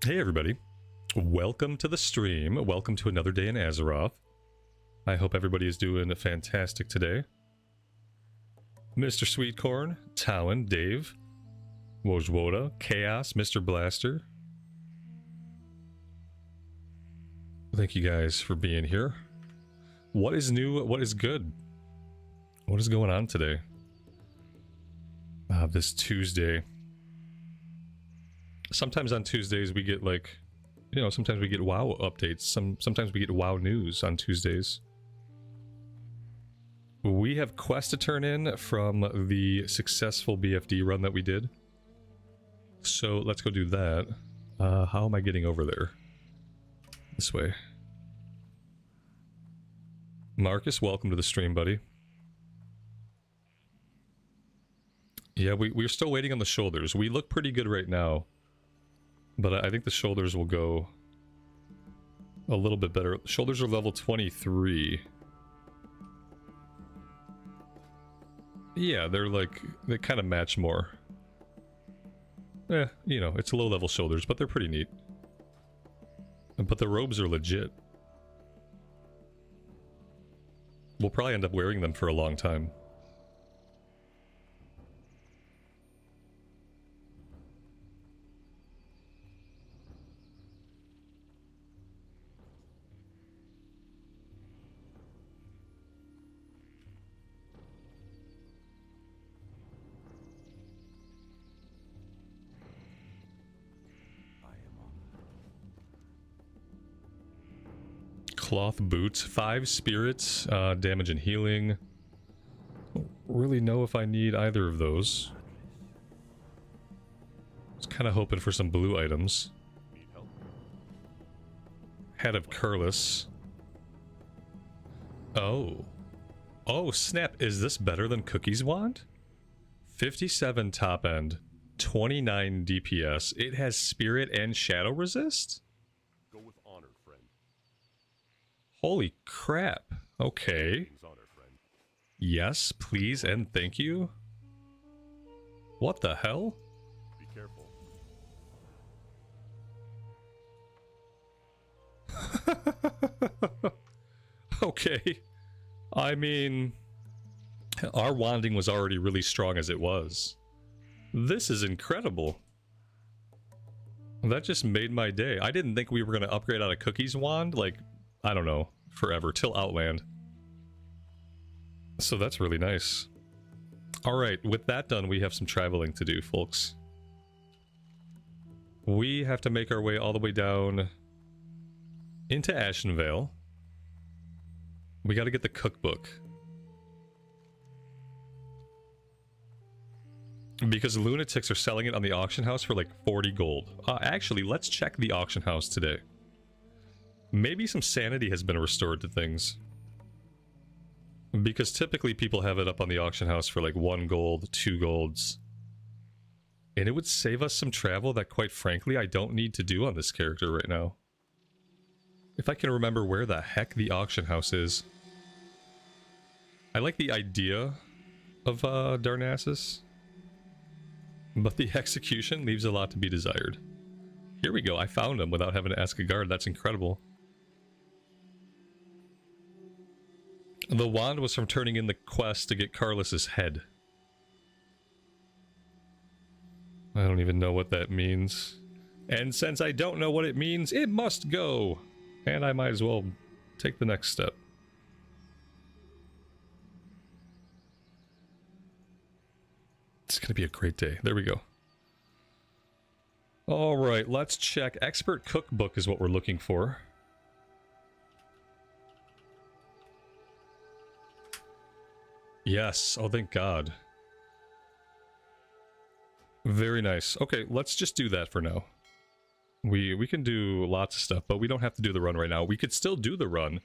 Hey everybody, welcome to the stream, welcome to another day in Azeroth. I hope everybody is doing fantastic today. Mr. Sweetcorn, Towin, Dave, Wojwoda, Chaos, Mr. Blaster. Thank you guys for being here. What is new? What is good? What is going on today? This Tuesday. Sometimes on Tuesdays we get like, you know, sometimes we get WoW updates. Sometimes we get WoW news on Tuesdays. We have quests to turn in from the successful BFD run that we did. So let's go do that. How am I getting over there? This way. Marcus, welcome to the stream, buddy. Yeah, we're still waiting on the shoulders. We look pretty good right now. But I think the shoulders will go a little bit better. Shoulders are level 23. Yeah, they're like, they kind of match more. You know, it's low level shoulders, but they're pretty neat. But the robes are legit. We'll probably end up wearing them for a long time. Cloth boots, 5 spirits, damage and healing. Don't really know if I need either of those. Was kind of hoping for some blue items. Need help? Head of Curlis. Oh. Oh, snap. Is this better than Cookie's Wand? 57 top end, 29 DPS. It has spirit and shadow resist? Go with honor, friend. Holy crap. Okay. Honor, friend. Yes, please and thank you. What the hell? Be careful. Okay. I mean, our wanding was already really strong as it was. This is incredible. That just made my day. I didn't think we were going to upgrade out of Cookie's Wand, like, I don't know, forever, till Outland. So that's really nice. Alright, with that done, we have some traveling to do, folks. We have to make our way all the way down into Ashenvale. We gotta get the cookbook. Because lunatics are selling it on the auction house for like 40 gold. Actually, let's check the auction house today. Maybe some sanity has been restored to things. Because typically people have it up on the auction house for like 1 gold, 2 golds. And it would save us some travel that, quite frankly, I don't need to do on this character right now. If I can remember where the heck the auction house is. I like the idea of Darnassus. But the execution leaves a lot to be desired. Here we go, I found him without having to ask a guard, that's incredible. The wand was from turning in the quest to get Carlus's head. I don't even know what that means. And since I don't know what it means, it must go! And I might as well take the next step. It's gonna be a great day. There we go. Alright, let's check. Expert Cookbook is what we're looking for. Yes. Oh, thank God. Very nice. Okay, let's just do that for now. We can do lots of stuff, but we don't have to do the run right now. We could still do the run.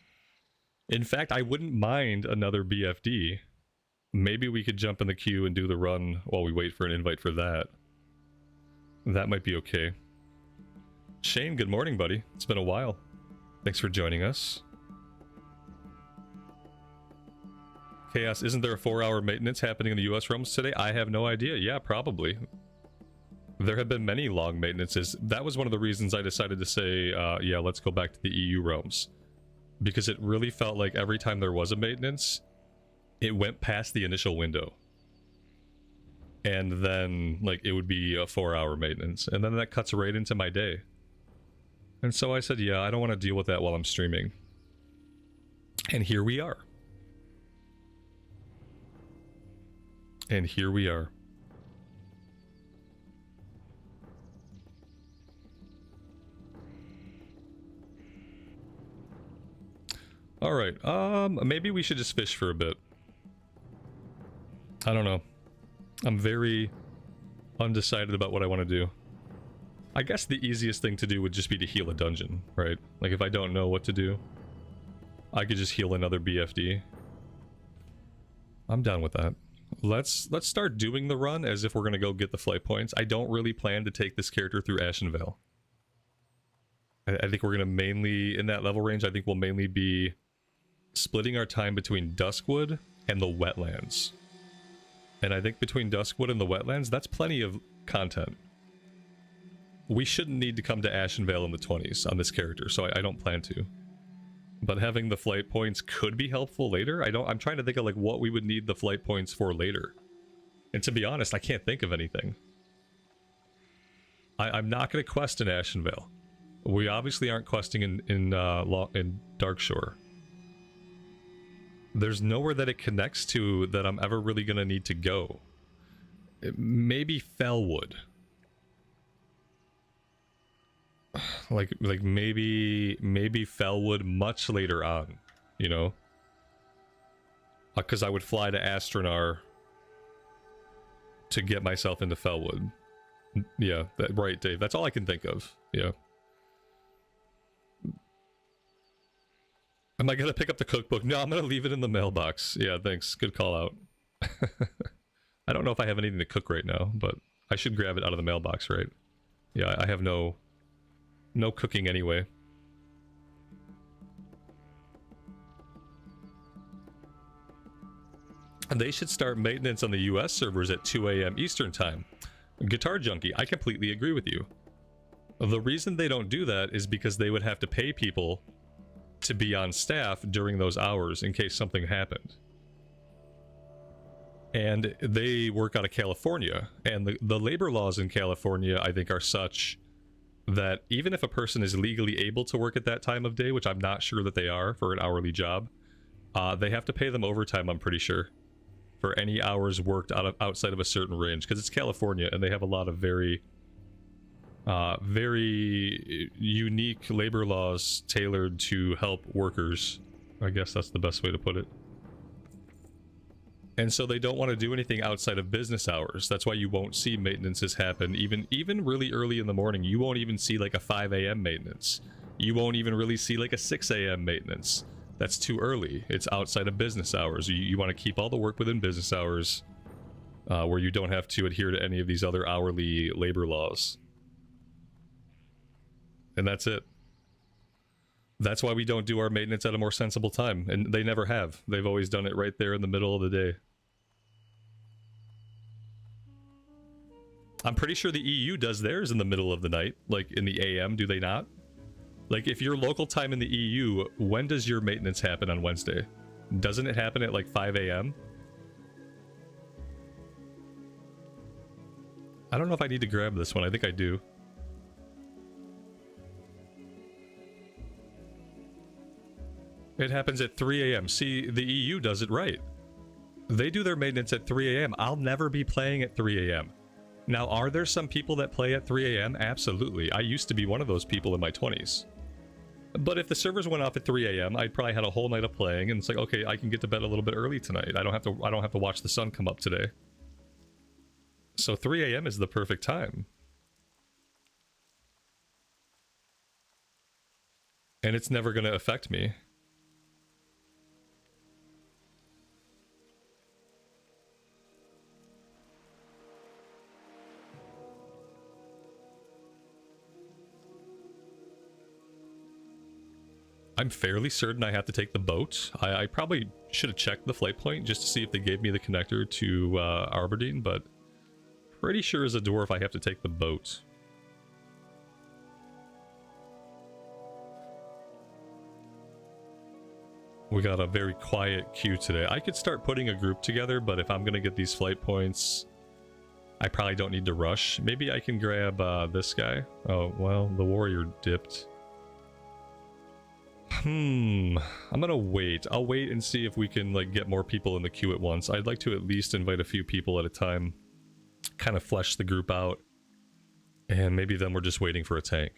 In fact, I wouldn't mind another BFD. Maybe we could jump in the queue and do the run while we wait for an invite for that. That might be okay. Shane, good morning, buddy. It's been a while. Thanks for joining us. Chaos, isn't there a 4-hour maintenance happening in the US realms today? I have no idea. Yeah, probably. There have been many long maintenances. That was one of the reasons I decided to say, yeah, let's go back to the EU realms. Because it really felt like every time there was a maintenance, it went past the initial window. And then, like, it would be a 4-hour maintenance. And then that cuts right into my day. And so I said, yeah, I don't want to deal with that while I'm streaming. And here we are. And here we are. Alright, maybe we should just fish for a bit. I don't know. I'm very undecided about what I want to do. I guess the easiest thing to do would just be to heal a dungeon, right? Like, if I don't know what to do, I could just heal another BFD. I'm down with that. Let's start doing the run as if we're gonna go get the flight points. I don't really plan to take this character through Ashenvale. I think we're gonna mainly, in that level range, I think we'll mainly be splitting our time between Duskwood and the wetlands. And I think between Duskwood and the wetlands, that's plenty of content. We shouldn't need to come to Ashenvale in the 20s on this character, so I don't plan to. But having the flight points could be helpful later. I'm trying to think of like what we would need the flight points for later. And to be honest, I can't think of anything. I'm not going to quest in Ashenvale. We obviously aren't questing in Darkshore. There's nowhere that it connects to that I'm ever really going to need to go. Maybe Fellwood. Like maybe Fellwood much later on, you know? Because I would fly to Astronar to get myself into Fellwood. Yeah, right, Dave. That's all I can think of. Yeah. Am I gonna pick up the cookbook? No, I'm gonna leave it in the mailbox. Yeah, thanks. Good call out. I don't know if I have anything to cook right now, but I should grab it out of the mailbox, right? Yeah, I have no cooking anyway. And they should start maintenance on the US servers at 2 a.m. Eastern time. Guitar Junkie, I completely agree with you. The reason they don't do that is because they would have to pay people to be on staff during those hours in case something happened. And they work out of California, and the labor laws in California, I think, are such that even if a person is legally able to work at that time of day, which I'm not sure that they are for an hourly job, they have to pay them overtime, I'm pretty sure, for any hours worked outside of a certain range, because it's California and they have a lot of very unique labor laws tailored to help workers. I guess that's the best way to put it. And so they don't want to do anything outside of business hours. That's why you won't see maintenances happen even really early in the morning. You won't even see like a 5 a.m. maintenance. You won't even really see like a 6 a.m. maintenance. That's too early. It's outside of business hours. You want to keep all the work within business hours, where you don't have to adhere to any of these other hourly labor laws. And that's it. That's why we don't do our maintenance at a more sensible time. And they never have. They've always done it right there in the middle of the day. I'm pretty sure the EU does theirs in the middle of the night. Like in the AM, do they not? Like if your local time in the EU, when does your maintenance happen on Wednesday? Doesn't it happen at like 5 a.m.? I don't know if I need to grab this one. I think I do. It happens at 3 a.m. See, the EU does it right. They do their maintenance at 3 a.m. I'll never be playing at 3 a.m. Now, are there some people that play at 3 a.m.? Absolutely. I used to be one of those people in my 20s. But if the servers went off at 3 a.m., I'd probably had a whole night of playing, and it's like, okay, I can get to bed a little bit early tonight. I don't have to watch the sun come up today. So 3 a.m. is the perfect time. And it's never going to affect me. I'm fairly certain I have to take the boat. I probably should have checked the flight point just to see if they gave me the connector to Aberdeen, but pretty sure as a dwarf I have to take the boat. We got a very quiet queue today. I could start putting a group together, but if I'm gonna get these flight points, I probably don't need to rush. Maybe I can grab this guy. Oh, well, the warrior dipped. I'm gonna wait. I'll wait and see if we can like get more people in the queue at once. I'd like to at least invite a few people at a time, kind of flesh the group out, and maybe then we're just waiting for a tank.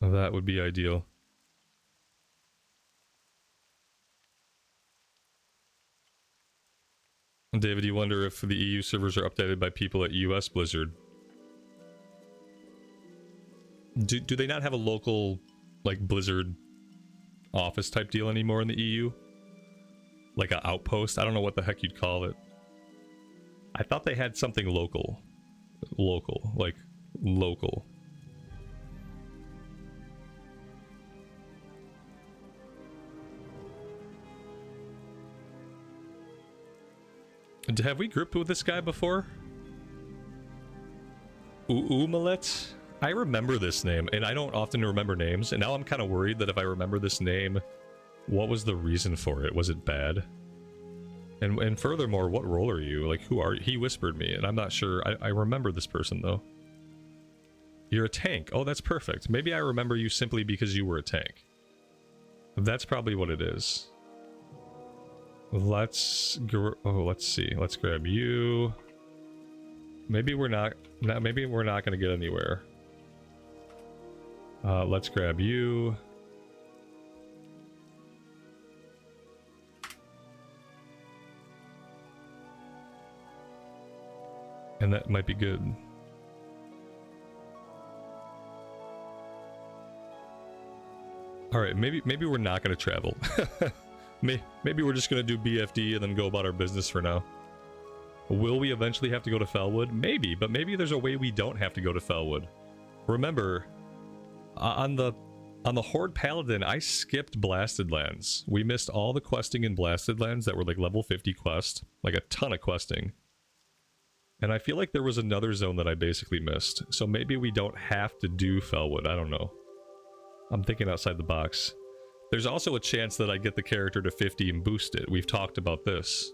That would be ideal. David, you wonder if the EU servers are updated by people at US Blizzard. Do they not have a local, like, Blizzard office type deal anymore in the EU? Like an outpost? I don't know what the heck you'd call it. I thought they had something local. Local. Like, local. Have we grouped with this guy before? Uumalet? I remember this name, and I don't often remember names, and now I'm kind of worried that if I remember this name, what was the reason for it? Was it bad? And furthermore, what role are you? Like, who are you? He whispered me, and I'm not sure. I remember this person, though. You're a tank. Oh, that's perfect. Maybe I remember you simply because you were a tank. That's probably what it is. Let's see. Let's grab you. Maybe we're not going to get anywhere. Let's grab you. And that might be good. All right, maybe we're not going to travel. Maybe we're just going to do BFD and then go about our business for now. Will we eventually have to go to Felwood? Maybe, but maybe there's a way we don't have to go to Felwood. Remember, on the Horde Paladin, I skipped Blasted Lands. We missed all the questing in Blasted Lands that were like level 50 quest, like a ton of questing. And I feel like there was another zone that I basically missed. So maybe we don't have to do Felwood. I don't know. I'm thinking outside the box. There's also a chance that I get the character to 50 and boost it. We've talked about this.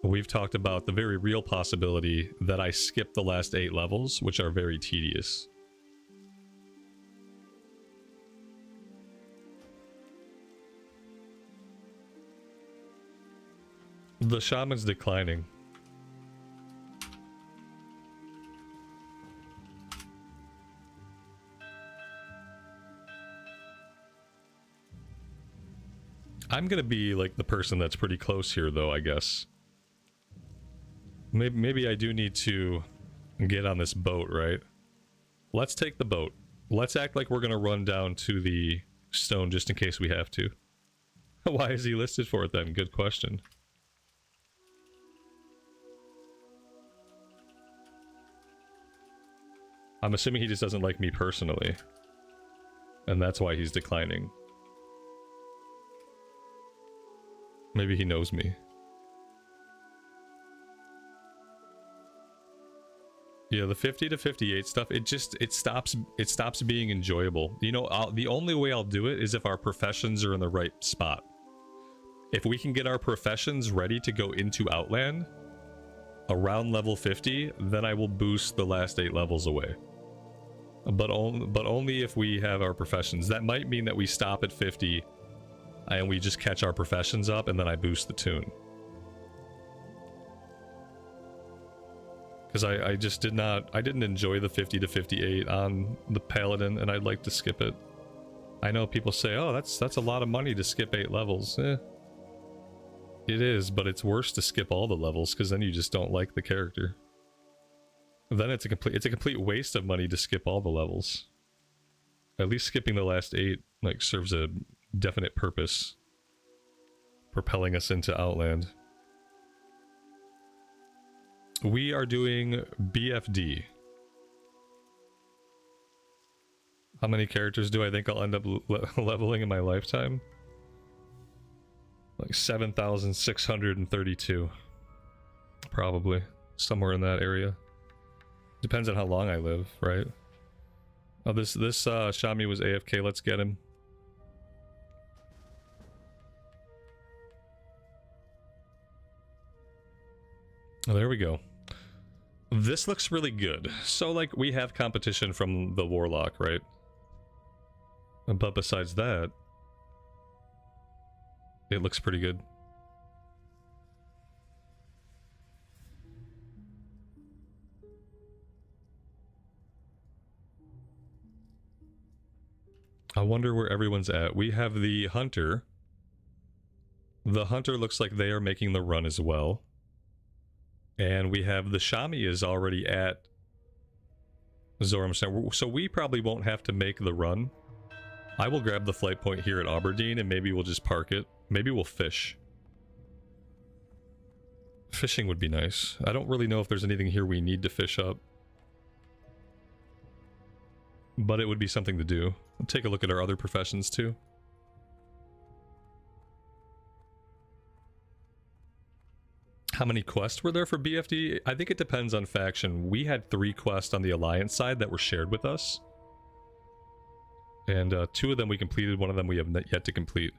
We've talked about the very real possibility that I skip the last 8 levels, which are very tedious. The shaman's declining. I'm gonna be like the person that's pretty close here, though, I guess. Maybe I do need to get on this boat, right? Let's take the boat. Let's act like we're gonna run down to the stone just in case we have to. Why is he listed for it then? Good question. I'm assuming he just doesn't like me personally. And that's why he's declining. Maybe he knows me. Yeah, the 50 to 58 stuff, it stops being enjoyable. You know, the only way I'll do it is if our professions are in the right spot. If we can get our professions ready to go into Outland around level 50, then I will boost the last 8 levels away. But only if we have our professions. That might mean that we stop at 50 and we just catch our professions up, and then I boost the tune. Because I just didn't enjoy the 50 to 58 on the Paladin, and I'd like to skip it. I know people say, oh, that's a lot of money to skip 8 levels. It is, but it's worse to skip all the levels, because then you just don't like the character. Then it's a complete waste of money to skip all the levels. At least skipping the last 8 like serves a definite purpose, propelling us into Outland. We are doing BFD. How many characters do I think I'll end up leveling in my lifetime? Like 7,632. Probably. Somewhere in that area. Depends on how long I live, right? Oh, this Shami was AFK. Let's get him. Oh, there we go. This looks really good. So, like, we have competition from the Warlock, right? But besides that, it looks pretty good. I wonder where everyone's at. We have the Hunter. The Hunter looks like they are making the run as well. And we have the Shami is already at Zoram Center. So we probably won't have to make the run. I will grab the flight point here at Aberdeen and maybe we'll just park it. Maybe we'll fish. Fishing would be nice. I don't really know if there's anything here we need to fish up. But it would be something to do. We'll take a look at our other professions too. How many quests were there for BFD? I think it depends on faction. We had 3 quests on the Alliance side that were shared with us. And 2 of them we completed, 1 of them we have yet to complete.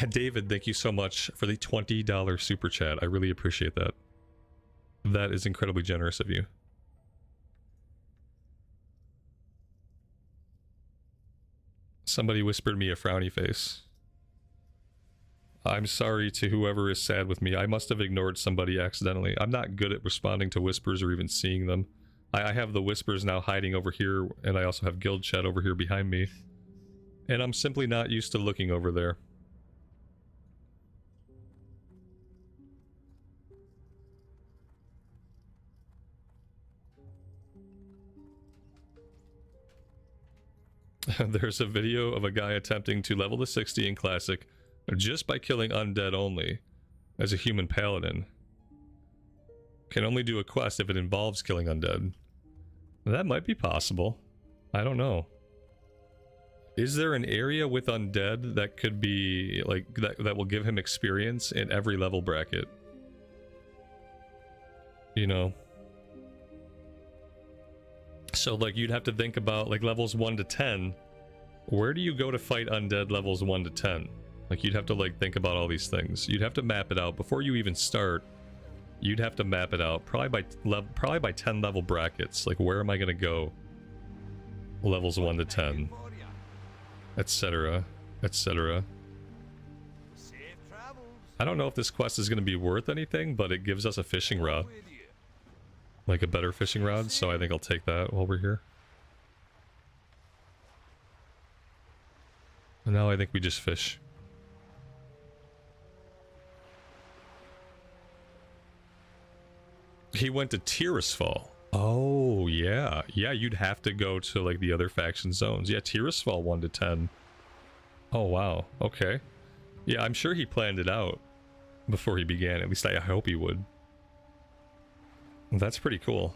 David, thank you so much for the $20 super chat. I really appreciate that. That is incredibly generous of you. Somebody whispered me a frowny face. I'm sorry to whoever is sad with me. I must have ignored somebody accidentally. I'm not good at responding to whispers or even seeing them. I have the whispers now hiding over here, and I also have guild chat over here behind me. And I'm simply not used to looking over there. There's a video of a guy attempting to level to 60 in Classic just by killing undead only as a human paladin. Can only do a quest if it involves killing undead. That might be possible. I don't know. Is there an area with undead that could be like that will give him experience in every level bracket? You know. So like you'd have to think about like levels 1 to 10. Where do you go to fight undead levels 1 to 10? Like you'd have to like think about all these things. You'd have to map it out before you even start. You'd have to map it out probably by 10 level brackets. Like where am I going to go? Levels 1 to 10, etc., etc. I don't know if this quest is going to be worth anything, but it gives us a fishing rod. Like a better fishing rod, so I think I'll take that while we're here. And now I think we just fish. He went to Tirisfal. Oh, yeah. Yeah, you'd have to go to, like, the other faction zones. Yeah, Tirisfal 1 to 10. Oh, wow. Okay. Yeah, I'm sure he planned it out before he began. At least I hope he would. That's pretty cool.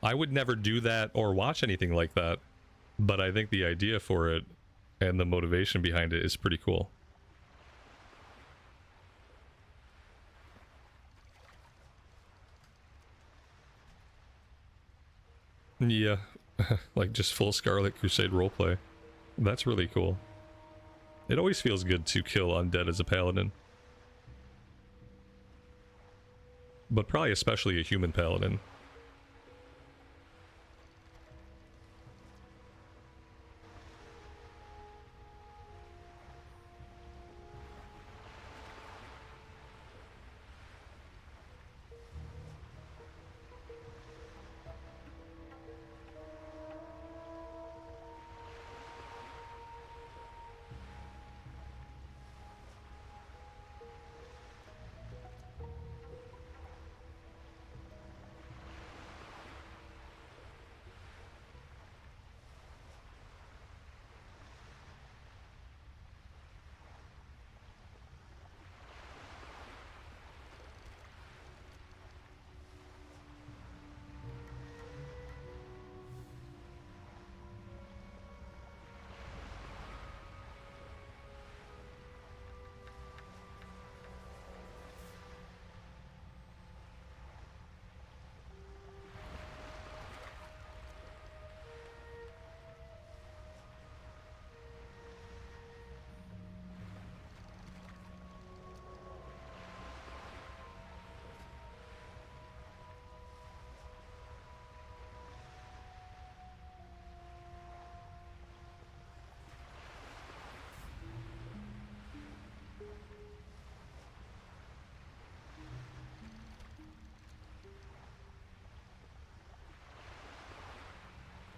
I would never do that or watch anything like that, but I think the idea for it and the motivation behind it is pretty cool. Yeah, like just full Scarlet Crusade roleplay. That's really cool. It always feels good to kill undead as a paladin. But probably especially a human paladin.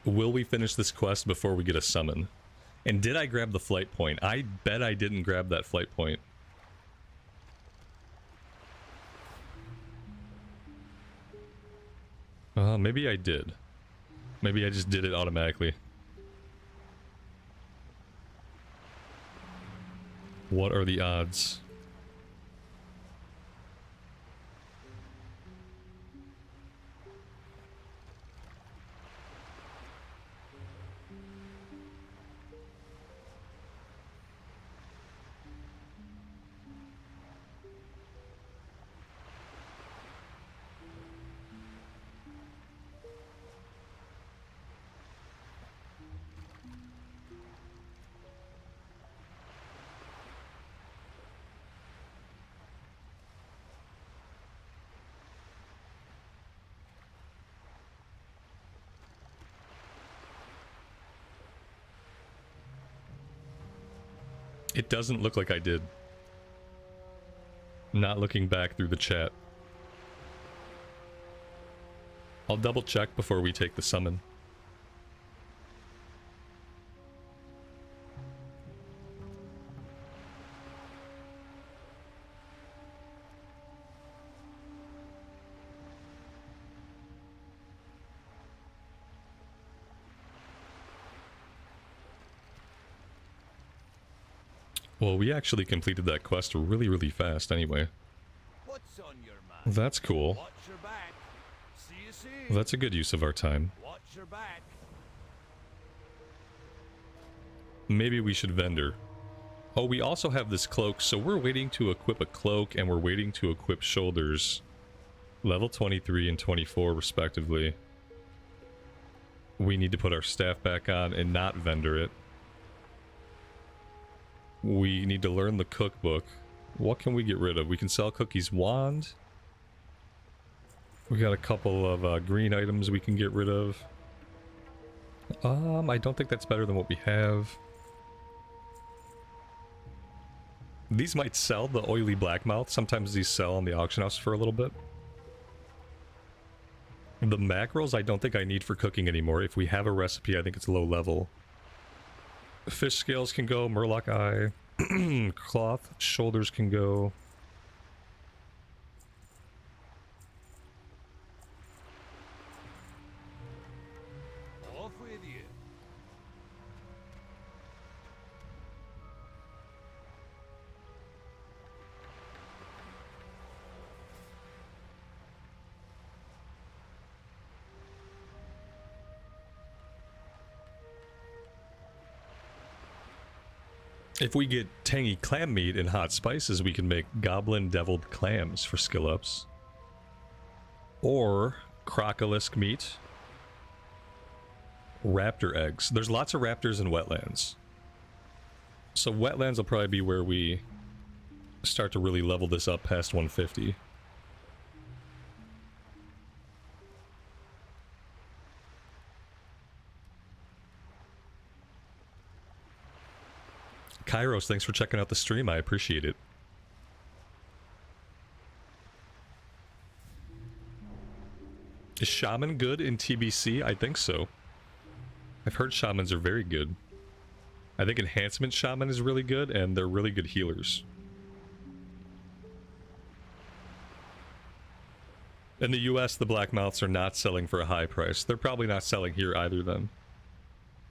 Will we finish this quest before we get a summon? And did I grab the flight point? I bet I didn't grab that flight point. Maybe I did. Maybe I just did it automatically. What are the odds? It doesn't look like I did. Not looking back through the chat. I'll double check before we take the summon. Well, we actually completed that quest really, really fast anyway. What's on your mind? That's cool. Watch your back. See you soon. That's a good use of our time. Watch your back. Maybe we should vendor. Oh, we also have this cloak, so we're waiting to equip a cloak and we're waiting to equip shoulders. Level 23 and 24 respectively. We need to put our staff back on and not vendor it. We need to learn the cookbook. What can we get rid of? We can sell Cookie's wand. We got a couple of green items we can get rid of. I don't think that's better than what we have. These might sell, the oily blackmouth. Sometimes these sell on the auction house for a little bit. The mackerels I don't think I need for cooking anymore. If we have a recipe, I think it's low level. Fish scales can go, Murloc eye, cloth, shoulders can go. Off with you. If we get tangy clam meat and hot spices, we can make goblin deviled clams for skill ups. Or crocolisk meat. Raptor eggs. There's lots of raptors in wetlands. So wetlands will probably be where we start to really level this up past 150. Kairos, thanks for checking out the stream. I appreciate it. Is Shaman good in TBC? I think so. I've heard Shamans are very good. I think Enhancement Shaman is really good, and they're really good healers. In the US, the Blackmouths are not selling for a high price. They're probably not selling here either then.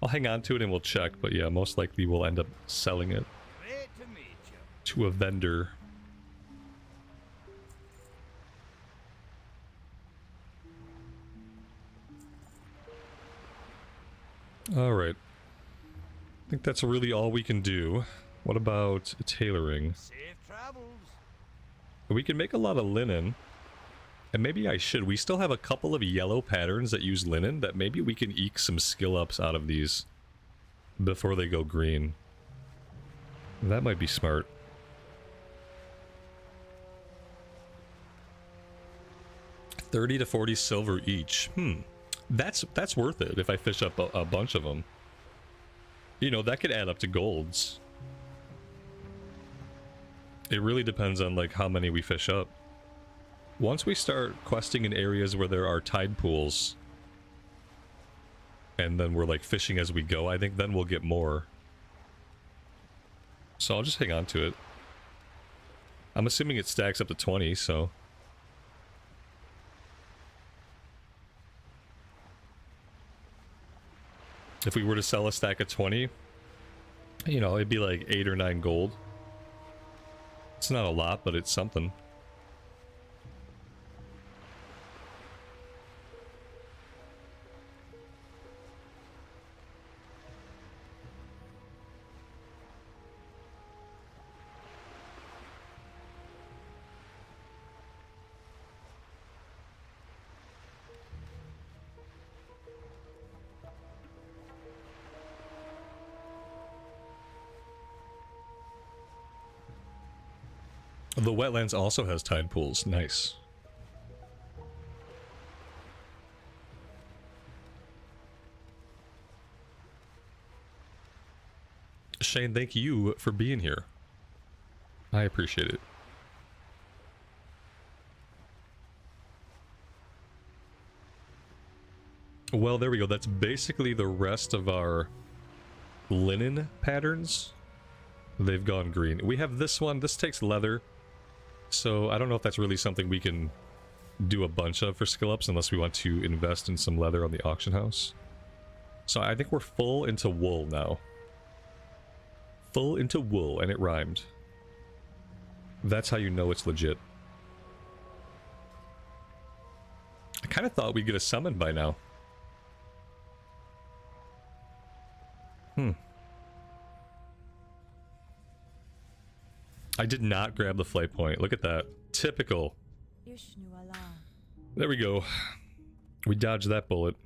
I'll hang on to it and we'll check, but yeah, most likely we'll end up selling it Great to meet you. to a vendor. Alright. I think that's really all we can do. What about tailoring? Safe travels. We can make a lot of linen. And maybe I should. We still have a couple of yellow patterns that use linen that maybe we can eke some skill ups out of these before they go green. That might be smart. $30 to 40 silver each. That's worth it if I fish up a bunch of them. You know, that could add up to golds. It really depends on like how many we fish up. Once we start questing in areas where there are tide pools, and then we're like fishing as we go, I think then we'll get more. So I'll just hang on to it. I'm assuming it stacks up to 20, so... If we were to sell a stack of 20, you know, it'd be like 8 or 9 gold. It's not a lot, but it's something. The wetlands also has tide pools. Nice. Shane, thank you for being here. I appreciate it. Well, there we go. That's basically the rest of our linen patterns. They've gone green. We have this one. This takes leather. So I don't know if that's really something we can do a bunch of for skill ups unless we want to invest in some leather on the auction house. So I think we're full into wool now. Full into wool, and it rhymed. That's how you know it's legit. I kind of thought we'd get a summon by now. I did not grab the flight point. Look at that. Typical. There we go. We dodged that bullet.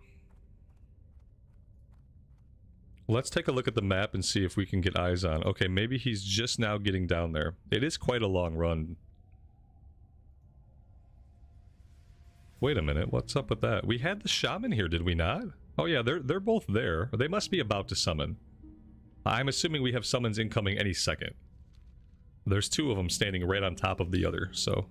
Let's take a look at the map and see if we can get eyes on. Okay, maybe he's just now getting down there. It is quite a long run. Wait a minute, what's up with that? We had the shaman here, did we not? Oh yeah, they're both there. They must be about to summon. I'm assuming we have summons incoming any second. There's 2 of them standing right on top of the other, so...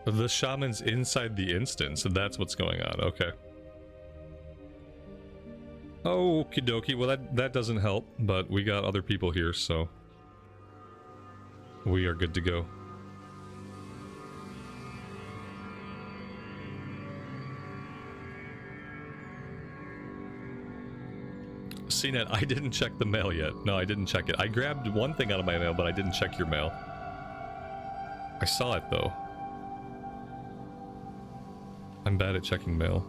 The shaman's inside the instance, and that's what's going on. Okay. Okie dokie. Well, that doesn't help, but we got other people here, so we are good to go. CNET, I didn't check the mail yet. No, I didn't check it. I grabbed one thing out of my mail, but I didn't check your mail. I saw it, though. I'm bad at checking mail.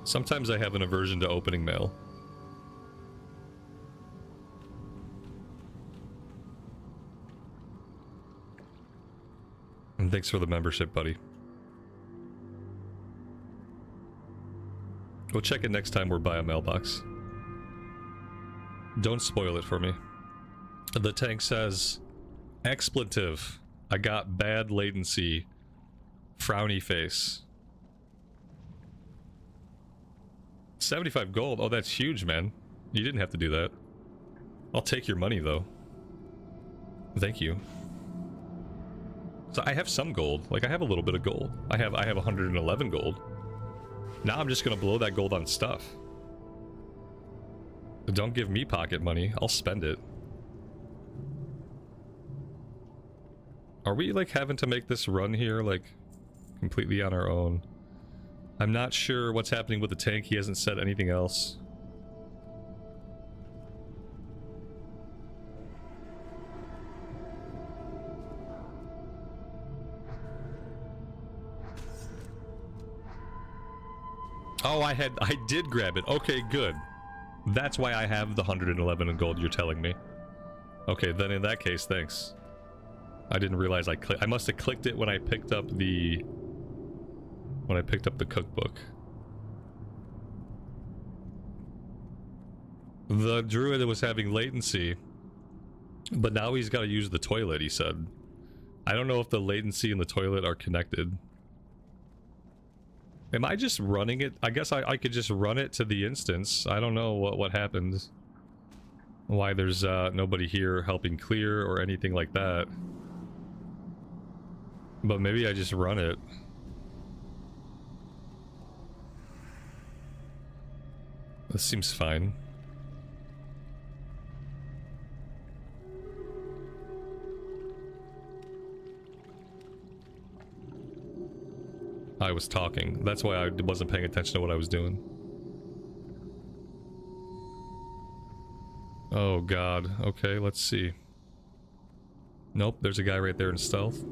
Sometimes I have an aversion to opening mail. And thanks for the membership, buddy. We'll check it next time we're by a mailbox. Don't spoil it for me. The tank says, expletive. I got bad latency. Frowny face. 75 gold? Oh, that's huge, man. You didn't have to do that. I'll take your money, though. Thank you. So I have some gold. Like, I have a little bit of gold. I have 111 gold. Now I'm just gonna blow that gold on stuff. Don't give me pocket money. I'll spend it. Are we, like, having to make this run here, like, completely on our own? I'm not sure what's happening with the tank. He hasn't said anything else. Oh, I did grab it. Okay, good. That's why I have the 111 in gold, you're telling me. Okay, then in that case, thanks. I didn't realize I must have clicked it when I picked up the... cookbook. The druid was having latency, but now he's got to use the toilet, he said. I don't know if the latency and the toilet are connected. Am I just running it? I guess I could just run it to the instance. I don't know what happened. Why there's nobody here helping clear or anything like that. But maybe I just run it. This seems fine. I was talking. That's why I wasn't paying attention to what I was doing. Oh god. Okay, let's see. Nope, there's a guy right there in stealth.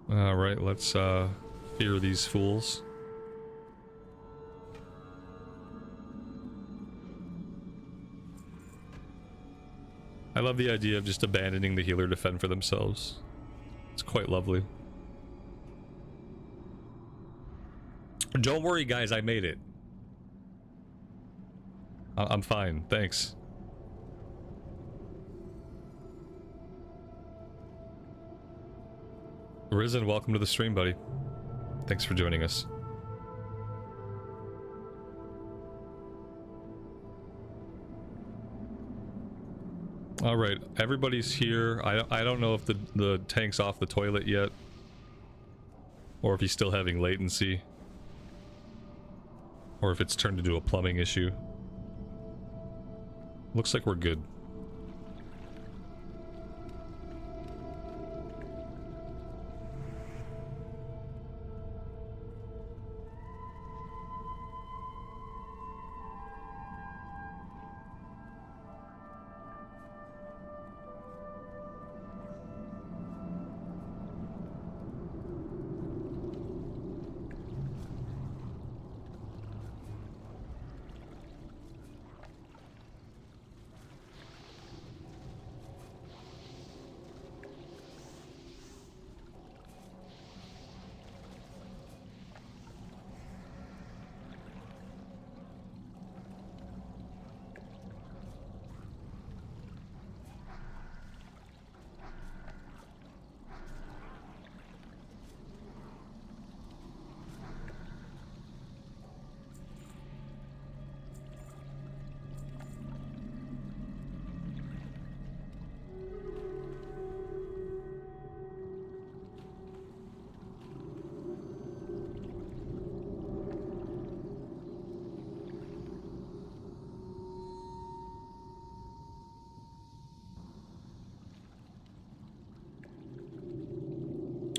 Alright, let's fear these fools. I love the idea of just abandoning the healer to fend for themselves. It's quite lovely. Don't worry, guys, I made it. I'm fine, thanks. Risen, welcome to the stream, buddy. Thanks for joining us. Alright, everybody's here. I don't know if the tank's off the toilet yet. Or if he's still having latency. Or if it's turned into a plumbing issue. Looks like we're good.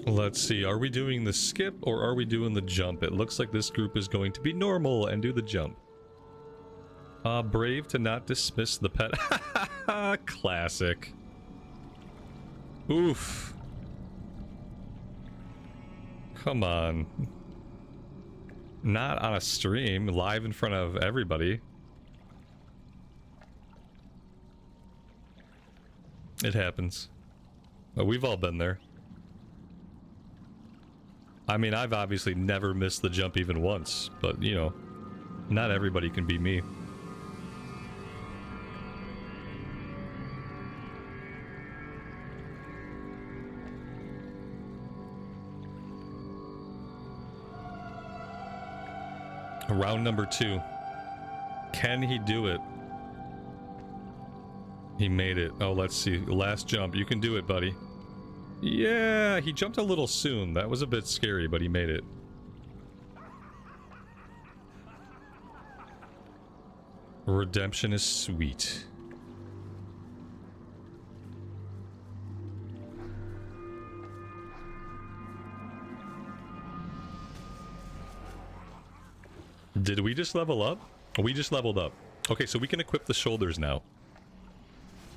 Let's see, are we doing the skip or are we doing the jump? It looks like this group is going to be normal and do the jump. Brave to not dismiss the pet. Classic. Oof. Come on. Not on a stream, live in front of everybody. It happens. We've all been there. I mean, I've obviously never missed the jump even once, but, you know, not everybody can be me. Round number 2. Can he do it? He made it. Oh, let's see. Last jump. You can do it, buddy. Yeah, he jumped a little soon. That was a bit scary, but he made it. Redemption is sweet. Did we just level up? We just leveled up. Okay, so we can equip the shoulders now.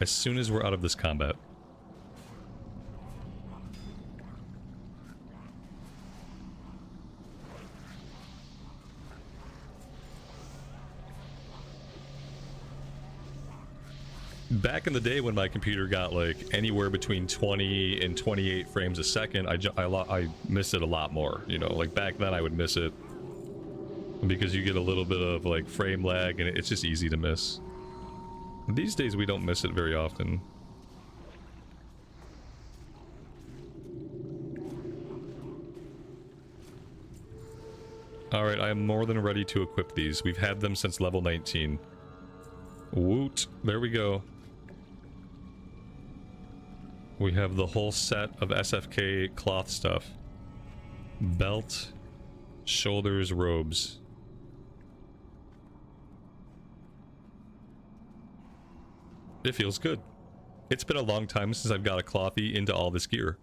As soon as we're out of this combat. Back in the day when my computer got like anywhere between 20 and 28 frames a second, I missed it a lot more. You know, like back then I would miss it because you get a little bit of like frame lag and it's just easy to miss. These days we don't miss it very often. Alright, I am more than ready to equip these. We've had them since level 19. Woot. There we go. We have the whole set of SFK cloth stuff. Belt, shoulders, robes. It feels good. It's been a long time since I've got a clothy into all this gear.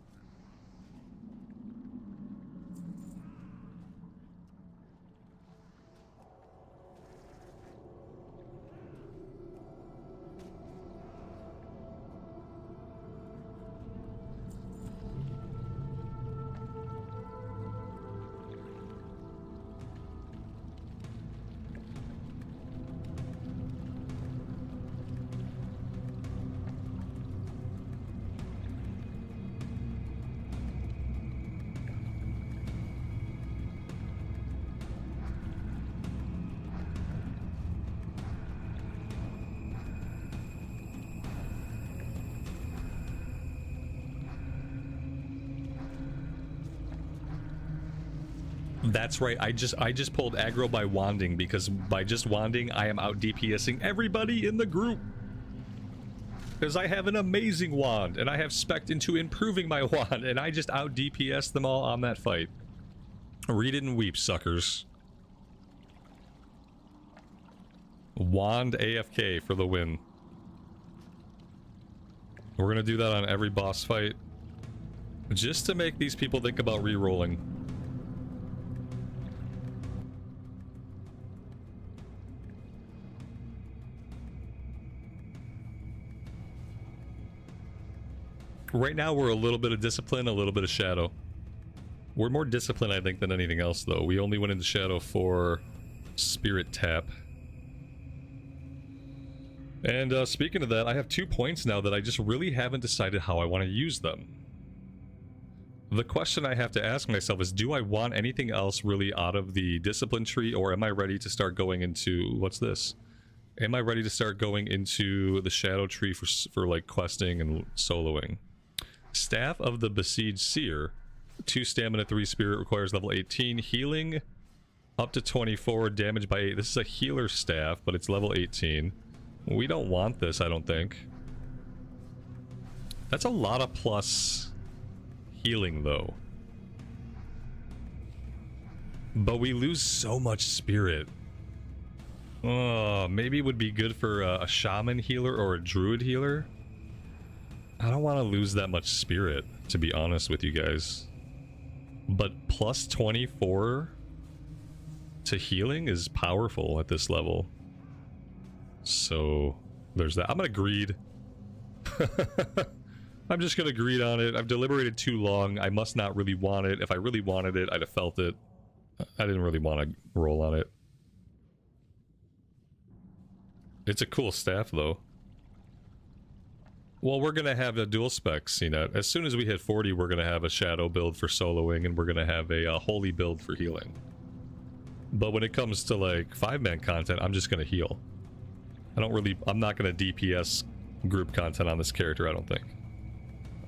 That's right, I just pulled aggro by wanding, because by just wanding, I am out DPSing everybody in the group. Because I have an amazing wand, and I have spec'd into improving my wand, and I just out DPS them all on that fight. Read it and weep, suckers. Wand AFK for the win. We're gonna do that on every boss fight, just to make these people think about re-rolling. Right now, we're a little bit of discipline, a little bit of shadow. We're more disciplined, I think, than anything else, though. We only went into shadow for spirit tap. And speaking of that, I have 2 points now that I just really haven't decided how I want to use them. The question I have to ask myself is, do I want anything else really out of the discipline tree, or am I ready to start going into... what's this? Am I ready to start going into the shadow tree for like questing and soloing? Staff of the Besieged Seer. 2 stamina, 3 spirit, requires level 18. Healing up to 24, damage by 8. This is a healer staff, but it's level 18. We don't want this, I don't think. That's a lot of plus healing, though. But we lose so much spirit. Oh, maybe it would be good for a shaman healer or a druid healer. I don't want to lose that much spirit, to be honest with you guys. But plus 24 to healing is powerful at this level. So there's that. I'm gonna greed. I'm just gonna greed on it. I've deliberated too long. I must not really want it. If I really wanted it, I'd have felt it. I didn't really want to roll on it. It's a cool staff, though. Well, we're gonna have a dual spec, CNET. As soon as we hit 40, we're gonna have a shadow build for soloing, and we're gonna have a holy build for healing. But when it comes to, like, 5-man content, I'm just gonna heal. I'm not gonna DPS group content on this character, I don't think.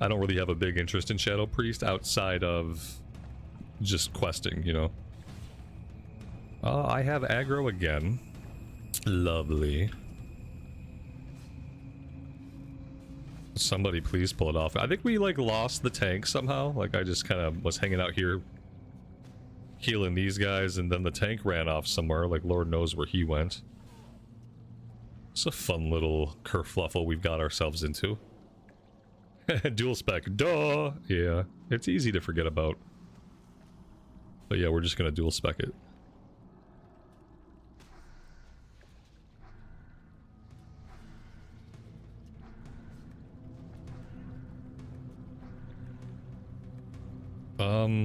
I don't really have a big interest in Shadow Priest outside of just questing, you know? I have aggro again. Lovely. Somebody please pull it off. I think we, like, lost the tank somehow. Like, I just kind of was hanging out here healing these guys, and then the tank ran off somewhere. Like, Lord knows where he went. It's a fun little kerfluffle we've got ourselves into. Dual spec, duh! Yeah, it's easy to forget about. But yeah, we're just gonna dual spec it.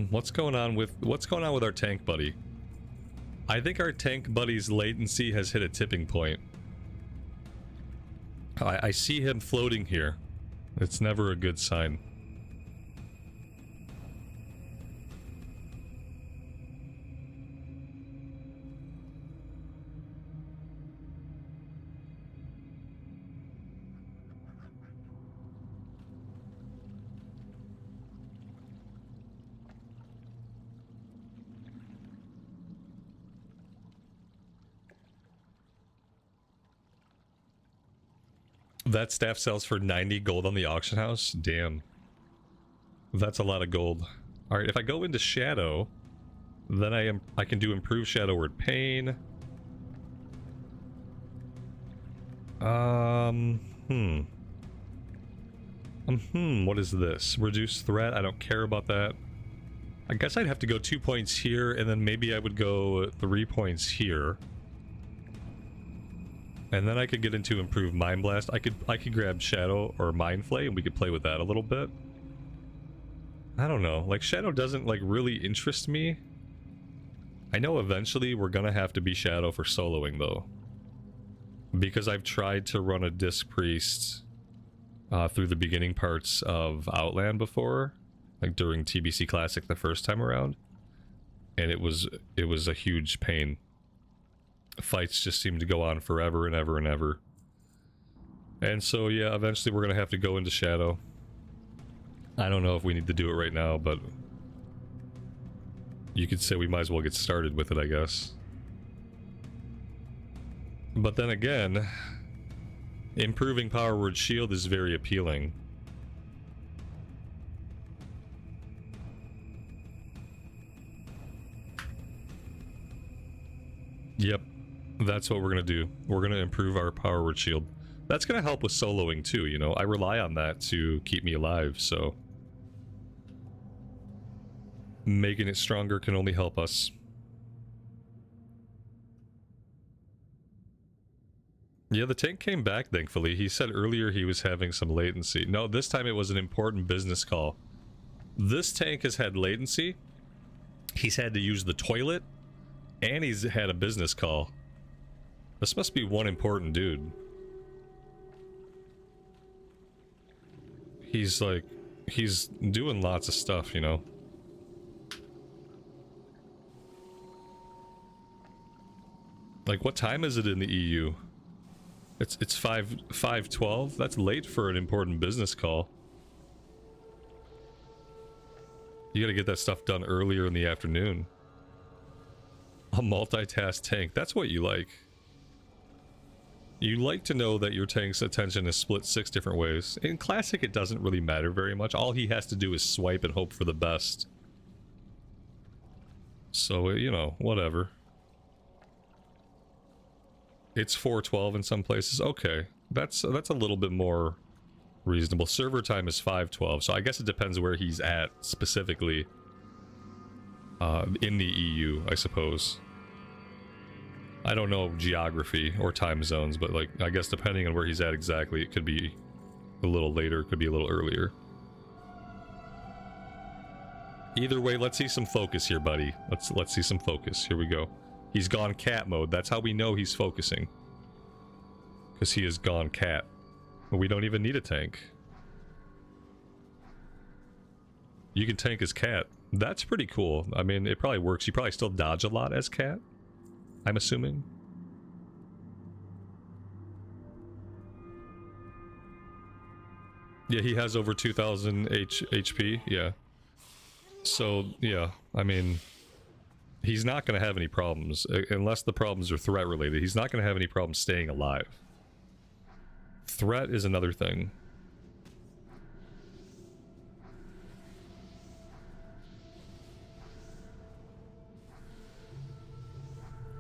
What's going on with our tank buddy? I think our tank buddy's latency has hit a tipping point. I see him floating here. It's never a good sign. That staff sells for 90 gold on the auction house? Damn. That's a lot of gold. Alright, if I go into Shadow, then I can do Improved Shadow Word Pain. What is this? Reduce threat? I don't care about that. I guess I'd have to go 2 points here, and then maybe I would go 3 points here. And then I could get into Improved Mind Blast. I could grab Shadow or Mind Flay, and we could play with that a little bit. I don't know. Like, Shadow doesn't, like, really interest me. I know eventually we're gonna have to be Shadow for soloing, though. Because I've tried to run a Disc Priest through the beginning parts of Outland before. Like, during TBC Classic the first time around. And it was a huge pain. Fights just seemed to go on forever and ever and ever. And so, yeah, eventually we're gonna have to go into Shadow. I don't know if we need to do it right now, but you could say we might as well get started with it, I guess. But then again, improving Power Word Shield is very appealing. Yep, that's what we're gonna do. We're gonna improve our Power Word Shield. That's gonna help with soloing too, you know? I rely on that to keep me alive, so making it stronger can only help us. Yeah, the tank came back, thankfully. He said earlier he was having some latency. No, this time it was an important business call. This tank has had latency. He's had to use the toilet. And he's had a business call. This must be one important dude. He's like... he's doing lots of stuff, you know? Like, what time is it in the EU? It's 5:12? That's late for an important business call. You gotta get that stuff done earlier in the afternoon. A multitask tank. That's what you like. You like to know that your tank's attention is split 6 different ways. In Classic, it doesn't really matter very much. All he has to do is swipe and hope for the best. So, you know, whatever. It's 4:12 in some places. Okay, that's a little bit more reasonable. Server time is 5:12, so I guess it depends where he's at specifically in the EU, I suppose. I don't know geography or time zones, but like, I guess depending on where he's at exactly, it could be a little later, it could be a little earlier. Either way, let's see some focus here, buddy. Let's see some focus. Here we go. He's gone cat mode. That's how we know he's focusing. Because he has gone cat. But we don't even need a tank. You can tank as cat. That's pretty cool. I mean, it probably works. You probably still dodge a lot as cat, I'm assuming. Yeah, he has over 2,000 HP. Yeah. So, yeah, I mean... he's not going to have any problems, unless the problems are threat related. He's not going to have any problems staying alive. Threat is another thing.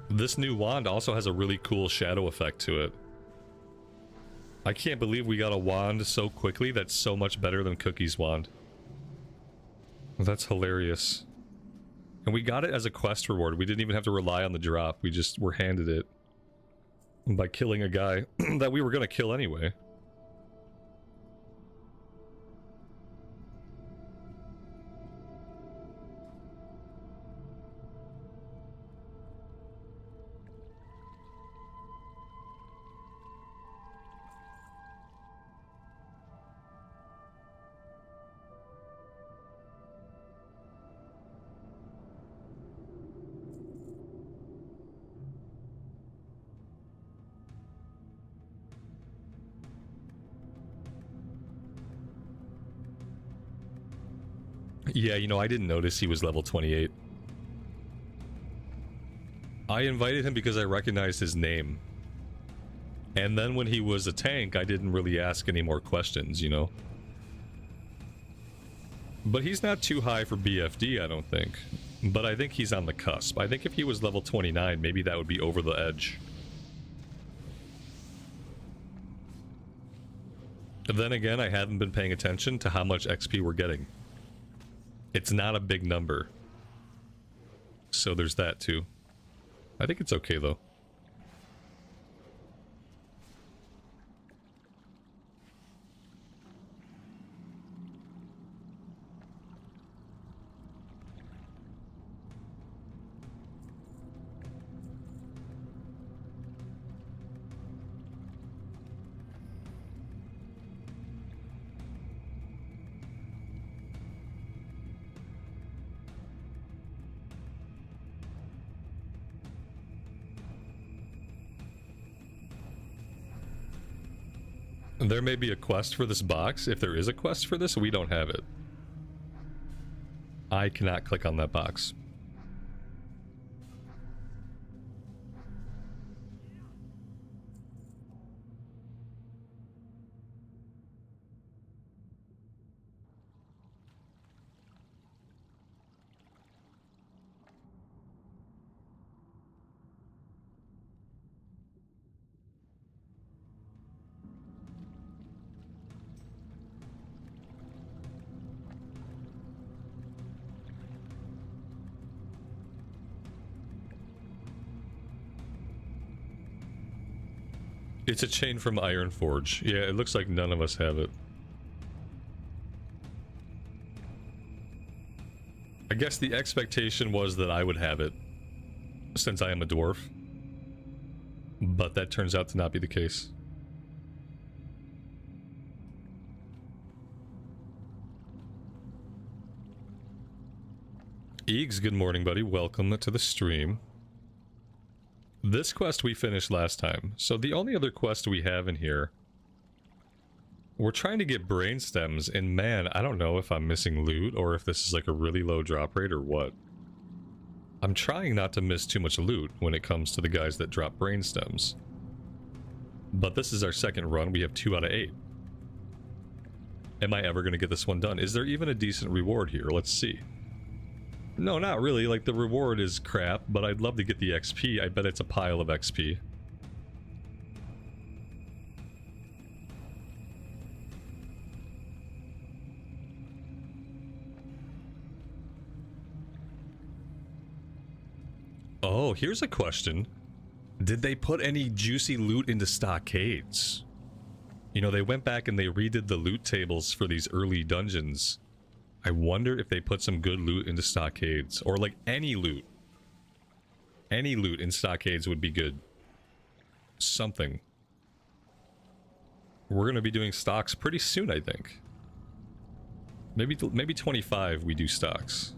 This new wand also has a really cool shadow effect to it. I can't believe we got a wand so quickly that's so much better than Cookie's wand. That's hilarious. And we got it as a quest reward. We didn't even have to rely on the drop. We just were handed it by killing a guy that we were going to kill anyway. Yeah, you know, I didn't notice he was level 28. I invited him because I recognized his name. And then when he was a tank, I didn't really ask any more questions, you know? But he's not too high for BFD, I don't think. But I think he's on the cusp. I think if he was level 29, maybe that would be over the edge. Then again, I haven't been paying attention to how much XP we're getting. It's not a big number. So there's that too. I think it's okay though. There may be a quest for this box. If there is a quest for this, we don't have it. I cannot click on that box. It's a chain from Ironforge. Yeah, it looks like none of us have it. I guess the expectation was that I would have it, since I am a dwarf. But that turns out to not be the case. Eags, good morning, buddy. Welcome to the stream. This quest we finished last time, so the only other quest we have in here, we're trying to get brain stems, and man, I don't know if I'm missing loot or if this is like a really low drop rate or what. I'm trying not to miss too much loot when it comes to the guys that drop brain stems. But this is our second run, we have 2 out of 8. Am I ever going to get this one done? Is there even a decent reward here? Let's see. No, not really. Like, the reward is crap, but I'd love to get the XP. I bet it's a pile of XP. Oh, here's a question. Did they put any juicy loot into stockades? You know, they went back and they redid the loot tables for these early dungeons. I wonder if they put some good loot into stockades, or like any loot. Any loot in stockades would be good. Something. We're gonna be doing stocks pretty soon, I think. Maybe 25 we do stocks.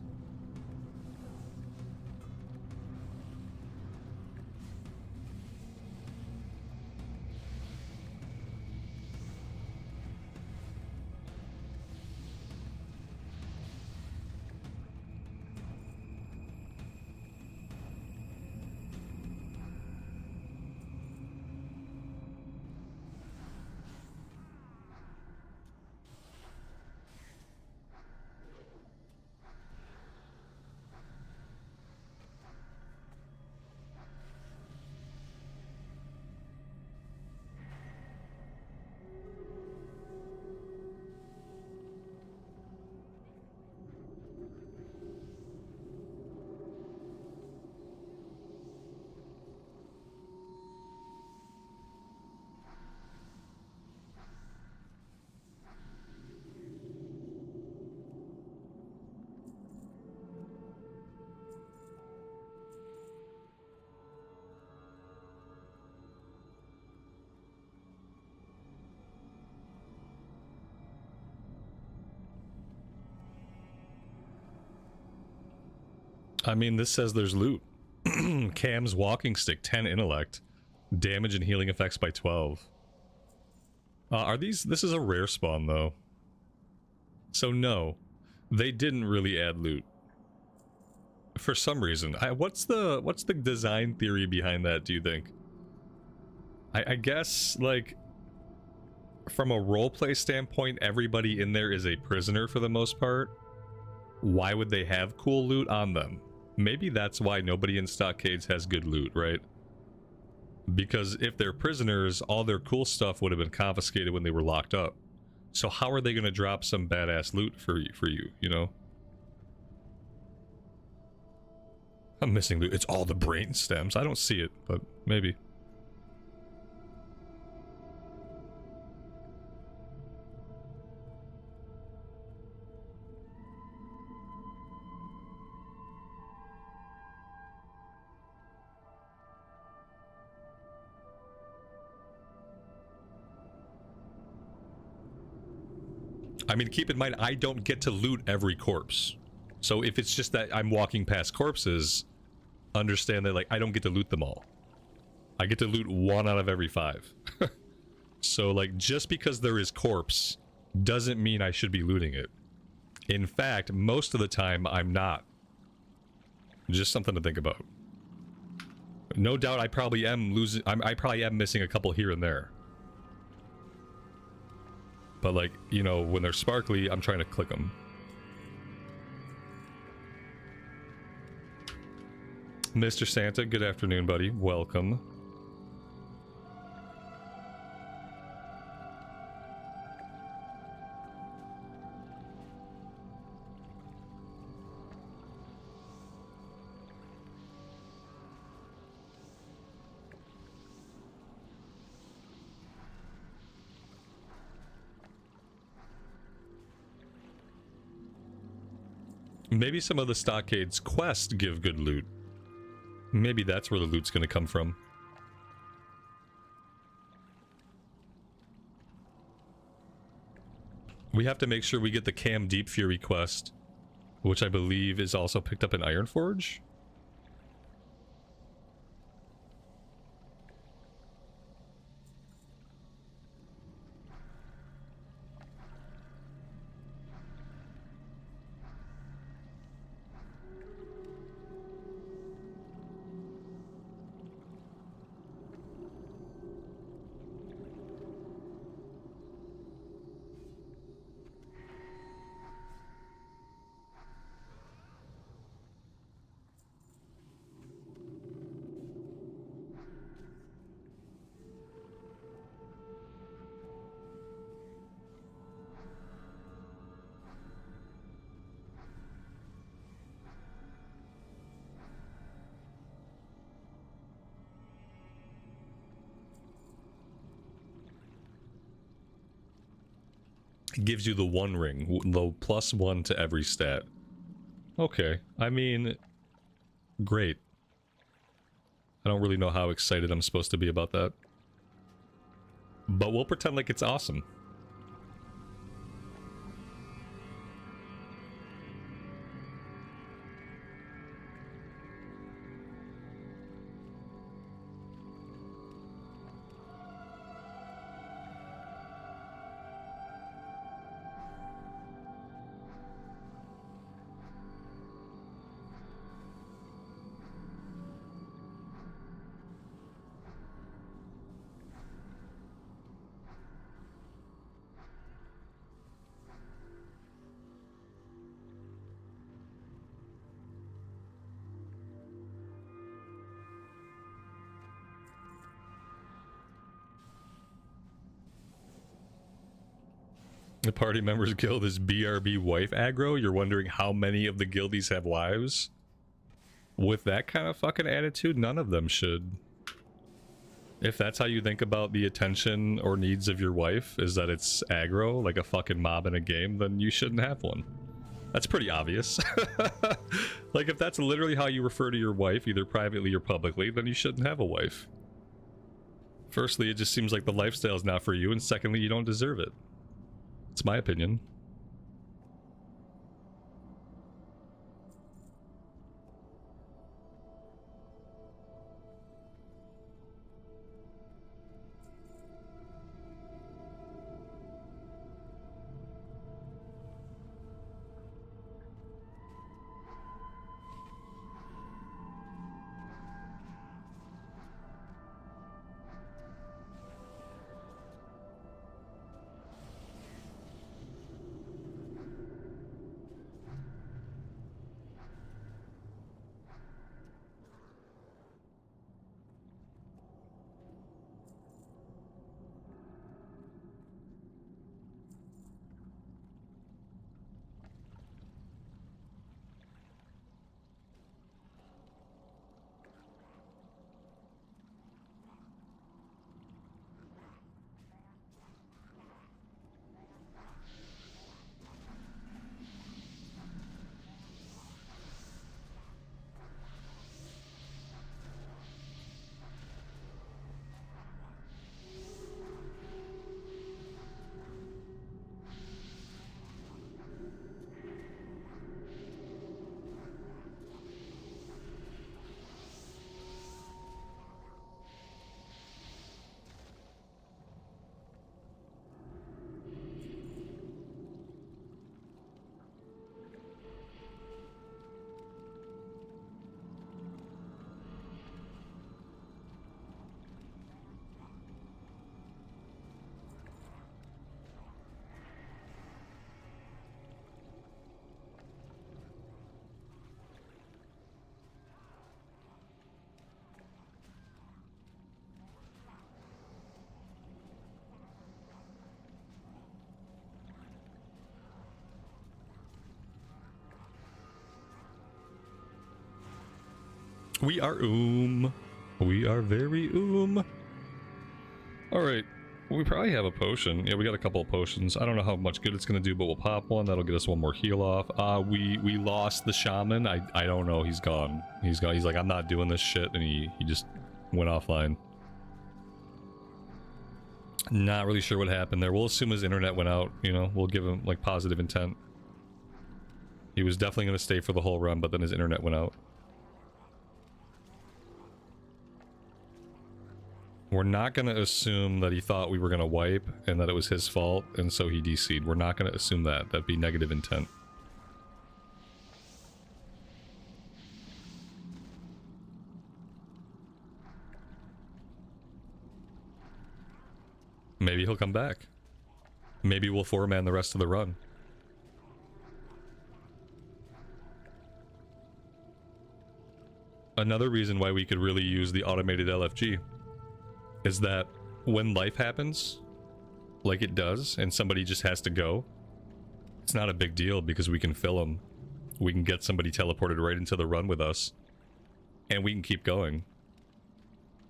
I mean, this says there's loot. Cam's walking stick, 10 intellect. Damage and healing effects by 12. Are these... This is a rare spawn, though. So no, they didn't really add loot. For some reason. What's the design theory behind that, do you think? I guess, like, from a roleplay standpoint, everybody in there is a prisoner for the most part. Why would they have cool loot on them? Maybe that's why nobody in Stockades has good loot, right? Because if they're prisoners, all their cool stuff would have been confiscated when they were locked up. So how are they going to drop some badass loot for you, you know? I'm missing loot. It's all the brain stems. I don't see it, but maybe. I mean, keep in mind, I don't get to loot every corpse. So if it's just that I'm walking past corpses, understand that, like, I don't get to loot them all. I get to loot 1 out of every 5. So, like, just because there is corpse doesn't mean I should be looting it. In fact, most of the time, I'm not. Just something to think about. No doubt I probably am losing... I probably am missing a couple here and there. But, like, you know, when they're sparkly, I'm trying to click them. Mr. Santa, good afternoon, buddy. Welcome. Maybe some of the Stockades quests give good loot. Maybe that's where the loot's gonna come from. We have to make sure we get the Cam Deep Fury quest, which I believe is also picked up in Ironforge. It gives you the 1 ring, the +1 to every stat. Okay, I mean, great. I don't really know how excited I'm supposed to be about that. But we'll pretend like it's awesome. The party members guild is BRB wife aggro. You're wondering how many of the guildies have wives? With that kind of fucking attitude, none of them should. If that's how you think about the attention or needs of your wife, is that it's aggro, like a fucking mob in a game, then you shouldn't have one. That's pretty obvious. Like, if that's literally how you refer to your wife, either privately or publicly, then you shouldn't have a wife. Firstly, it just seems like the lifestyle's not for you, and secondly, you don't deserve it. It's my opinion. We are We are very Alright. We probably have a potion. Yeah, we got a couple of potions. I don't know how much good it's going to do, but we'll pop one. That'll get us one more heal off. We lost the shaman. I don't know. He's gone. He's gone. He's like, I'm not doing this shit. And he just went offline. Not really sure what happened there. We'll assume his internet went out. You know, we'll give him, like, positive intent. He was definitely going to stay for the whole run, but then his internet went out. We're not going to assume that he thought we were going to wipe and that it was his fault, and so he DC'd. We're not going to assume that. That'd be negative intent. Maybe he'll come back. Maybe we'll four-man the rest of the run. Another reason why we could really use the automated LFG is that when life happens, like it does, and somebody just has to go, it's not a big deal because we can fill them. We can get somebody teleported right into the run with us, and we can keep going.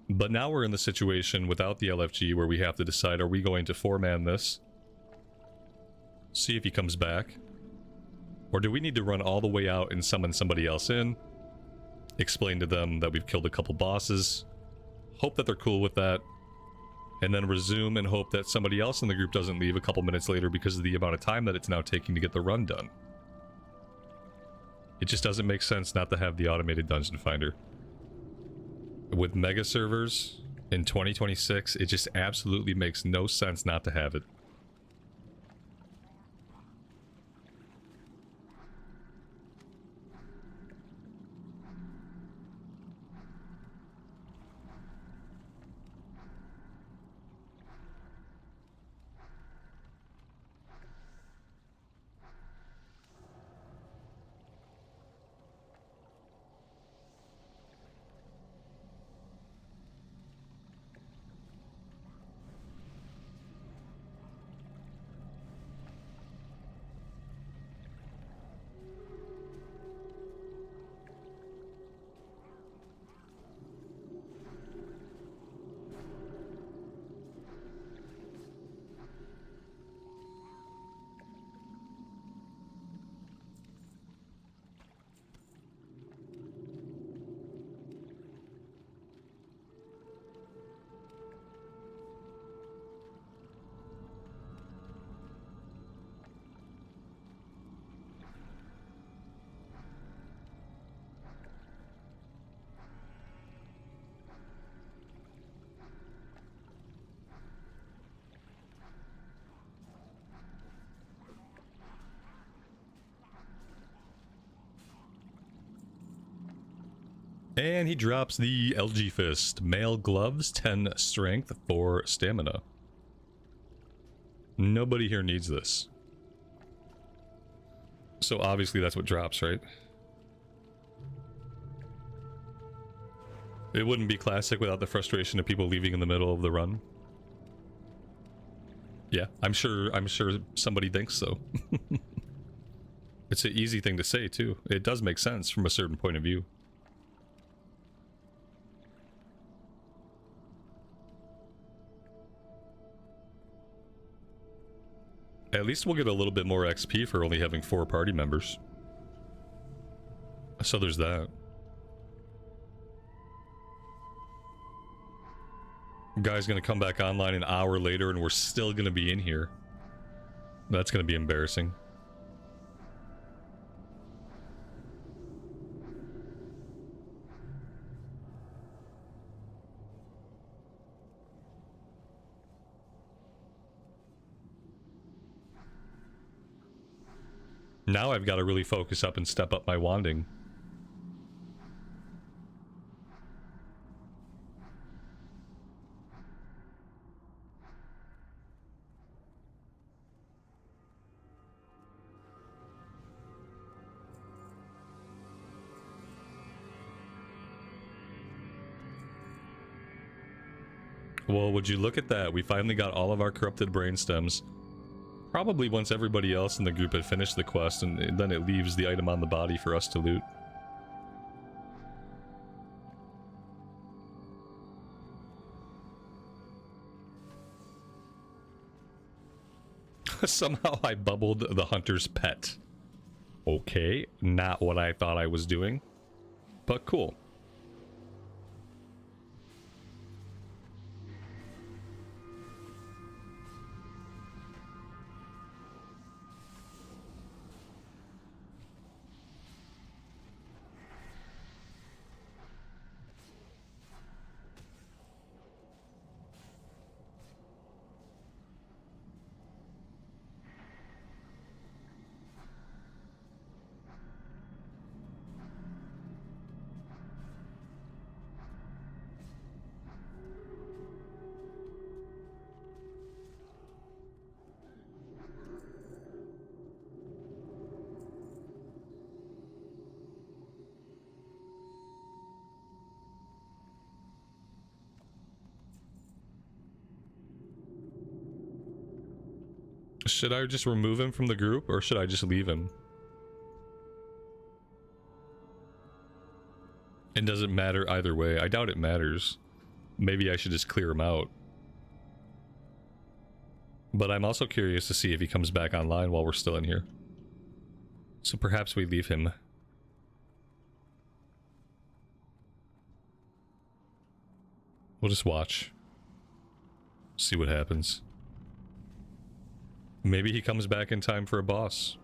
But now we're in the situation without the LFG where we have to decide, are we going to four-man this? See if he comes back. Or do we need to run all the way out and summon somebody else in? Explain to them that we've killed a couple bosses. Hope that they're cool with that, and then resume and hope that somebody else in the group doesn't leave a couple minutes later because of the amount of time that it's now taking to get the run done. It just doesn't make sense not to have the automated dungeon finder. With mega servers in 2026, it just absolutely makes no sense not to have it. And he drops the LG Fist. Mail gloves, 10 strength, 4 stamina. Nobody here needs this. So obviously that's what drops, right? It wouldn't be classic without the frustration of people leaving in the middle of the run. Yeah, I'm sure somebody thinks so. It's an easy thing to say too. It does make sense from a certain point of view. At least we'll get a little bit more XP for only having 4 party members. So there's that. Guy's gonna come back online an hour later and we're still gonna be in here. That's gonna be embarrassing. Now I've got to really focus up and step up my wanding. Well, would you look at that? We finally got all of our corrupted brain stems. Probably once everybody else in the group had finished the quest, and then it leaves the item on the body for us to loot. Somehow I bubbled the hunter's pet. Okay, not what I thought I was doing, but cool. Should I just remove him from the group, or should I just leave him? It doesn't matter either way. I doubt it matters. Maybe I should just clear him out. But I'm also curious to see if he comes back online while we're still in here. So perhaps we leave him. We'll just watch. See what happens. Maybe he comes back in time for a boss.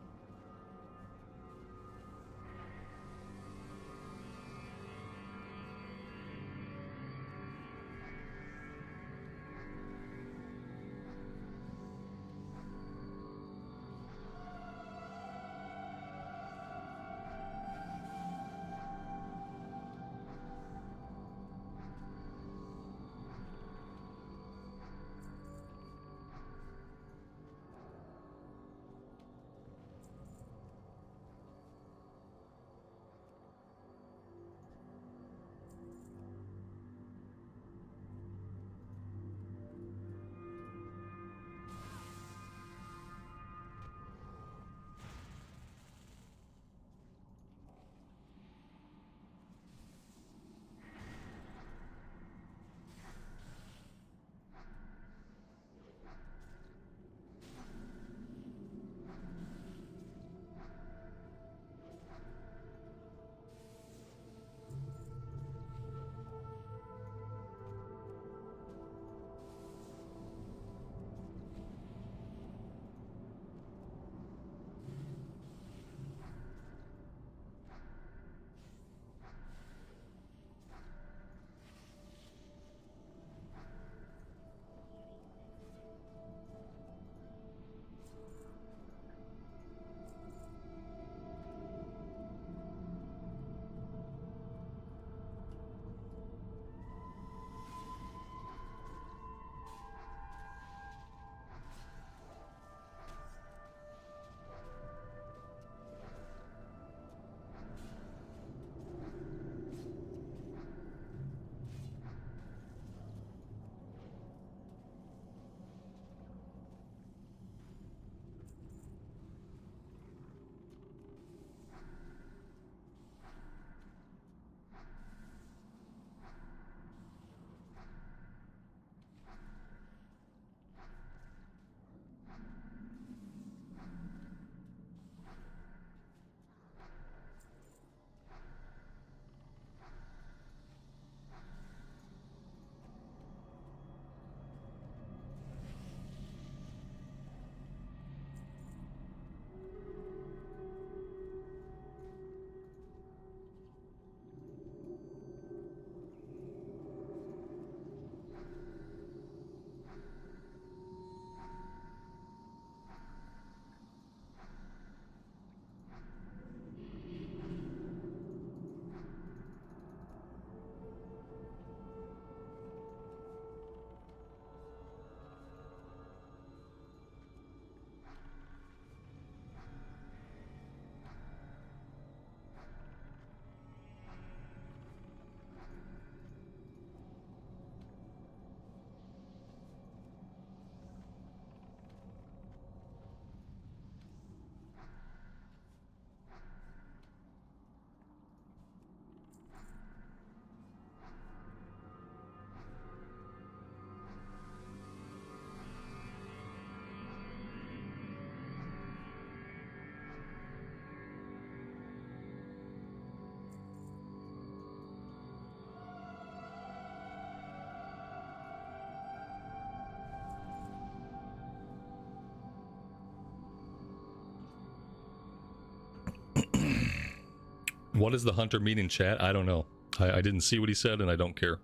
What does the hunter mean in chat? I don't know. I didn't see what he said, and I don't care.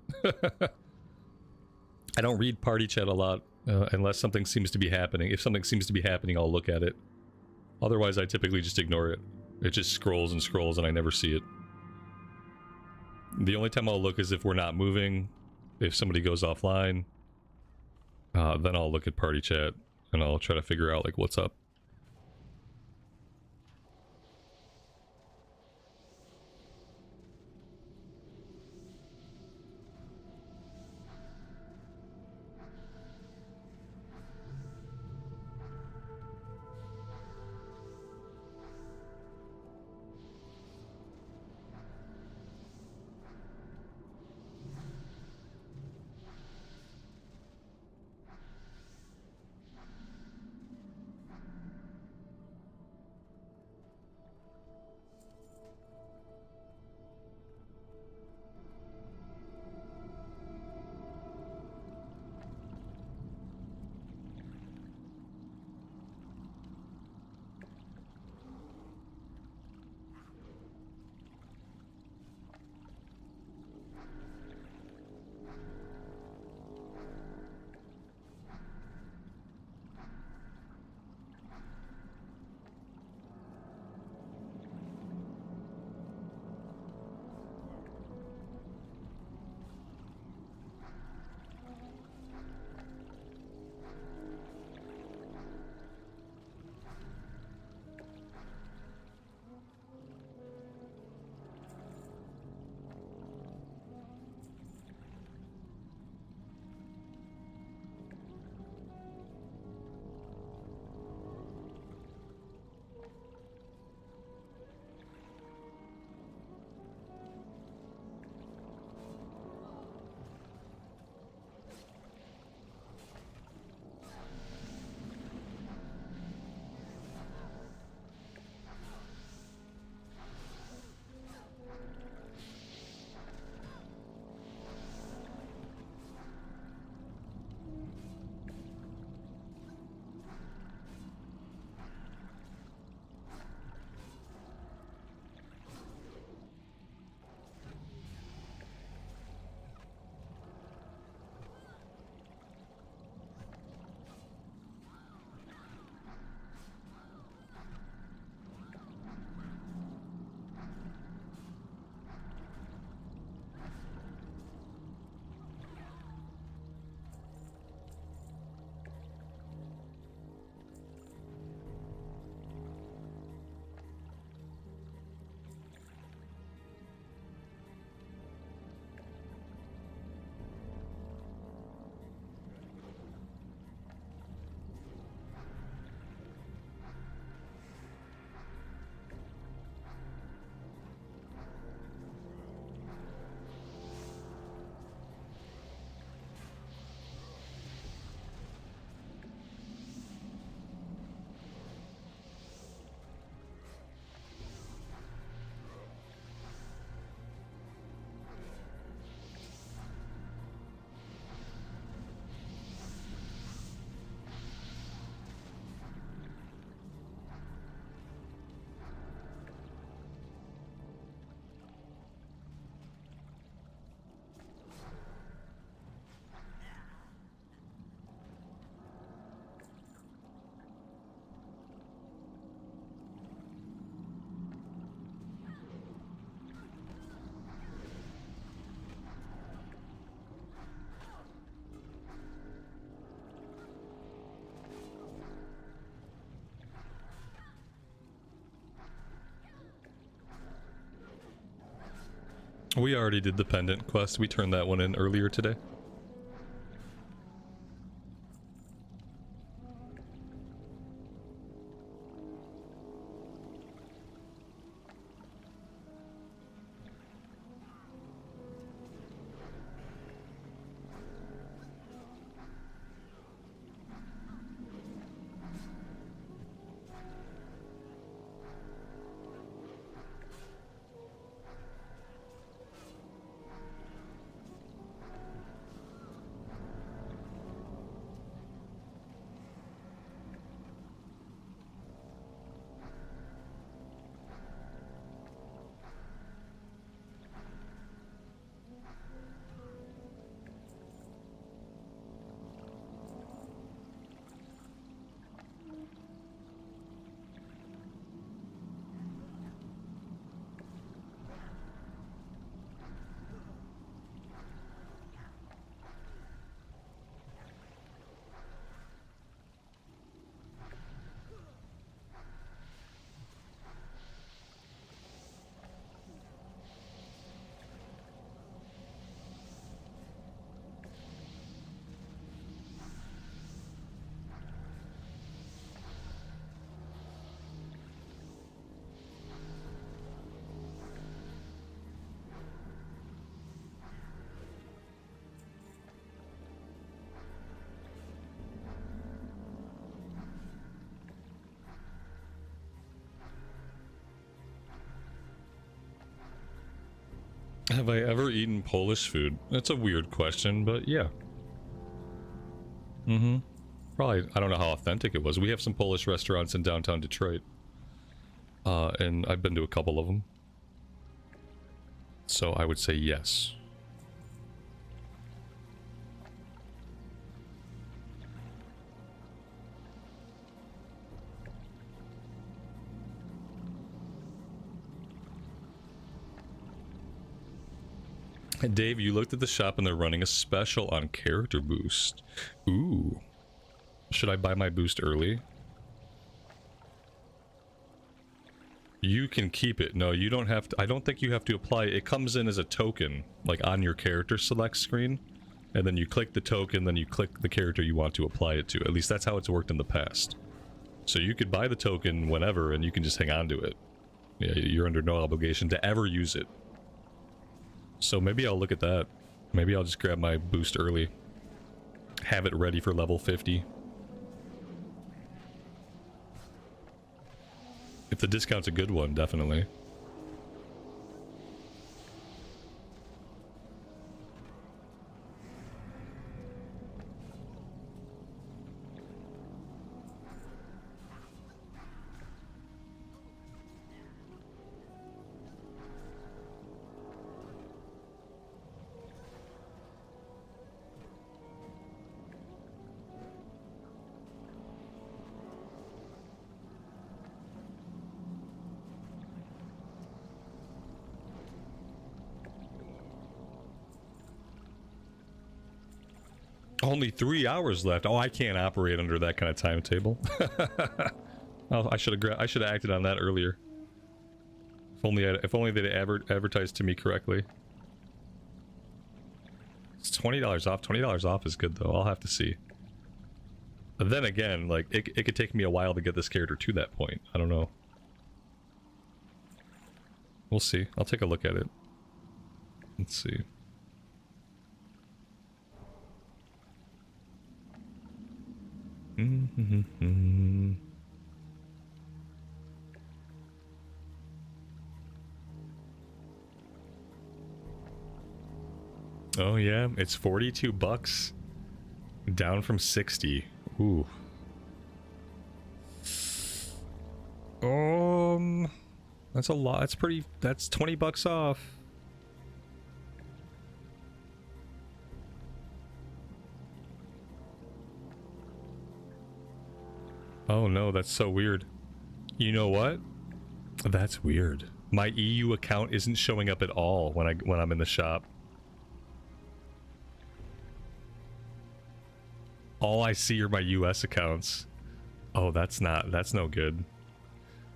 I don't read party chat a lot unless something seems to be happening. If something seems to be happening, I'll look at it. Otherwise, I typically just ignore it. It just scrolls and scrolls, and I never see it. The only time I'll look is if we're not moving, if somebody goes offline. Then I'll look at party chat, and I'll try to figure out, like, what's up. We already did the pendant quest. We turned that one in earlier today. Have I ever eaten Polish food? That's a weird question, but yeah. Mm-hmm. Probably, I don't know how authentic it was. We have some Polish restaurants in downtown Detroit. And I've been to a couple of them. So I would say yes. Dave, you looked at the shop and they're running a special on character boost. Ooh. Should I buy my boost early? You can keep it. No, you don't have to. I don't think you have to apply. It comes in as a token, like on your character select screen. And then you click the token, then you click the character you want to apply it to. At least that's how it's worked in the past. So you could buy the token whenever and you can just hang on to it. Yeah, you're under no obligation to ever use it. So maybe I'll look at that. Maybe I'll just grab my boost early. Have it ready for level 50. If the discount's a good one, definitely. Only 3 hours left. Oh, I can't operate under that kind of timetable. Oh, I should have acted on that earlier. If only they'd advertised to me correctly. It's $20 off. $20 off is good though. I'll have to see. But then again, like it could take me a while to get this character to that point. I don't know. We'll see. I'll take a look at it. Let's see. Oh yeah, it's 42 bucks. Down from 60. Ooh. That's a lot. That's 20 bucks off. Oh no, that's so weird. You know what? That's weird. My EU account isn't showing up at all when I'm in the shop. All I see are my US accounts. Oh, that's no good.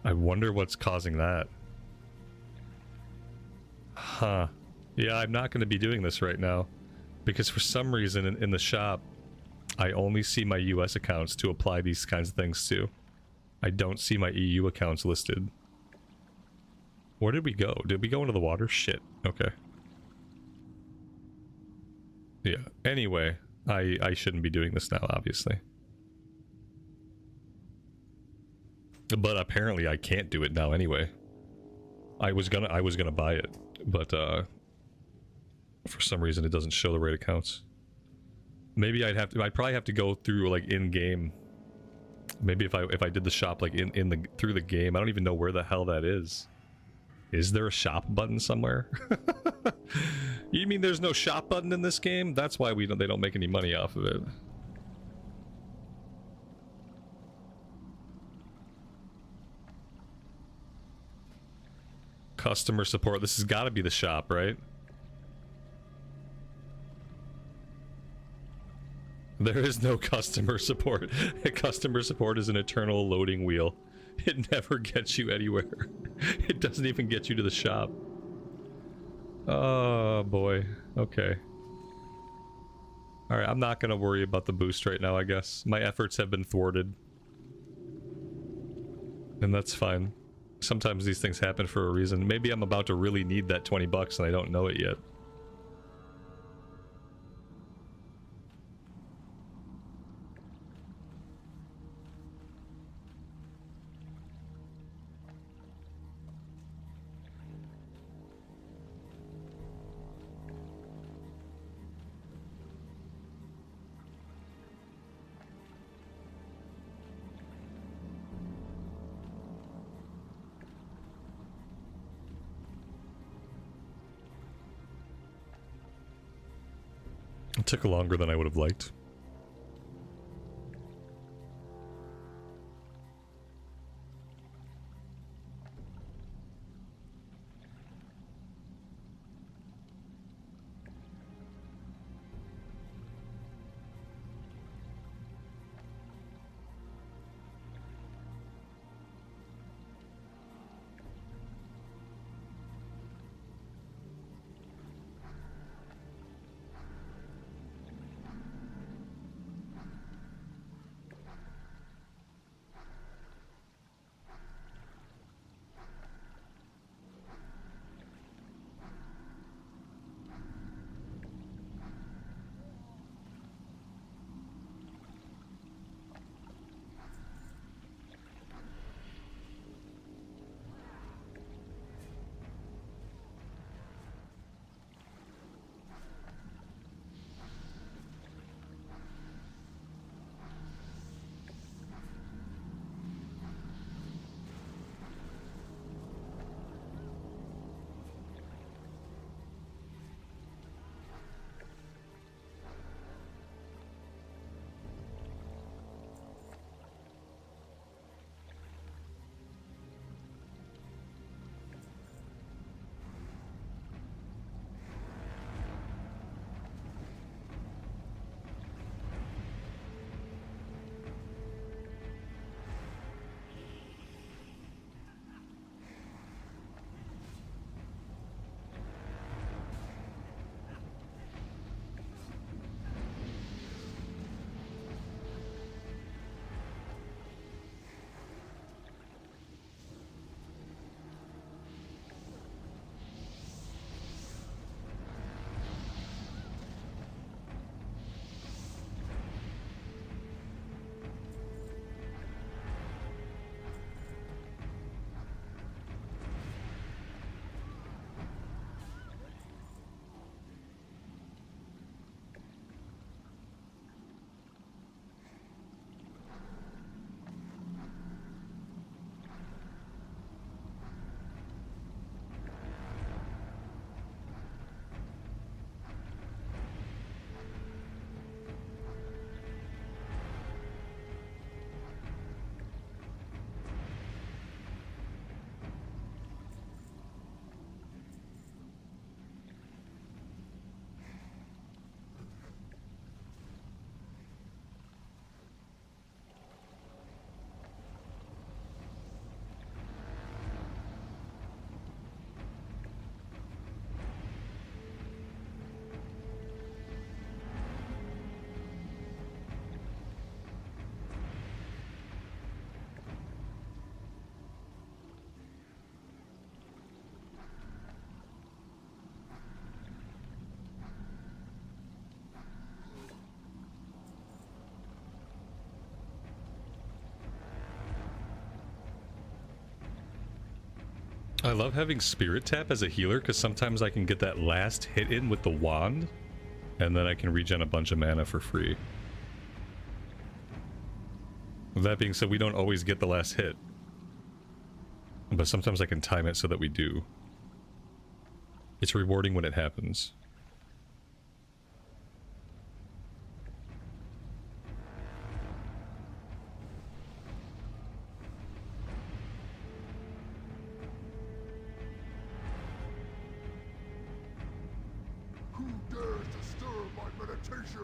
I wonder what's causing that. Huh. Yeah, I'm not going to be doing this right now. Because for some reason in the shop, I only see my US accounts to apply these kinds of things to. I don't see my EU accounts listed. Where did we go? Did we go into the water? Shit. Okay. Yeah. Anyway, I shouldn't be doing this now, obviously. But apparently I can't do it now anyway. I was gonna buy it, but for some reason it doesn't show the right accounts. Maybe I'd probably have to go through like in game. Maybe if I did the shop like through the game. I don't even know where the hell that is. Is there a shop button somewhere? You mean there's no shop button in this game? That's why they don't make any money off of it. Customer support. This has got to be the shop, right? There is no customer support. Customer support is an eternal loading wheel. It never gets you anywhere. It doesn't even get you to the shop. Oh boy. Okay. Alright, I'm not gonna worry about the boost right now, I guess. My efforts have been thwarted. And that's fine. Sometimes these things happen for a reason. Maybe I'm about to really need that 20 bucks and I don't know it yet. It took longer than I would have liked. I love having Spirit Tap as a healer because sometimes I can get that last hit in with the wand and then I can regen a bunch of mana for free. With that being said, we don't always get the last hit, but sometimes I can time it so that we do. It's rewarding when it happens. Who dares disturb my meditation?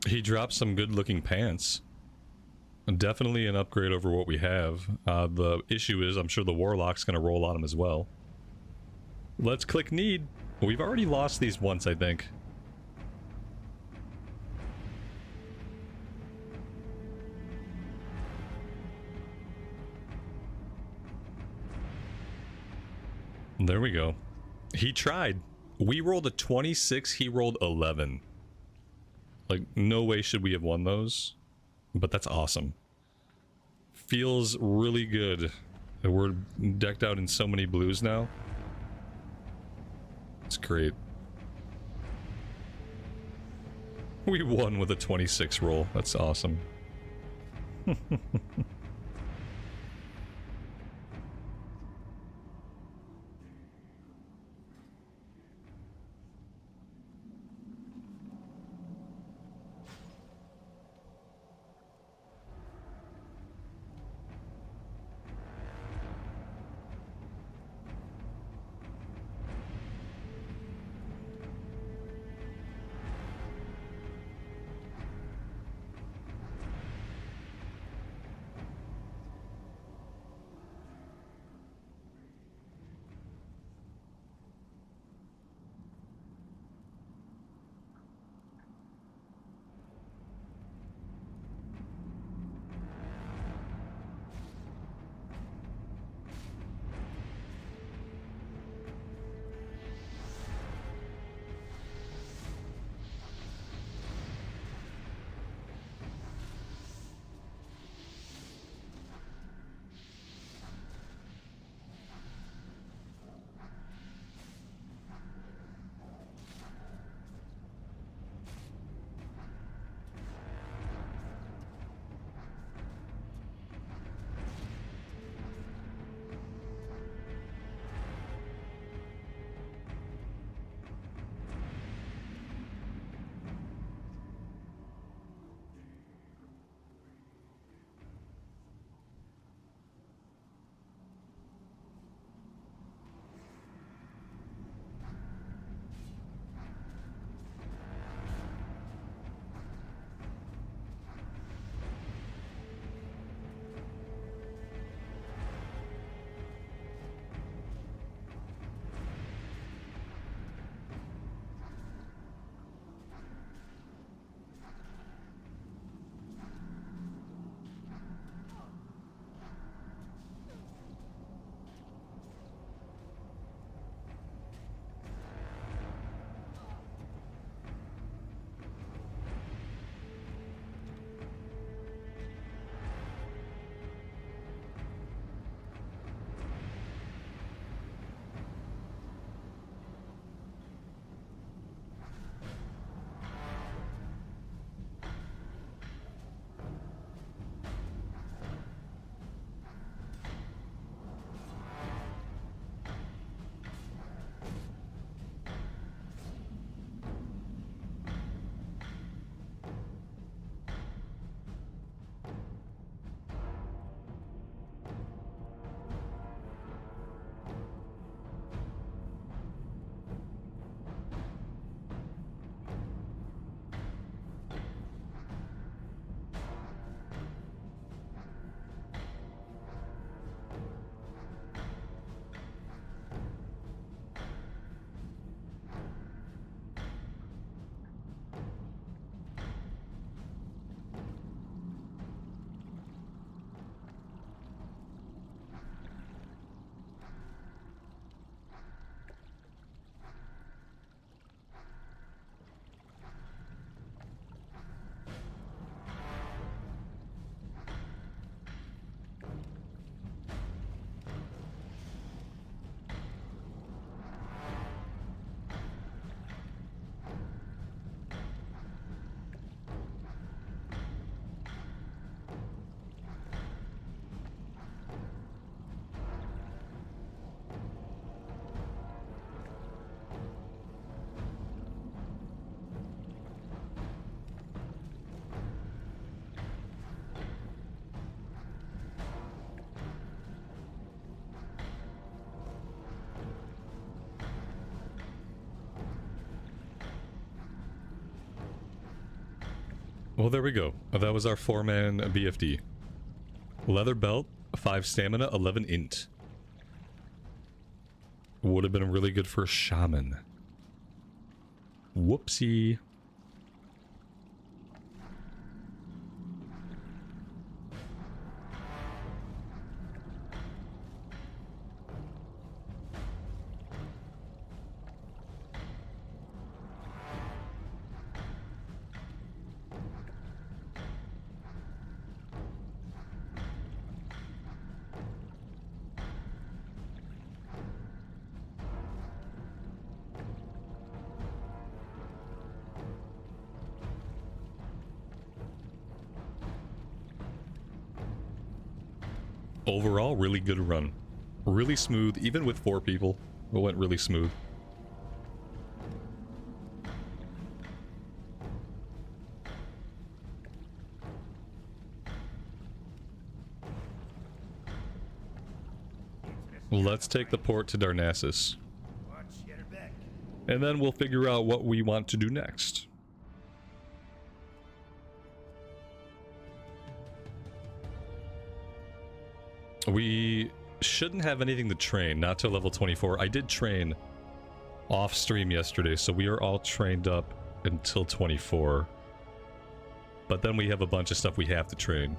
He dropped some good looking pants. Definitely an upgrade over what we have. The issue is I'm sure the Warlock's going to roll on him as well. Let's click need. We've already lost these once, I think. There we go. He tried. We rolled a 26, he rolled 11. Like, no way should we have won those. But that's awesome. Feels really good. We're decked out in so many blues now. It's great. We won with a 26 roll. That's awesome. Well, there we go. That was our 4-man BFD. Leather belt, 5 stamina, 11 int. Would have been really good for a shaman. Whoopsie. Overall, really good run. Really smooth, even with 4 people. It went really smooth. Let's take the port to Darnassus. And then we'll figure out what we want to do next. We shouldn't have anything to train, not till level 24. I did train off stream yesterday, so we are all trained up until 24. But then we have a bunch of stuff we have to train.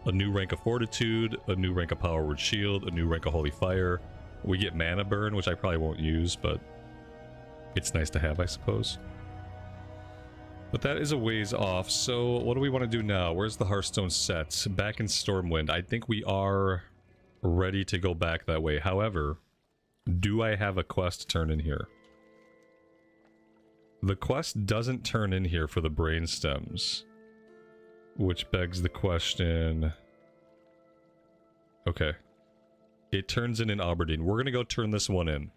A new rank of Fortitude, a new rank of Power Word Shield, a new rank of Holy Fire. We get Mana Burn, which I probably won't use, but it's nice to have, I suppose. But that is a ways off, so what do we want to do now? Where's the Hearthstone set? Back in Stormwind. I think we are ready to go back that way. However, do I have a quest to turn in here? The quest doesn't turn in here for the Brainstems. Which begs the question... Okay. It turns in Aberdeen. We're gonna go turn this one in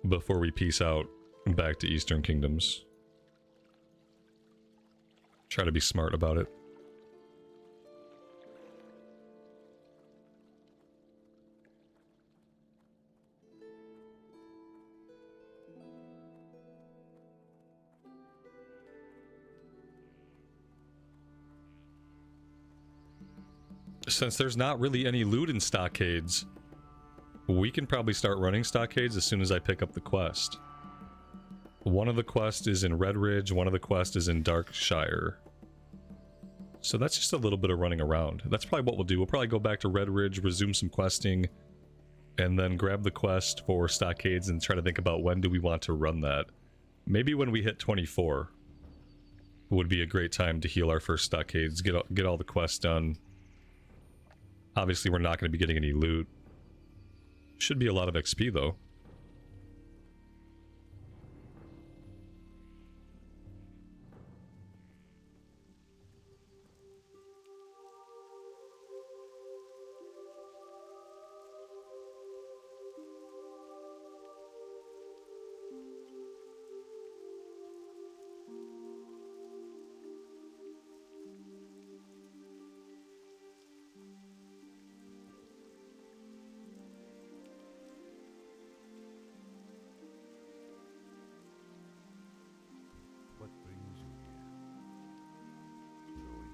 before we peace out back to Eastern Kingdoms. Try to be smart about it. Since there's not really any loot in stockades, we can probably start running stockades as soon as I pick up the quest. One of the quests is in Red Ridge, one of the quests is in Darkshire. So that's just a little bit of running around. That's probably what we'll do. We'll probably go back to Red Ridge, resume some questing, and then grab the quest for stockades and try to think about when do we want to run that. Maybe when we hit 24 would be a great time to heal our first stockades, get all the quests done. Obviously, we're not going to be getting any loot. Should be a lot of XP, though. What brings you here? Knowing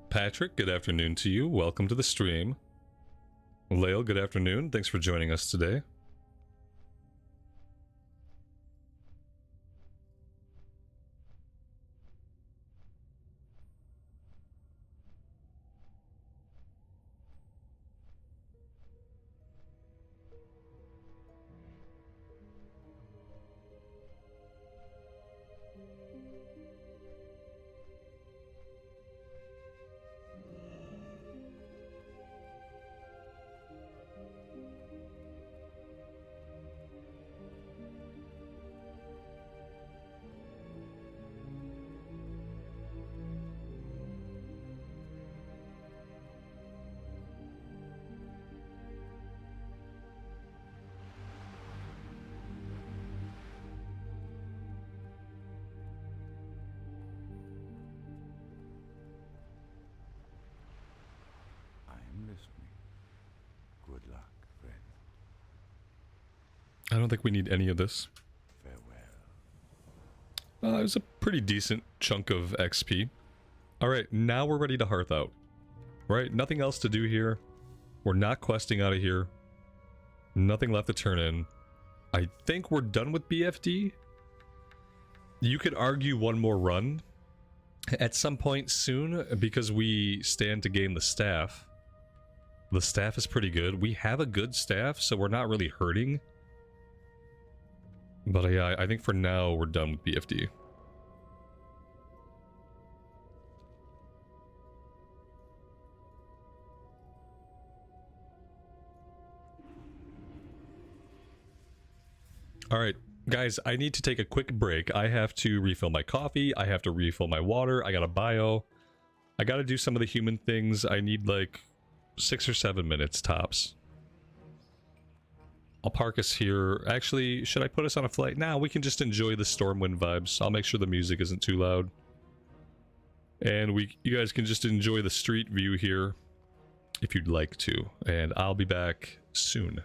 Patrick, good afternoon to you. Welcome to the stream. Lael, good afternoon. Thanks for joining us today. I don't think we need any of this. It was a pretty decent chunk of XP. Alright, now we're ready to hearth out. Right, nothing else to do here. We're not questing out of here. Nothing left to turn in. I think we're done with BFD. You could argue one more run at some point soon because we stand to gain the staff. The staff is pretty good. We have a good staff, so we're not really hurting. But yeah, I think for now we're done with BFD. Alright, guys, I need to take a quick break. I have to refill my coffee, I have to refill my water, I got a bio. I gotta do some of the human things. I need like 6 or 7 minutes tops. I'll park us here. Actually, should I put us on a flight? Nah, we can just enjoy the Stormwind vibes. I'll make sure the music isn't too loud. And you guys can just enjoy the street view here if you'd like to. And I'll be back soon.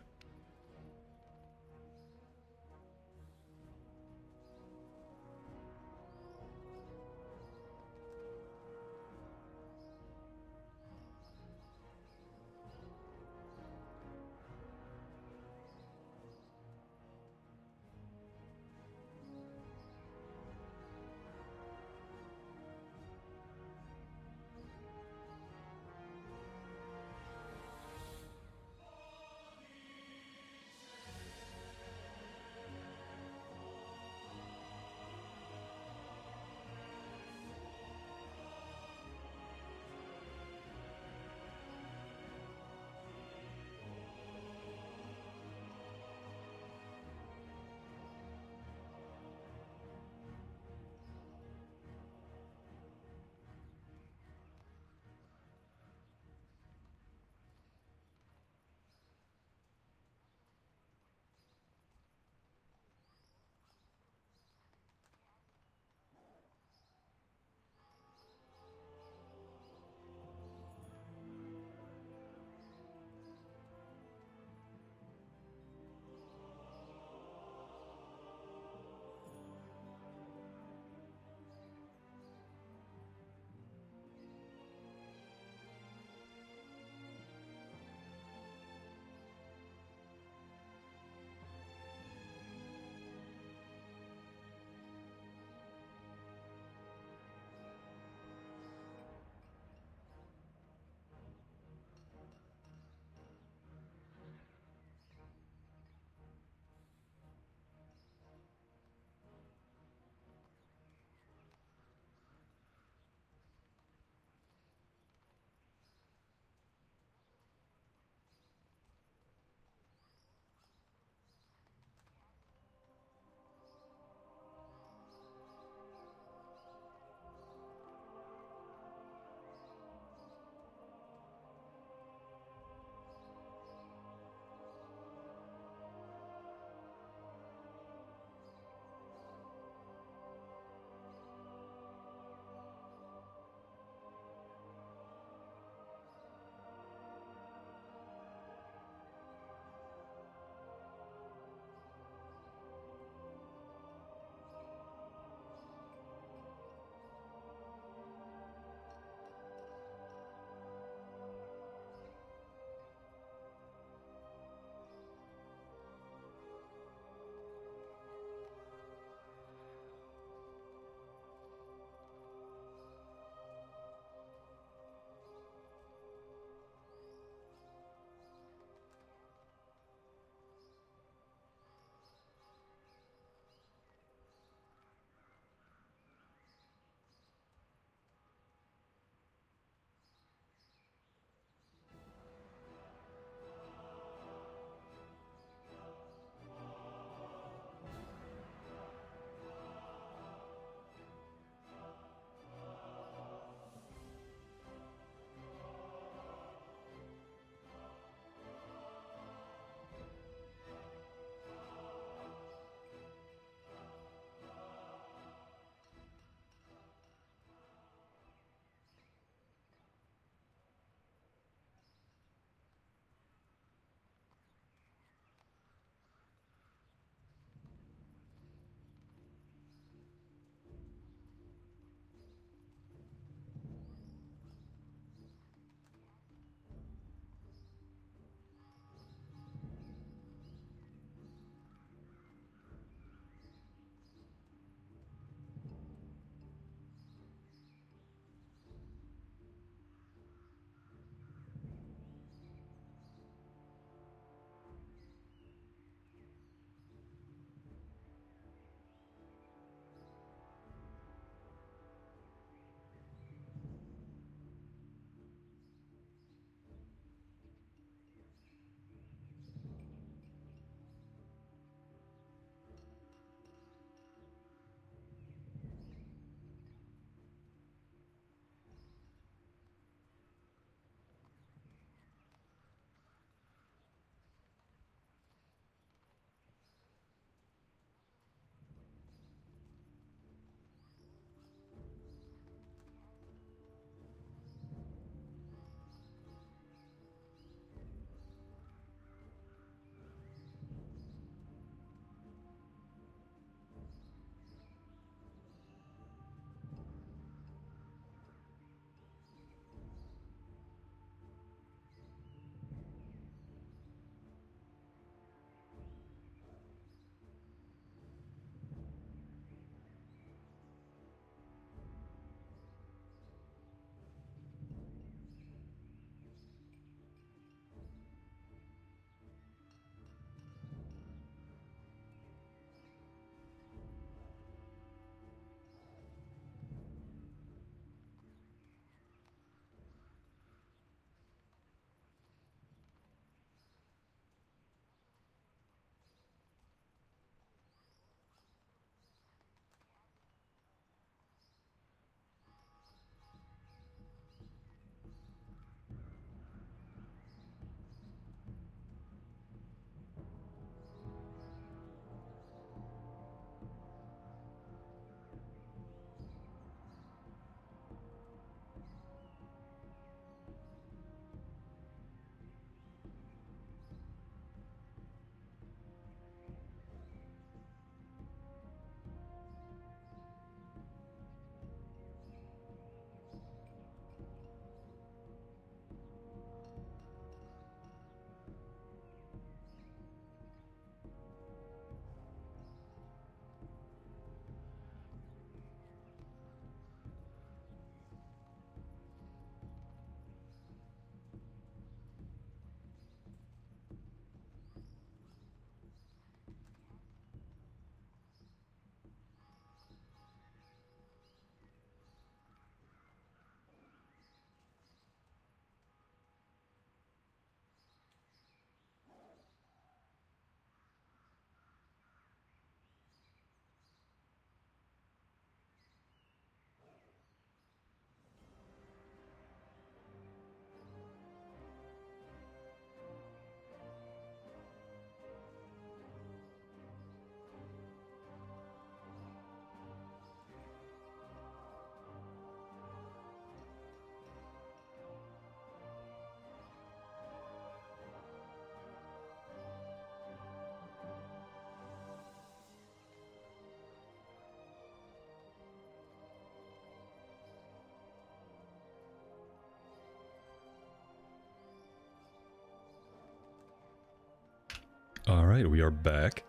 Alright, we are back.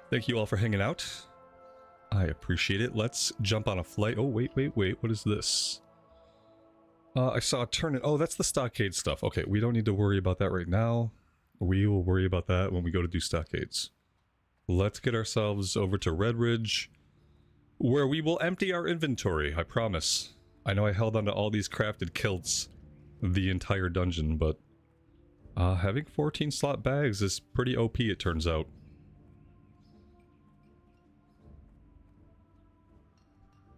Thank you all for hanging out. I appreciate it. Let's jump on a flight. Oh, wait. What is this? I saw a turn. Oh, that's the stockade stuff. Okay, we don't need to worry about that right now. We will worry about that when we go to do stockades. Let's get ourselves over to Red Ridge, where we will empty our inventory, I promise. I know I held onto all these crafted kilts the entire dungeon, but having 14 slot bags is pretty OP, it turns out.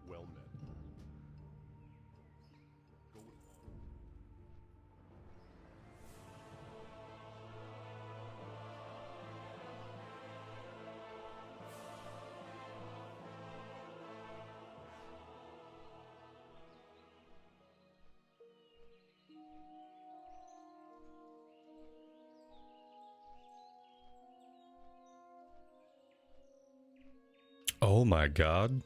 Well met. Go with honor. Oh my god.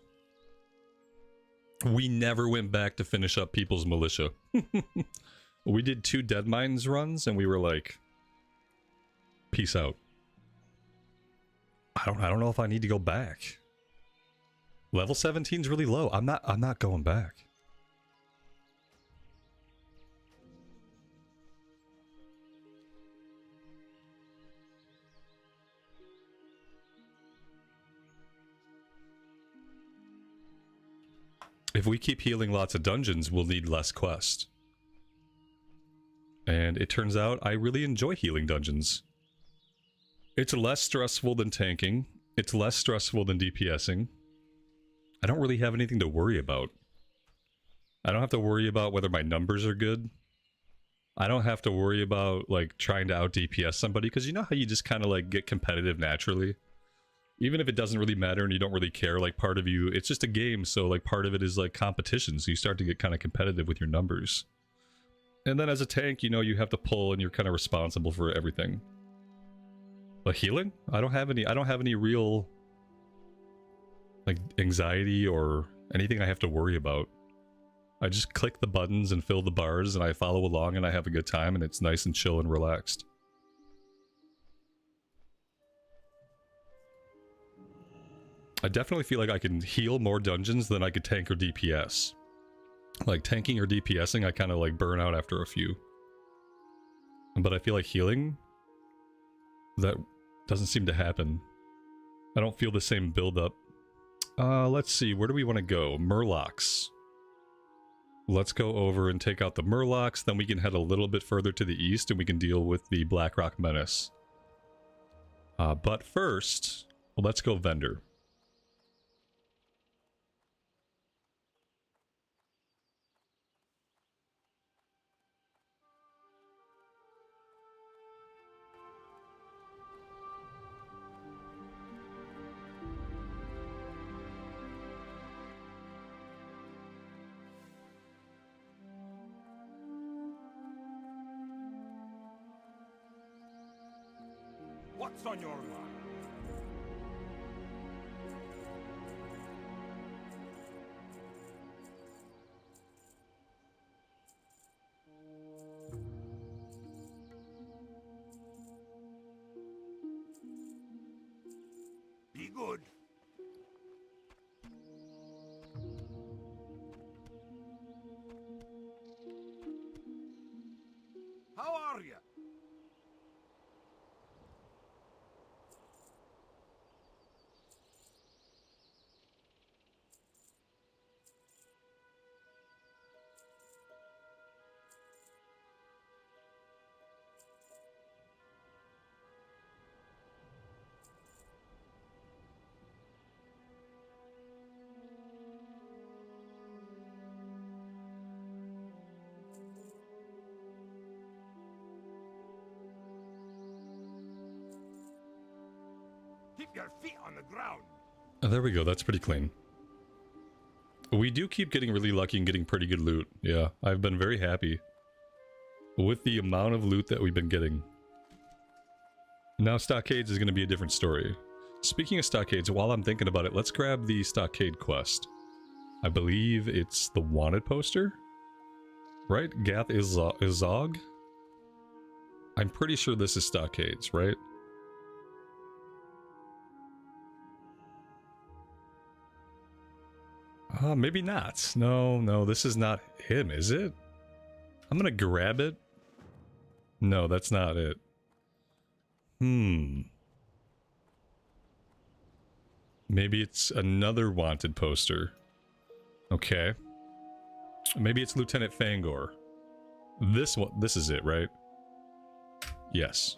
We never went back to finish up people's militia. We did 2 Dead Mines runs and we were like, peace out. I don't know if I need to go back. Level 17's really low. I'm not going back. If we keep healing lots of dungeons, we'll need less quest. And it turns out I really enjoy healing dungeons. It's less stressful than tanking. It's less stressful than DPSing. I don't really have anything to worry about. I don't have to worry about whether my numbers are good. I don't have to worry about, like, trying to out DPS somebody, because you know how you just kind of, like, get competitive naturally? Even if it doesn't really matter and you don't really care, like, part of you, it's just a game, so, like, part of it is, like, competition, so you start to get kind of competitive with your numbers. And then as a tank, you know, you have to pull and you're kind of responsible for everything. But healing? I don't have any real, like, anxiety or anything I have to worry about. I just click the buttons and fill the bars and I follow along and I have a good time and it's nice and chill and relaxed. I definitely feel like I can heal more dungeons than I could tank or DPS. Like, tanking or DPSing, I kind of, like, burn out after a few. But I feel like healing, that doesn't seem to happen. I don't feel the same build-up. Let's see, where do we want to go? Murlocs. Let's go over and take out the Murlocs, then we can head a little bit further to the east and we can deal with the Blackrock Menace. But first, well, let's go Vendor. What's on your mind? Be good. How are you? Keep your feet on the ground. Oh, there we go, that's pretty clean. We do keep getting really lucky and getting pretty good loot. Yeah, I've been very happy with the amount of loot that we've been getting. Now Stockades is going to be a different story. Speaking of Stockades, while I'm thinking about it, let's grab the Stockade quest. I believe it's the wanted poster? Right? Gath Izog? I'm pretty sure this is Stockades, right? Maybe not. No, no, this is not him, is it? I'm gonna grab it. No, that's not it. Maybe it's another wanted poster. Okay. Maybe it's Lieutenant Fangor. This one, this is it, right? Yes.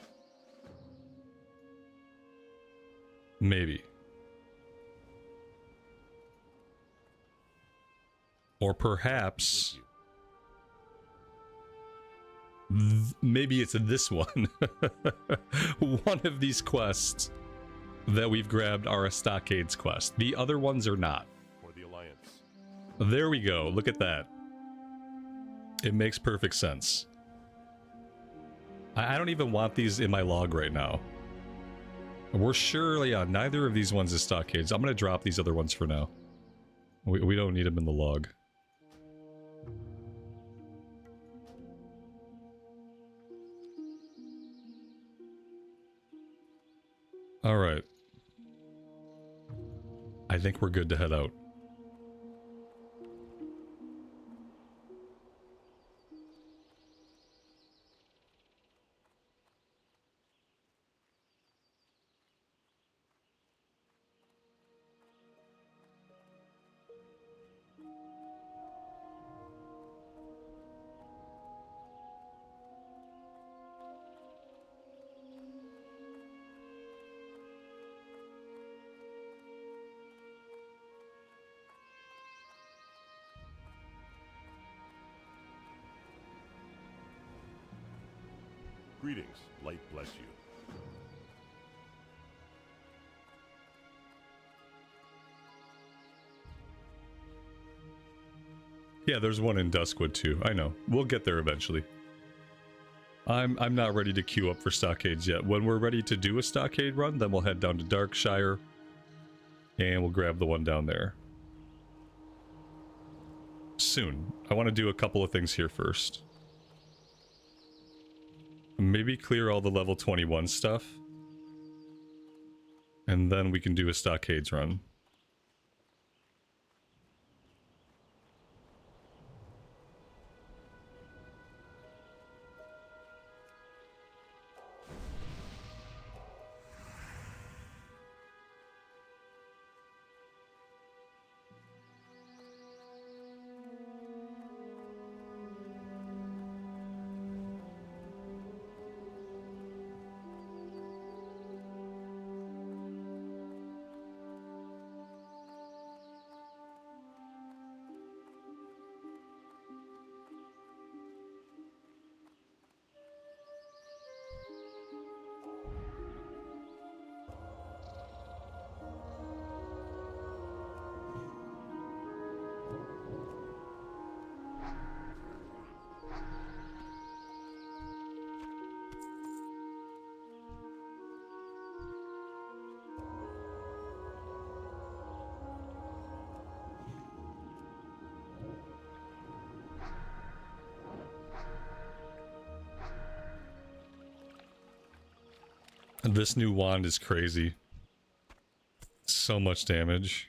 Maybe. Or perhaps... maybe it's this one. One of these quests that we've grabbed are a Stockades quest. The other ones are not. For the Alliance. There we go. Look at that. It makes perfect sense. I don't even want these in my log right now. We're surely on neither of these ones is Stockades. I'm going to drop these other ones for now. We don't need them in the log. All right. I think we're good to head out. Greetings, light bless you. Yeah, there's one in Duskwood too. I know. We'll get there eventually. I'm not ready to queue up for Stockades yet. When we're ready to do a Stockade run, then we'll head down to Darkshire and we'll grab the one down there. Soon. I want to do a couple of things here first. Maybe clear all the level 21 stuff. And then we can do a Stockades run. This new wand is crazy. So much damage.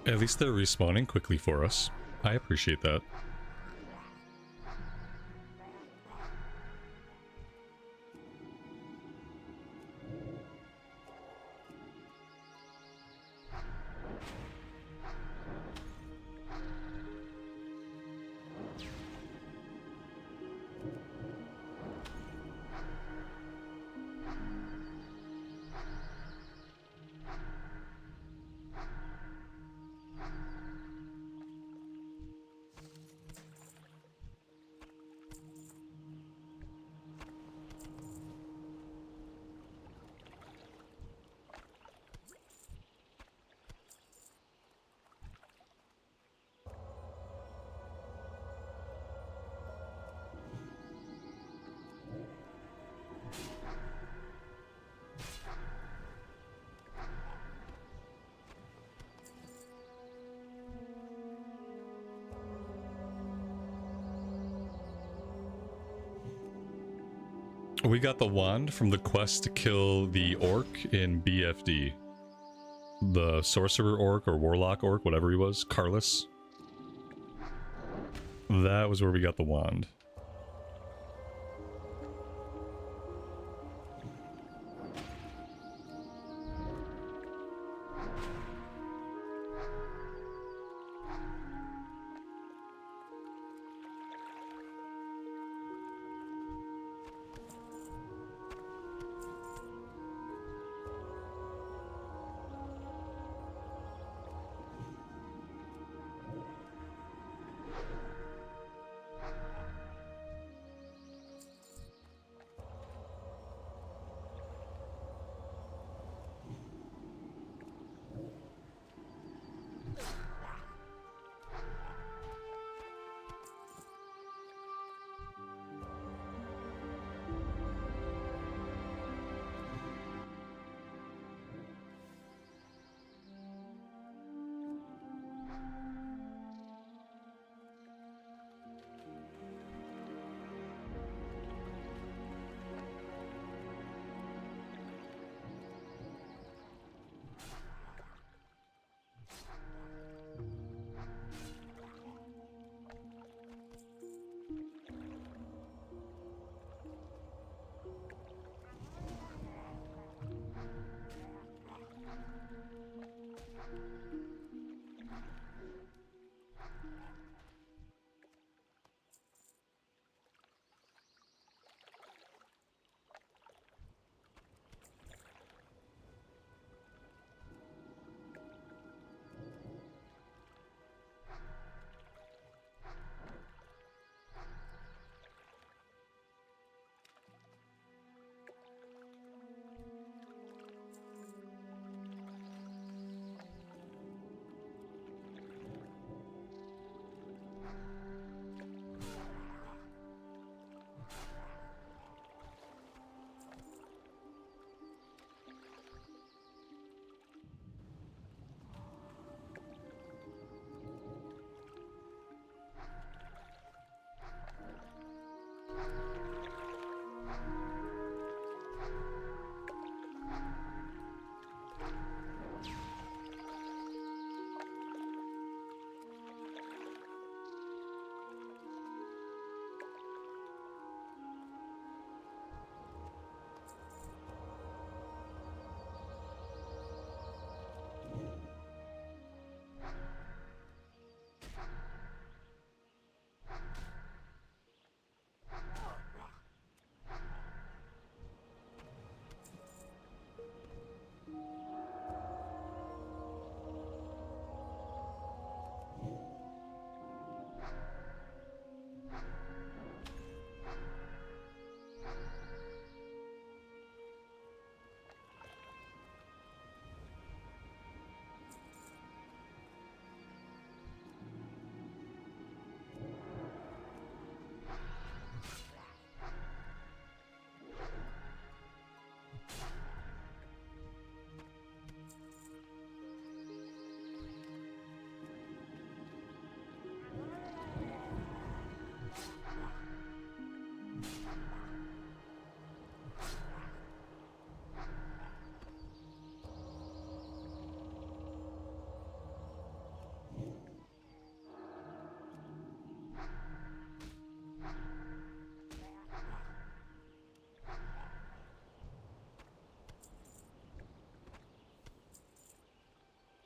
At least they're respawning quickly for us. I appreciate that. We got the wand from the quest to kill the orc in BFD. The sorcerer orc or warlock orc, whatever he was, Carlos. That was where we got the wand.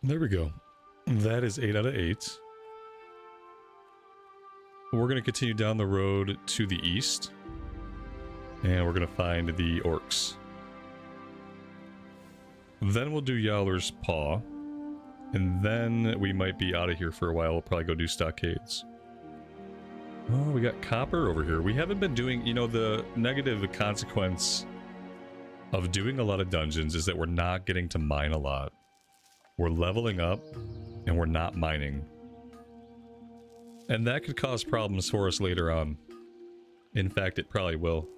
There we go. That is 8 out of 8. We're going to continue down the road to the east. And we're going to find the orcs. Then we'll do Yowler's Paw. And then we might be out of here for a while. We'll probably go do stockades. Oh, we got copper over here. We haven't been doing, you know, the negative consequence of doing a lot of dungeons is that we're not getting to mine a lot. We're leveling up and we're not mining. And that could cause problems for us later on. In fact, it probably will.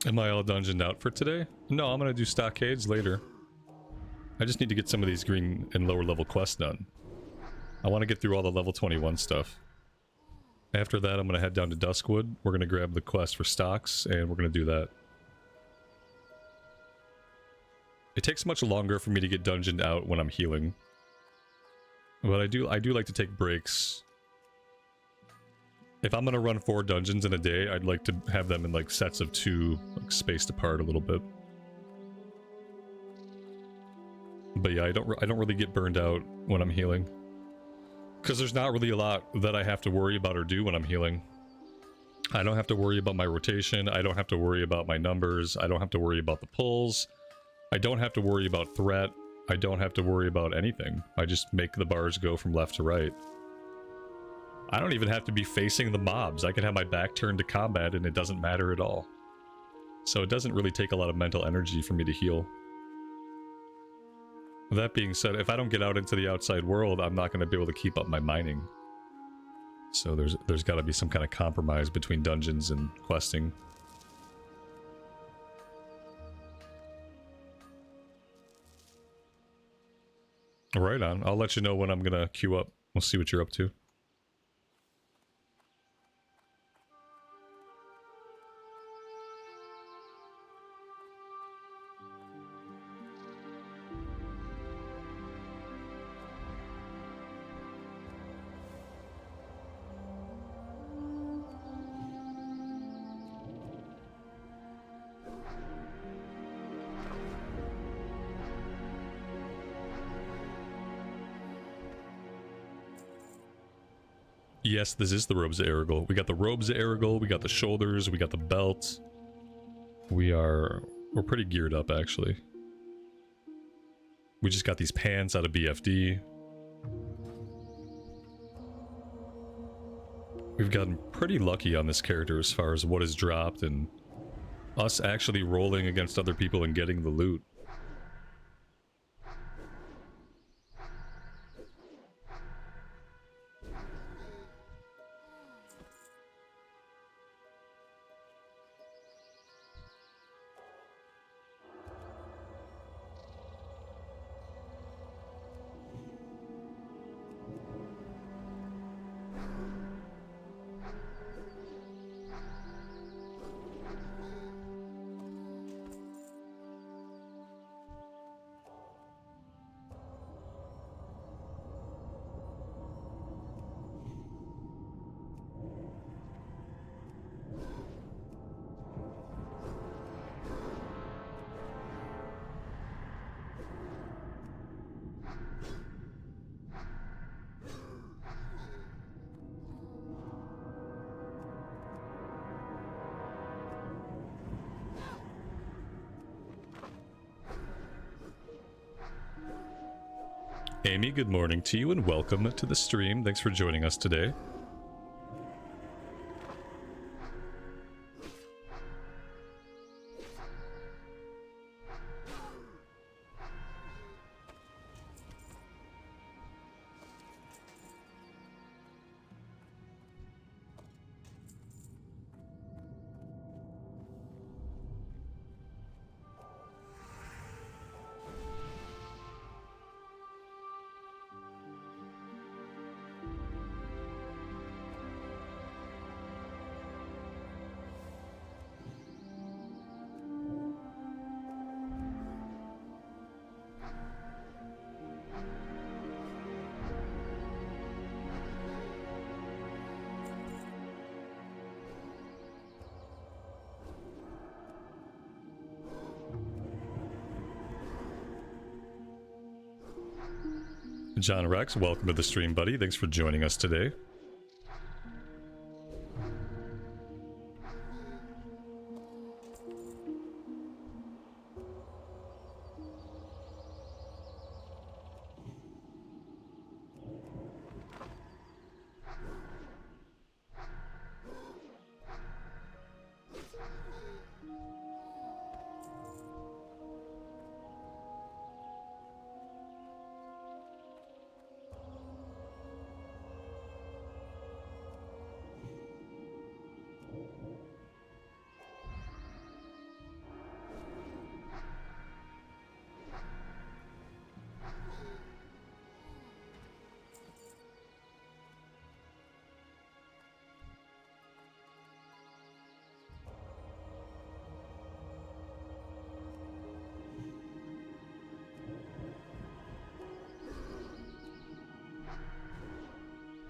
Am I all dungeoned out for today? No, I'm gonna do stockades later. I just need to get some of these green and lower level quests done. I want to get through all the level 21 stuff. After that, I'm gonna head down to Duskwood. We're gonna grab the quest for stocks, and we're gonna do that. It takes much longer for me to get dungeoned out when I'm healing. But I do like to take breaks. If I'm gonna run 4 dungeons in a day, I'd like to have them in like sets of 2, like spaced apart a little bit. But yeah, I don't really get burned out when I'm healing. Because there's not really a lot that I have to worry about or do when I'm healing. I don't have to worry about my rotation, I don't have to worry about my numbers, I don't have to worry about the pulls. I don't have to worry about threat. I don't have to worry about anything. I just make the bars go from left to right. I don't even have to be facing the mobs. I can have my back turned to combat and it doesn't matter at all. So it doesn't really take a lot of mental energy for me to heal. That being said, if I don't get out into the outside world, I'm not going to be able to keep up my mining. So there's got to be some kind of compromise between dungeons and questing. Right on. I'll let you know when I'm gonna queue up. We'll see what you're up to. Yes, this is the robes of Aragol. We got the robes of Aragol, we got the shoulders, we got the belt. We're pretty geared up, actually. We just got these pants out of BFD. We've gotten pretty lucky on this character as far as what is dropped and us actually rolling against other people and getting the loot. Amy, good morning to you and welcome to the stream. Thanks for joining us today. John Rex, welcome to the stream, buddy. Thanks for joining us today.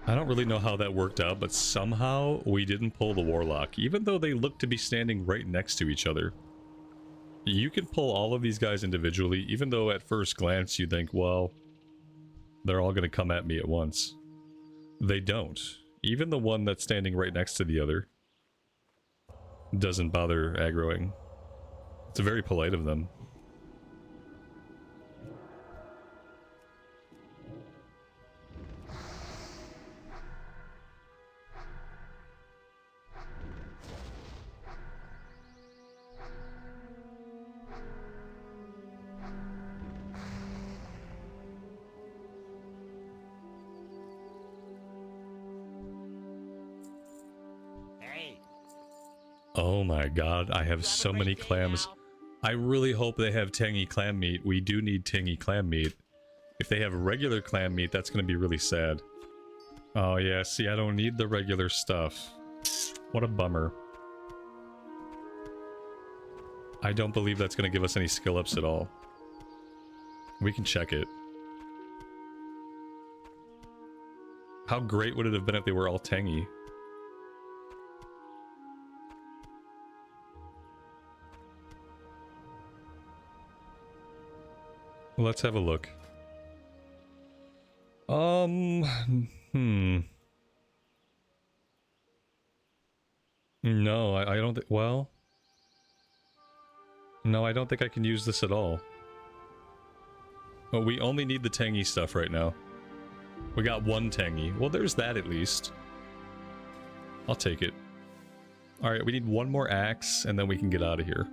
I don't really know how that worked out, but somehow we didn't pull the Warlock, even though they look to be standing right next to each other. You can pull all of these guys individually, even though at first glance you think, well, they're all going to come at me at once. They don't. Even the one that's standing right next to the other doesn't bother aggroing. It's very polite of them. Oh my god, I have so many clams. I really hope they have tangy clam meat. We do need tangy clam meat. If they have regular clam meat, that's going to be really sad. Oh yeah, see, I don't need the regular stuff. What a bummer. I don't believe that's going to give us any skill ups at all. We can check it. How great would it have been if they were all tangy? Let's have a look. No, I don't think, well... No, I don't think I can use this at all. Oh, we only need the tangy stuff right now. We got one tangy. Well, there's that at least. I'll take it. Alright, we need one more axe, and then we can get out of here.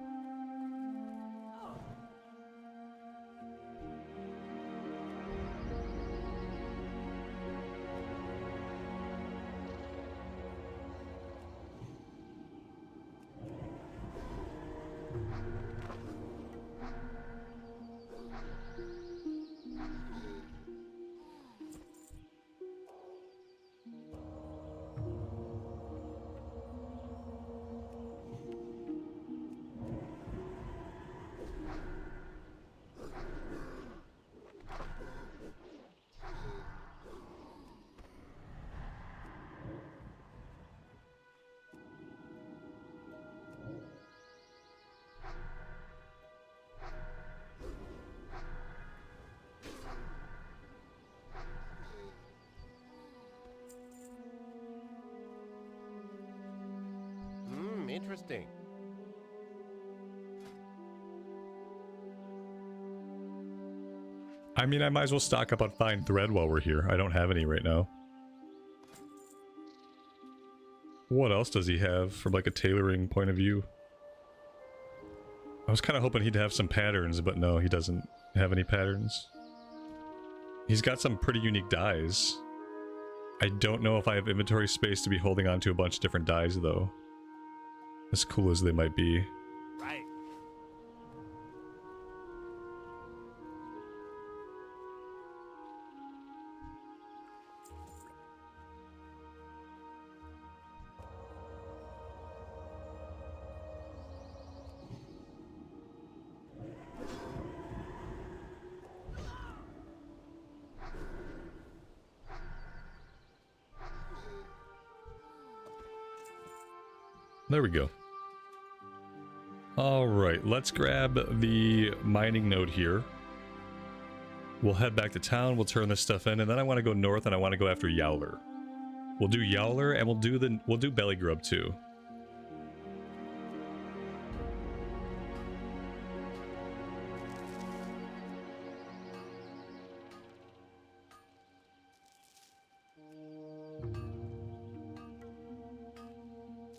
Interesting. I mean, I might as well stock up on fine thread while we're here. I don't have any right now. What else does he have from like a tailoring point of view? I was kind of hoping he'd have some patterns, but no, he doesn't have any patterns. He's got some pretty unique dyes. I don't know if I have inventory space to be holding on to a bunch of different dyes though. As cool as they might be. Right. There we go. Alright, let's grab the mining node here. We'll head back to town, we'll turn this stuff in, and then I want to go north and I want to go after Yowler. We'll do Yowler and we'll do Belly Grub too.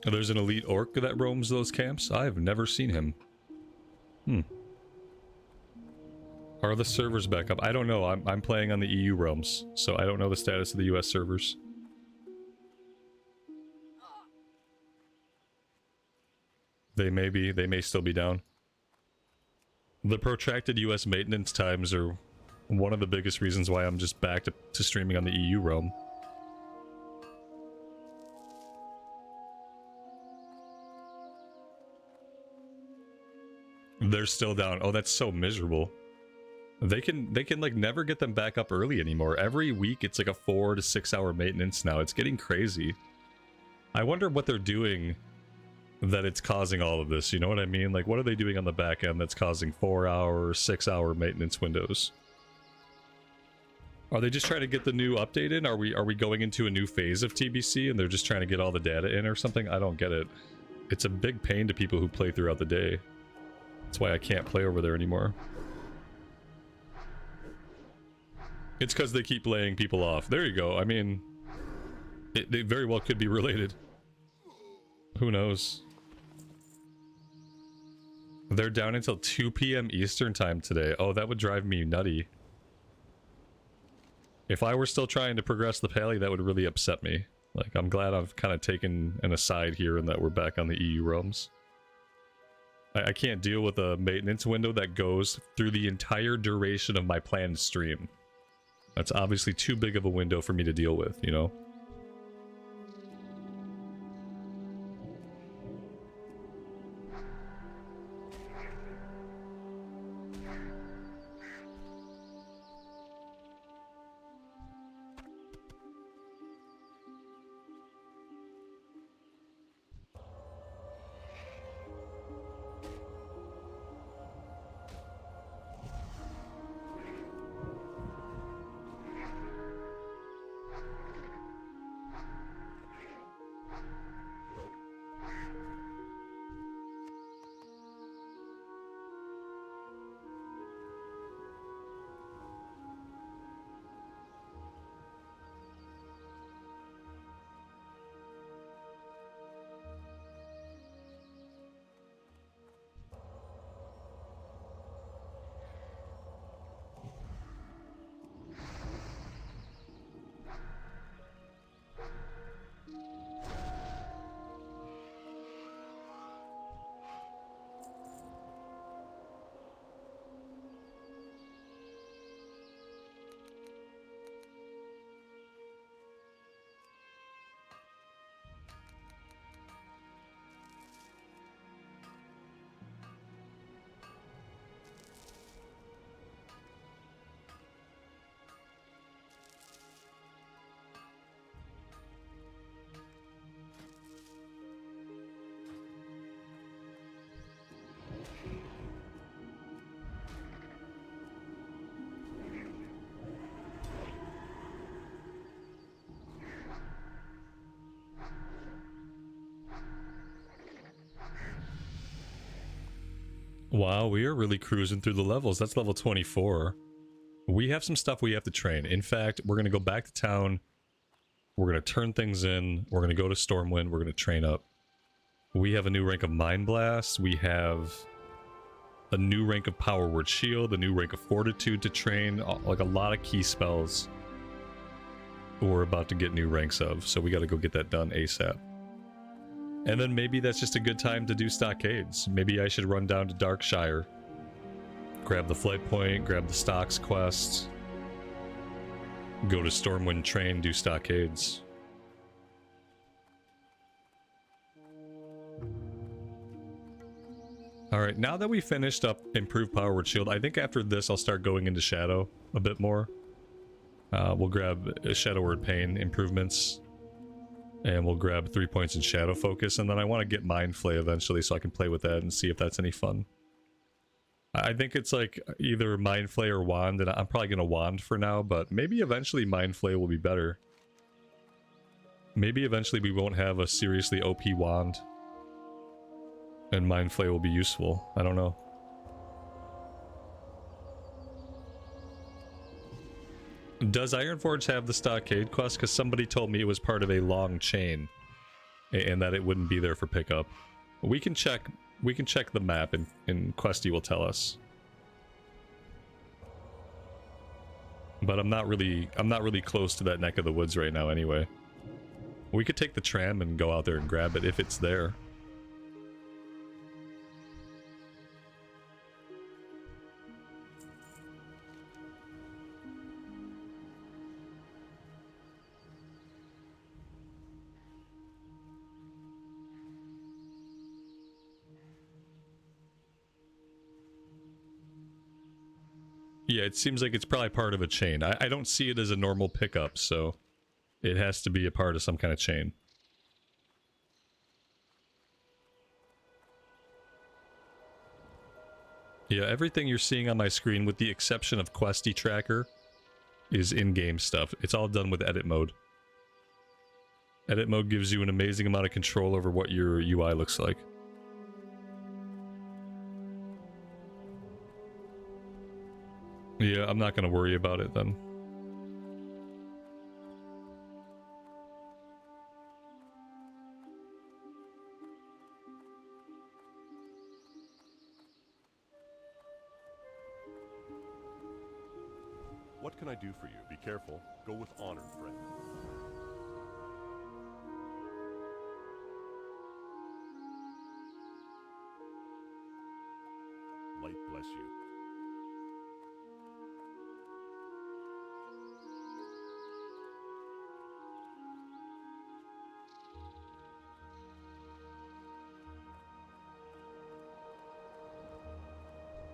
There's an elite orc that roams those camps? I've never seen him. Are the servers back up? I don't know. I'm playing on the EU realms, so I don't know the status of the US servers. They may still be down. The protracted US maintenance times are one of the biggest reasons why I'm just back to streaming on the EU realm. They're still down. Oh, that's so miserable. They can like never get them back up early anymore. Every week it's like a 4 to 6 hour maintenance now. It's getting crazy. I wonder what they're doing that it's causing all of this. You know what I mean? Like, what are they doing on the back end that's causing 4 hour, 6 hour maintenance windows? Are they just trying to get the new update in? Are we going into a new phase of TBC and they're just trying to get all the data in or something? I don't get it. It's a big pain to people who play throughout the day. That's why I can't play over there anymore. It's because they keep laying people off. There you go. I mean, they very well could be related. Who knows? They're down until 2 p.m. Eastern time today. Oh, that would drive me nutty. If I were still trying to progress the pally, that would really upset me. Like, I'm glad I've kind of taken an aside here and that we're back on the EU realms. I can't deal with a maintenance window that goes through the entire duration of my planned stream. That's obviously too big of a window for me to deal with, you know? Wow, we are really cruising through the levels. That's level 24. We have some stuff we have to train. In fact, we're going to go back to town. We're going to turn things in. We're going to go to Stormwind. We're going to train up. We have a new rank of Mind Blast. We have a new rank of Power Word Shield, a new rank of Fortitude to train. Like a lot of key spells we're about to get new ranks of. So we got to go get that done ASAP. And then maybe that's just a good time to do stockades. Maybe I should run down to Darkshire, grab the flight point, grab the stocks quest, go to Stormwind train, do stockades. Alright, now that we finished up improved Power Word Shield, I think after this I'll start going into Shadow a bit more. We'll grab Shadow Word Pain improvements. And we'll grab 3 points in Shadow Focus, and then I want to get Mind Flay eventually so I can play with that and see if that's any fun. I think it's like either Mind Flay or Wand, and I'm probably going to Wand for now, but maybe eventually Mind Flay will be better. Maybe eventually we won't have a seriously OP Wand, and Mind Flay will be useful. I don't know. Does Ironforge have the stockade quest? Because somebody told me it was part of a long chain, and that it wouldn't be there for pickup. We can check. We can check the map, and Questy will tell us. But I'm not really close to that neck of the woods right now. Anyway, we could take the tram and go out there and grab it if it's there. Yeah, it seems like it's probably part of a chain. I don't see it as a normal pickup, so it has to be a part of some kind of chain. Yeah, everything you're seeing on my screen, with the exception of Questy Tracker, is in-game stuff. It's all done with edit mode. Edit mode gives you an amazing amount of control over what your UI looks like. Yeah, I'm not going to worry about it then. What can I do for you? Be careful. Go with honor, friend. Light bless you.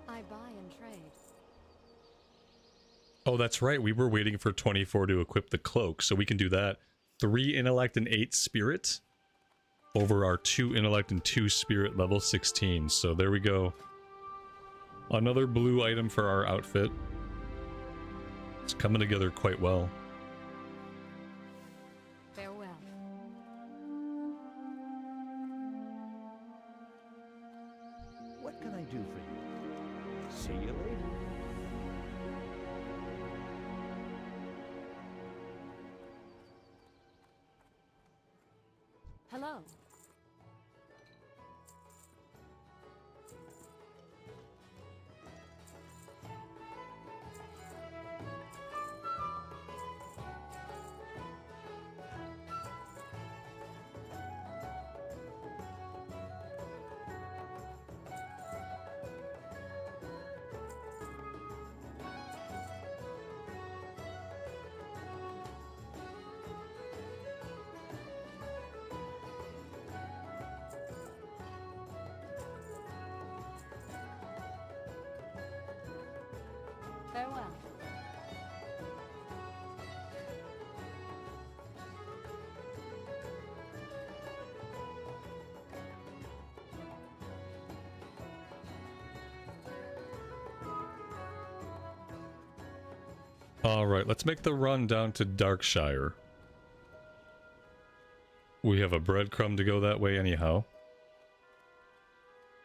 I buy and trade. Oh, that's right. We were waiting for 24 to equip the cloak, so we can do that. 3 intellect and 8 spirit over our 2 intellect and 2 spirit level 16. So there we go. Another blue item for our outfit. It's coming together quite well. Farewell. What can I do for you? See you later. Hello. Farewell. Alright, let's make the run down to Darkshire. We have a breadcrumb to go that way anyhow.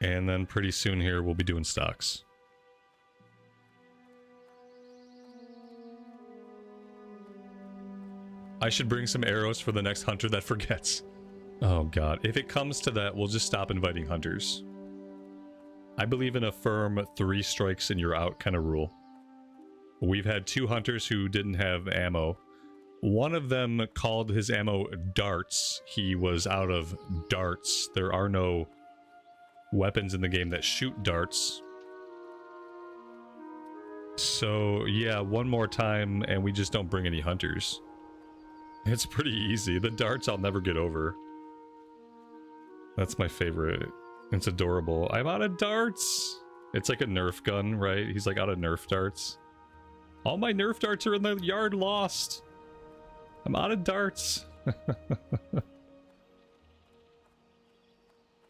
And then pretty soon here we'll be doing stocks. I should bring some arrows for the next hunter that forgets. Oh god, if it comes to that, we'll just stop inviting hunters. I believe in a firm 3 strikes and you're out kind of rule. We've had 2 hunters who didn't have ammo. One of them called his ammo darts. He was out of darts. There are no weapons in the game that shoot darts. So yeah, one more time and we just don't bring any hunters. It's pretty easy. The darts I'll never get over. That's my favorite. It's adorable. I'm out of darts! It's like a Nerf gun, right? He's like out of Nerf darts. All my Nerf darts are in the yard lost. I'm out of darts.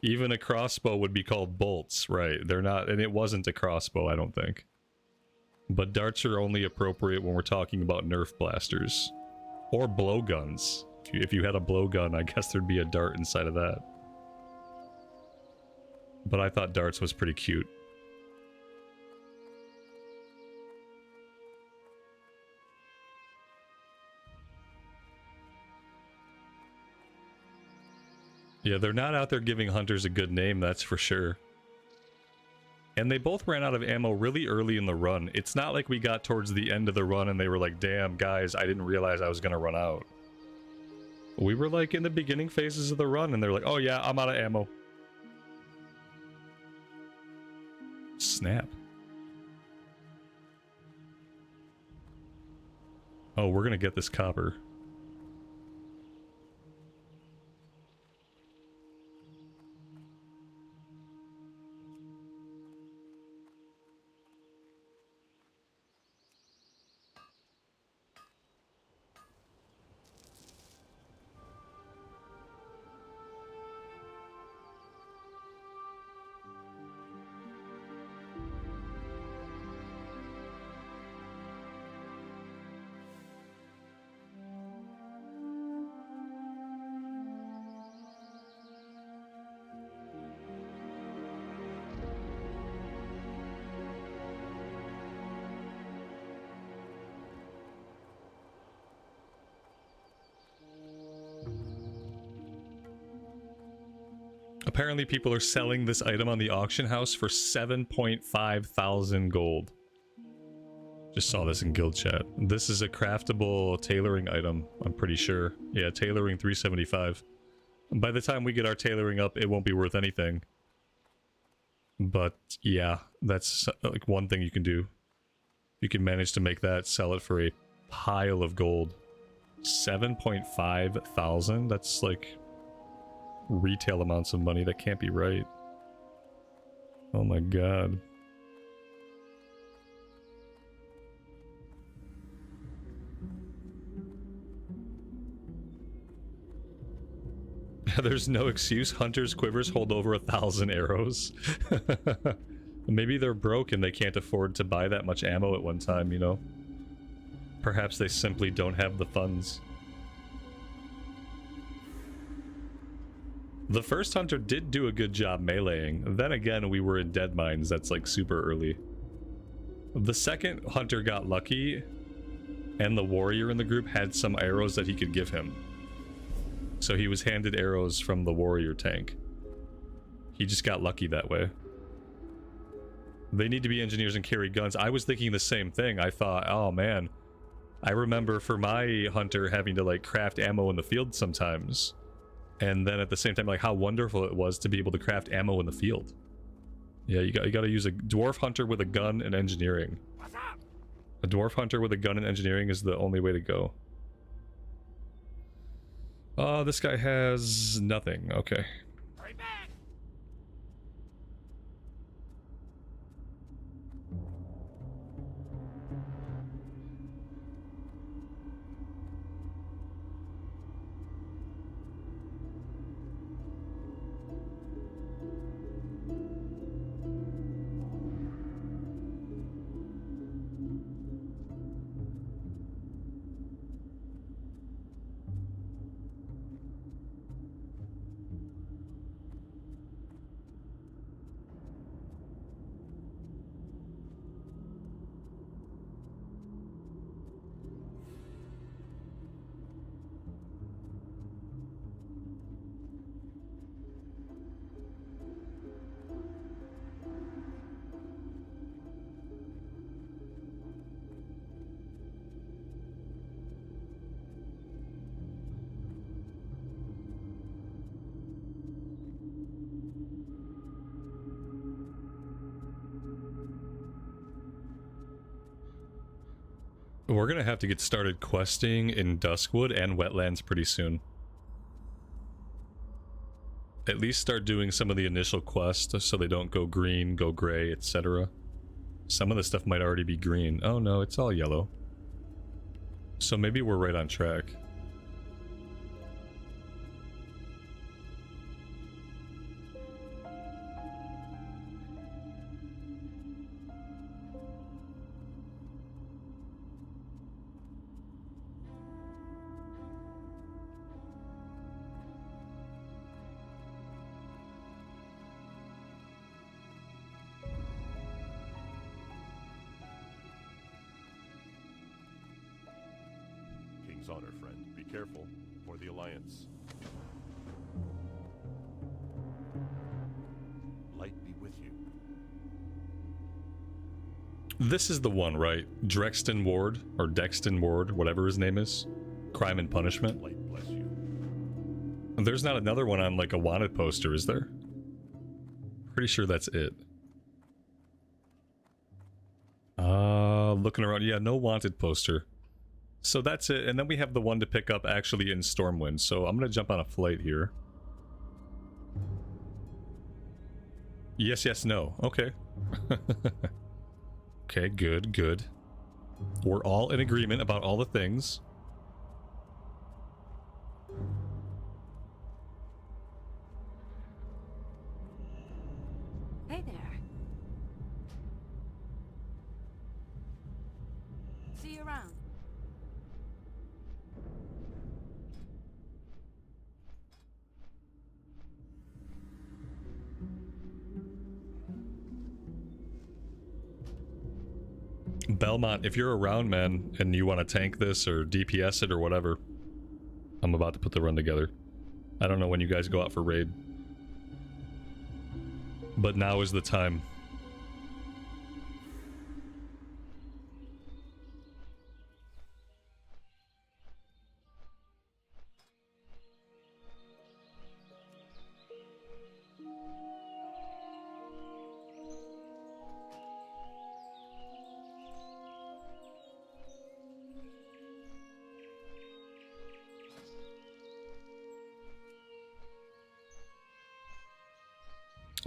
Even a crossbow would be called bolts, right? They're not, and it wasn't a crossbow, I don't think. But darts are only appropriate when we're talking about Nerf blasters. Or blowguns. If you had a blowgun, I guess there'd be a dart inside of that. But I thought darts was pretty cute. Yeah, they're not out there giving hunters a good name, that's for sure. And they both ran out of ammo really early in the run. It's not like we got towards the end of the run and they were like, damn, guys, I didn't realize I was going to run out. We were like in the beginning phases of the run and they're like, oh yeah, I'm out of ammo. Snap. Oh, we're going to get this copper. Apparently people are selling this item on the auction house for 7.5 thousand gold. Just saw this in guild chat. This is a craftable tailoring item, I'm pretty sure. Yeah, tailoring 375. By the time we get our tailoring up, it won't be worth anything. But yeah, that's like one thing you can do. You can manage to make that, sell it for a pile of gold. 7.5 thousand? That's like retail amounts of money. That can't be right. Oh my god. There's no excuse. Hunters' quivers hold over 1,000 arrows. Maybe they're broke and they can't afford to buy that much ammo at one time, you know? Perhaps they simply don't have the funds. The first hunter did do a good job meleeing. Then again, we were in dead mines. That's like super early. The second hunter got lucky, and the warrior in the group had some arrows that he could give him. So he was handed arrows from the warrior tank. He just got lucky that way. They need to be engineers and carry guns. I was thinking the same thing. I thought, oh man, I remember for my hunter having to like craft ammo in the field sometimes. And then at the same time, like how wonderful it was to be able to craft ammo in the field. Yeah, you got to use a dwarf hunter with a gun and engineering. A dwarf hunter with a gun and engineering is the only way to go. Oh, this guy has nothing. Okay. We're gonna have to get started questing in Duskwood and Wetlands pretty soon. At least start doing some of the initial quests so they don't go green, go gray, etc. Some of the stuff might already be green. Oh no, it's all yellow. So maybe we're right on track. Honor, friend. Be careful, for the Alliance. Light be with you. This is the one, right? Drexton Ward, or Dexton Ward, whatever his name is. Crime and Punishment. Light bless you. There's not another one on like a wanted poster, is there? Pretty sure that's it. Looking around, yeah, no wanted poster. So that's it, and then we have the one to pick up actually in Stormwind, so I'm gonna jump on a flight here. Yes, yes, no. Okay. Okay, good, good. We're all in agreement about all the things. Hey there. See you around. Belmont, if you're around, man, and you want to tank this or DPS it or whatever, I'm about to put the run together. I don't know when you guys go out for raid. But now is the time.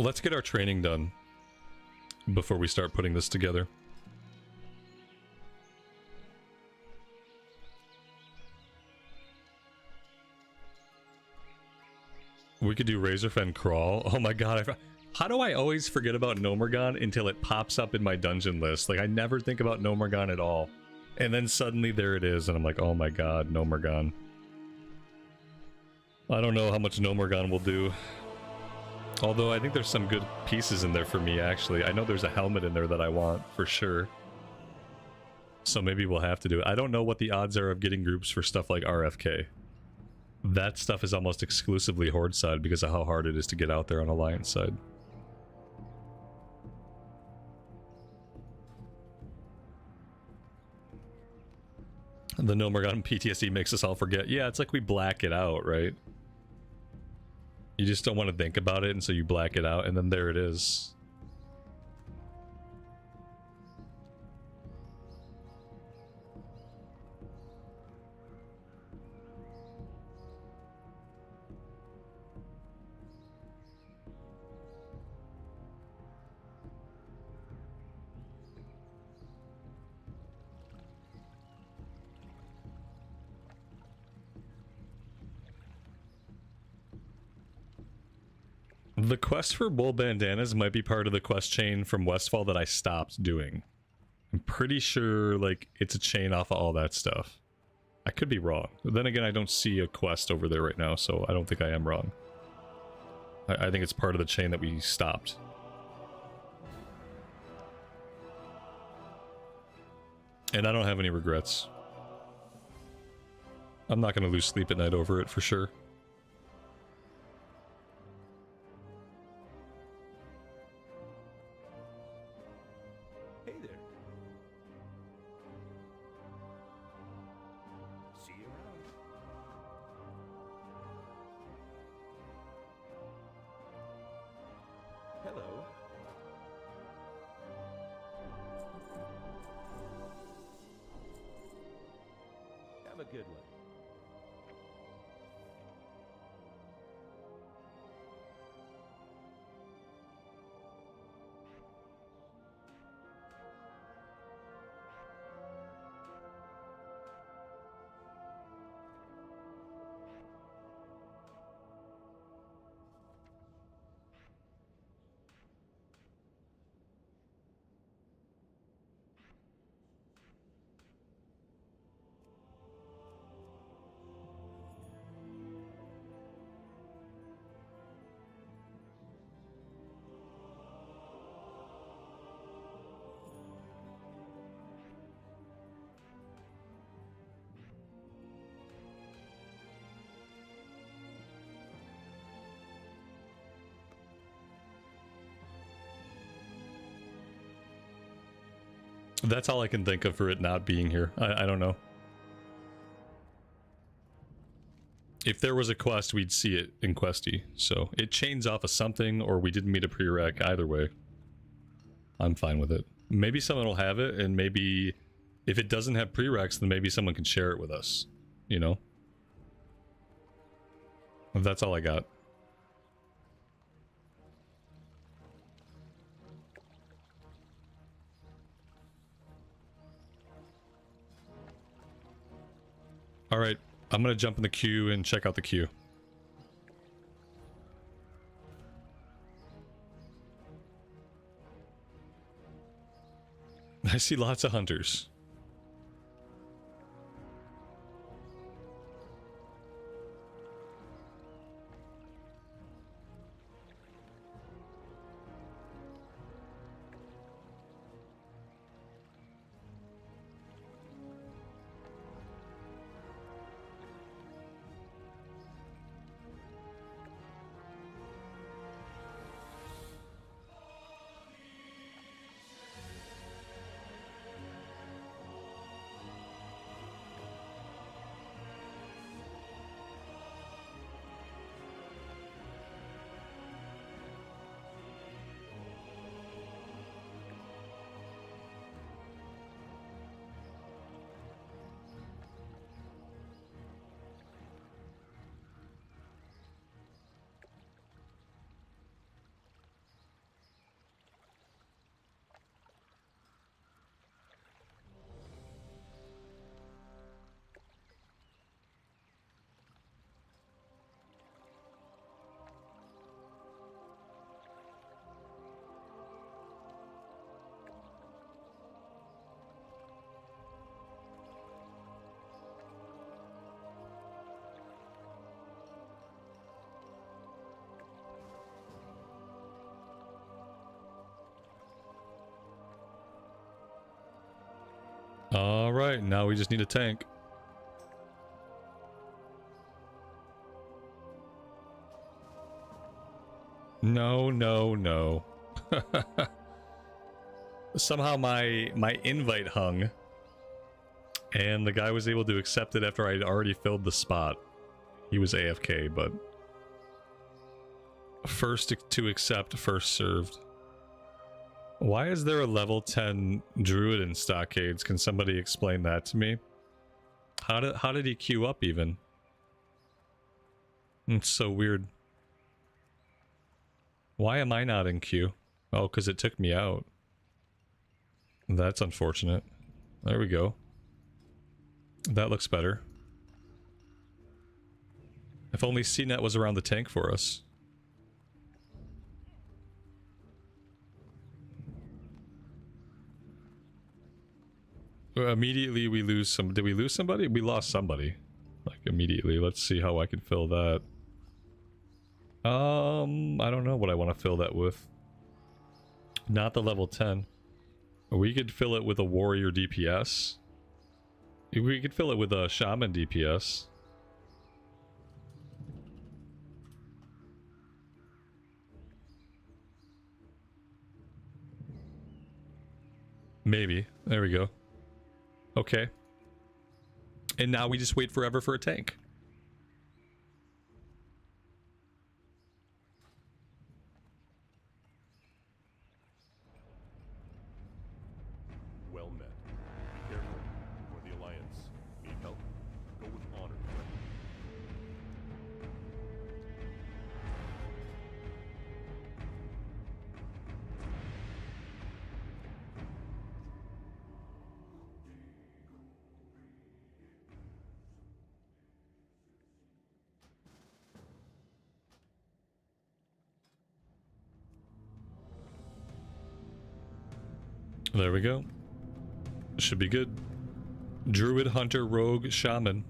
Let's get our training done before we start putting this together. We could do Razorfen Crawl. Oh my god, how do I always forget about Nomergon until it pops up in my dungeon list? Like, I never think about Nomergon at all. And then suddenly there it is, and I'm like, oh my god, Nomergon. I don't know how much Nomergon will do. Although I think there's some good pieces in there for me, actually. I know there's a helmet in there that I want, for sure. So maybe we'll have to do it. I don't know what the odds are of getting groups for stuff like RFK. That stuff is almost exclusively Horde side because of how hard it is to get out there on Alliance side. The Nomergon PTSD makes us all forget. Yeah, it's like we black it out, right? You just don't want to think about it, and so you black it out, and then there it is. The quest for wool bandanas might be part of the quest chain from Westfall that I stopped doing. I'm pretty sure, like, it's a chain off of all that stuff. I could be wrong. But then again, I don't see a quest over there right now, so I don't think I am wrong. I think it's part of the chain that we stopped. And I don't have any regrets. I'm not going to lose sleep at night over it, for sure. That's all I can think of for it not being here. I don't know. If there was a quest, we'd see it in Questy. So it chains off of something, or we didn't meet a prereq. Either way, I'm fine with it. Maybe someone will have it, and maybe if it doesn't have prereqs, then maybe someone can share it with us. You know? That's all I got. All right, I'm gonna jump in the queue and check out the queue. I see lots of hunters. All right, now we just need a tank. No, no, no. Somehow my invite hung, and the guy was able to accept it after I'd already filled the spot. He was AFK, but first to accept, first served. Why is there a level 10 druid in Stockades? Can somebody explain that to me? How did he queue up even? It's so weird. Why am I not in queue? Oh, because it took me out. That's unfortunate. There we go. That looks better. If only CNET was around the tank for us. Immediately we lose some. Did we lose somebody? We lost somebody. Like immediately. Let's see how I can fill that. I don't know what I want to fill that with. Not the level 10. We could fill it with a warrior DPS. We could fill it with a shaman DPS. Maybe. There we go. Okay. And now we just wait forever for a tank. Well met. Be careful. For the Alliance. Need help? Go with honor, friend. There we go. Should be good. Druid, Hunter, Rogue, Shaman.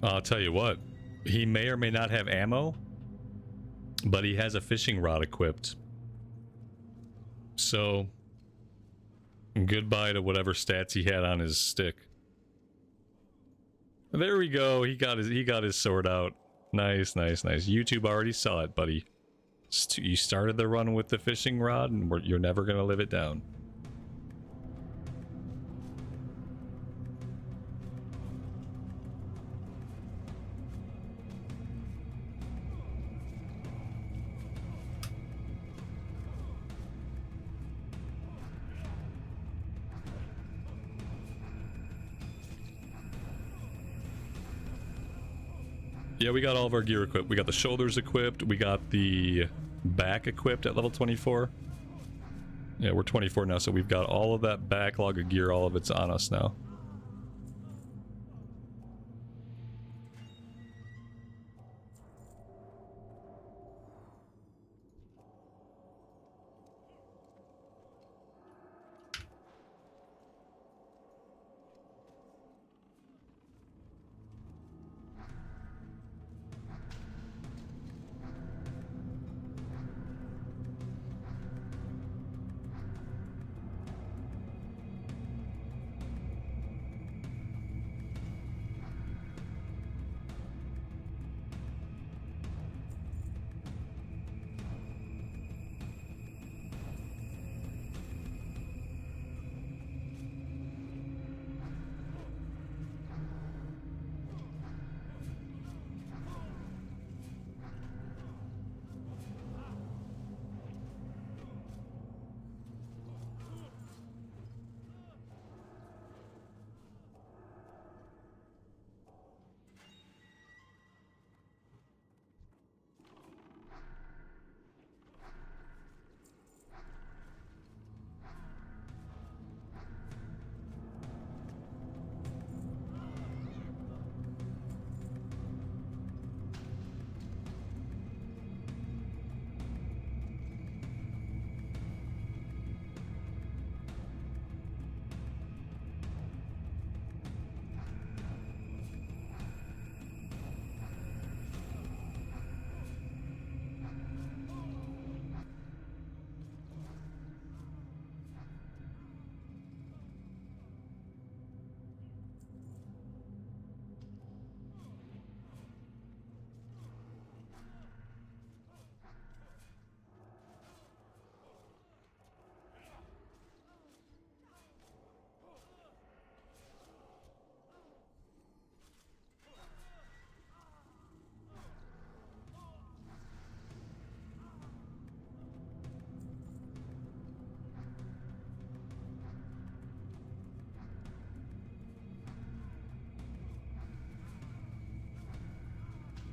I'll tell you what, he may or may not have ammo, but he has a fishing rod equipped. So, goodbye to whatever stats he had on his stick. There we go. He got his sword out. Nice, nice, nice. YouTube already saw it, buddy. You started the run with the fishing rod, and you're never gonna live it down. Yeah, we got all of our gear equipped. We got the shoulders equipped. We got the back equipped at level 24. Yeah, we're 24 now, so we've got all of that backlog of gear. All of it's on us now.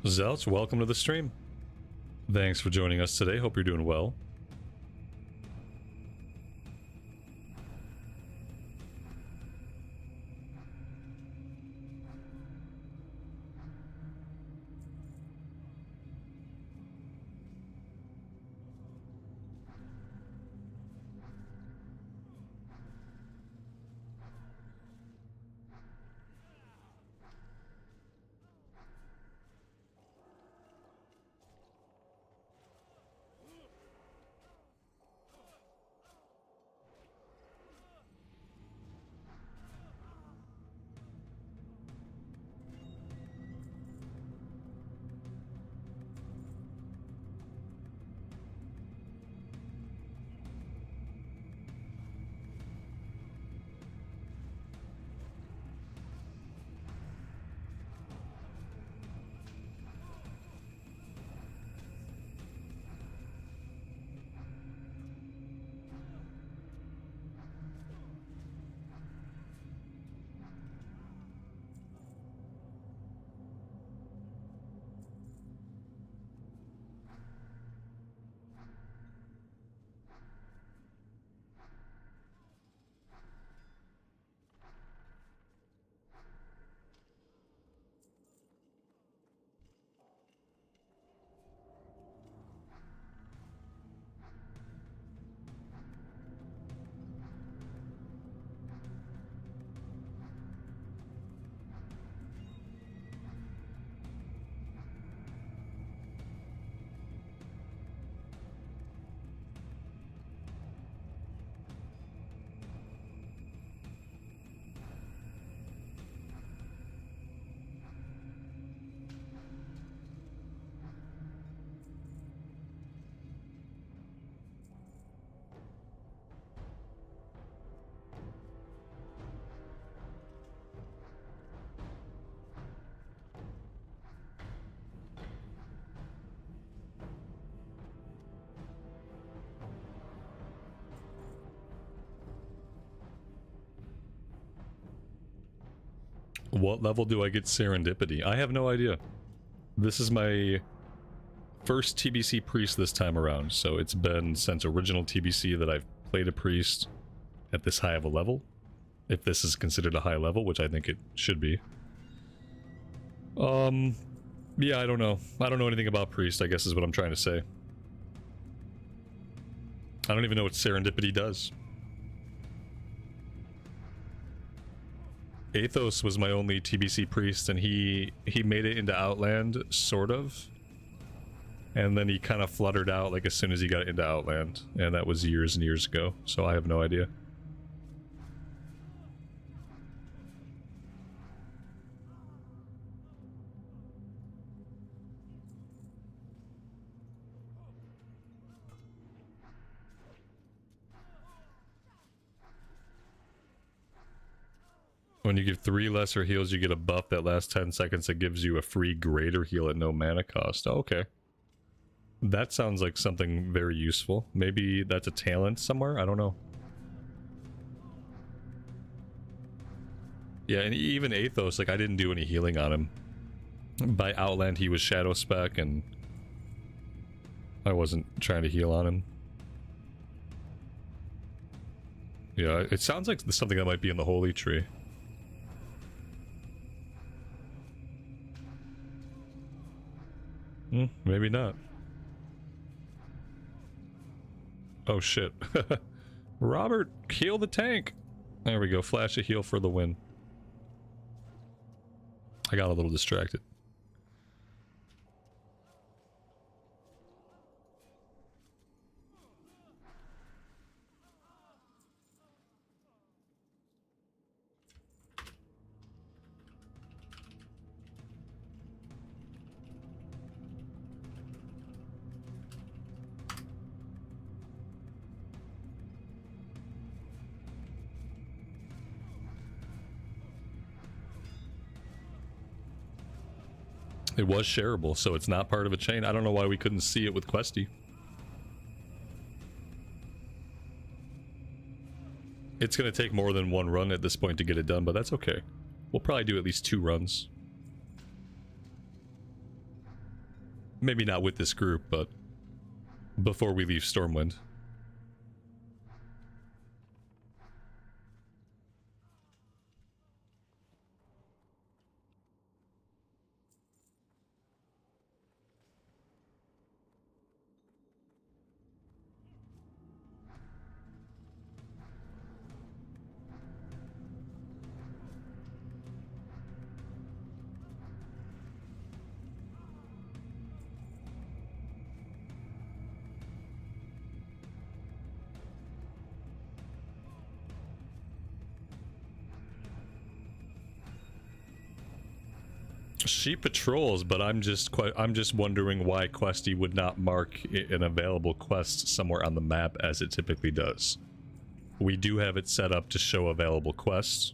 Zelts, welcome to the stream. Thanks for joining us today. Hope you're doing well. What level do I get Serendipity? I have no idea. This is my first TBC priest this time around, so it's been since original TBC that I've played a priest at this high of a level. If this is considered a high level, which I think it should be. Yeah, I don't know. I don't know anything about priest, I guess is what I'm trying to say. I don't even know what Serendipity does. Athos was my only TBC priest, and he made it into Outland, sort of. And then he kind of fluttered out like as soon as he got into Outland, and that was years and years ago, so I have no idea. When you give 3 lesser heals, you get a buff that lasts 10 seconds that gives you a free greater heal at no mana cost. Oh, okay. That sounds like something very useful. Maybe that's a talent somewhere? I don't know. Yeah, and even Athos, like, I didn't do any healing on him. By Outland, he was Shadow Spec, and I wasn't trying to heal on him. Yeah, it sounds like something that might be in the Holy Tree. Maybe not. Oh shit. Robert, heal the tank. There we go, flash a heal for the win. I got a little distracted. It was shareable, so it's not part of a chain. I don't know why we couldn't see it with Questy. It's going to take more than 1 run at this point to get it done, but that's okay. We'll probably do at least 2 runs. Maybe not with this group, but before we leave Stormwind. She patrols, but I'm just wondering why Questy would not mark an available quest somewhere on the map as it typically does. We do have it set up to show available quests,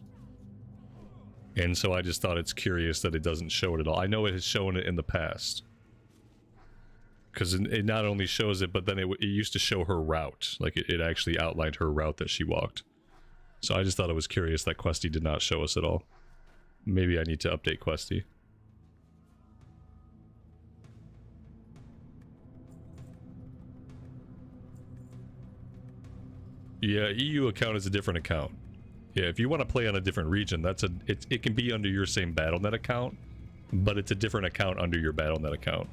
and so I just thought it's curious that it doesn't show it at all. I know it has shown it in the past, because it not only shows it, but then it used to show her route. Like it actually outlined her route that she walked. So I just thought it was curious that Questy did not show us at all. Maybe I need to update Questy. Yeah, EU account is a different account. Yeah, if you want to play on a different region, it can be under your same BattleNet account, but it's a different account under your BattleNet account.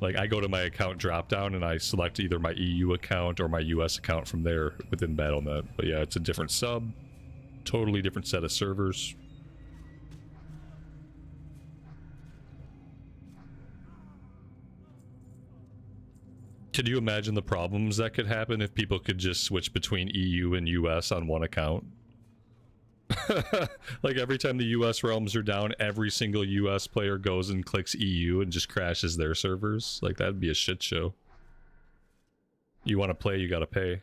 Like, I go to my account dropdown and I select either my EU account or my US account from there within BattleNet. But yeah, it's a different sub, totally different set of servers. Could you imagine the problems that could happen if people could just switch between EU and US on one account? Like every time the US realms are down, every single US player goes and clicks EU and just crashes their servers. Like, that'd be a shit show. You want to play, you gotta pay.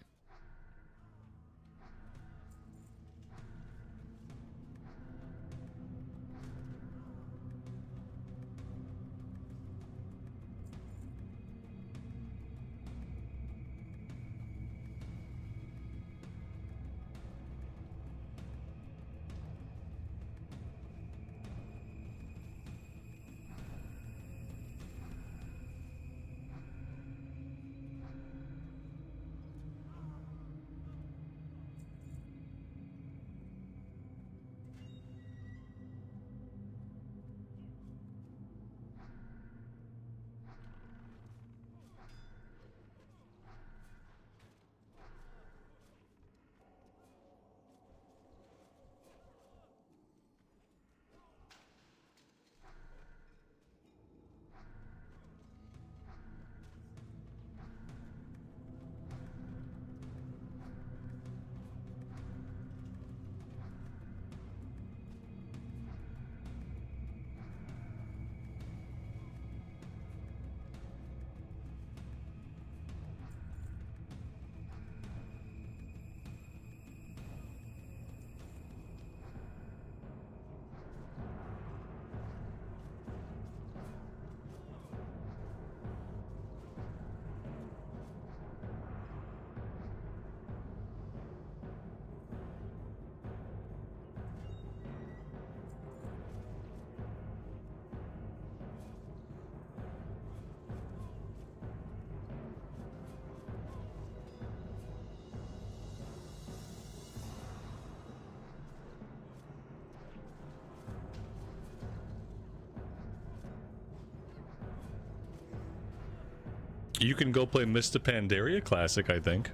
You can go play Mista Pandaria Classic, I think.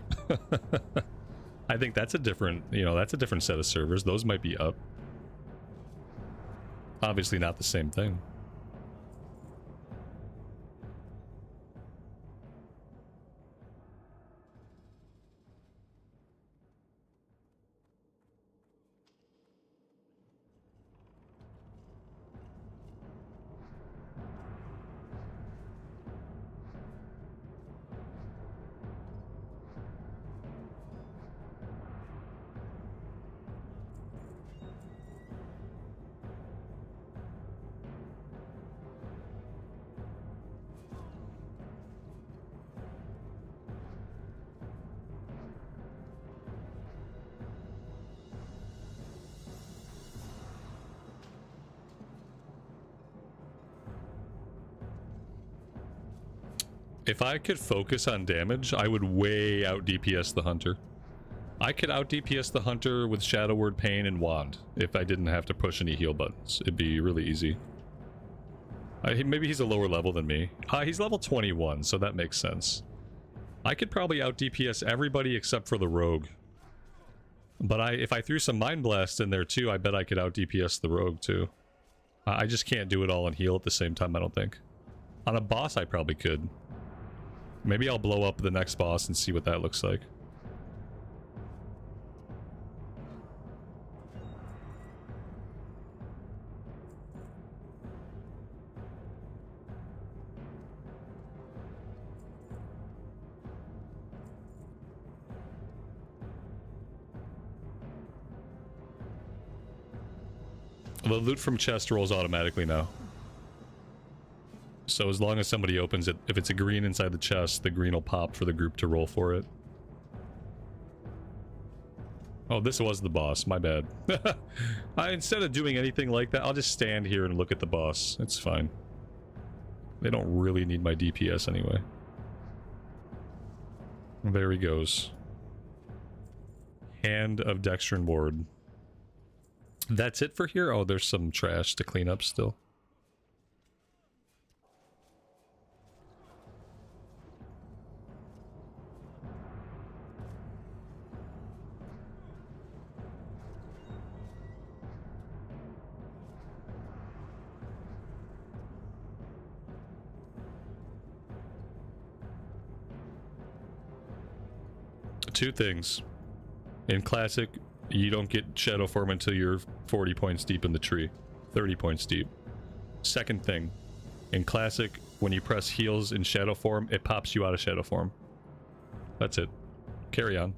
I think that's a different, that's a different set of servers. Those might be up. Obviously not the same thing. If I could focus on damage, I would way out DPS the Hunter. I could out DPS the Hunter with Shadow Word, Pain, and Wand if I didn't have to push any heal buttons. It'd be really easy. Maybe he's a lower level than me. He's level 21, so that makes sense. I could probably out DPS everybody except for the Rogue. But if I threw some Mind Blast in there too, I bet I could out DPS the Rogue too. I just can't do it all and heal at the same time, I don't think. On a boss, I probably could. Maybe I'll blow up the next boss and see what that looks like. The loot from chest rolls automatically now. So as long as somebody opens it, if it's a green inside the chest, the green will pop for the group to roll for it. Oh, this was the boss. My bad. Instead of doing anything like that, I'll just stand here and look at the boss. It's fine. They don't really need my DPS anyway. There he goes. Hand of Dextrin Ward. That's it for here? Oh, there's some trash to clean up still. Two things. In Classic, you don't get Shadow Form until you're 40 points deep in the tree. 30 points deep. Second thing. In Classic, when you press heals in Shadow Form, it pops you out of Shadow Form. That's it. Carry on.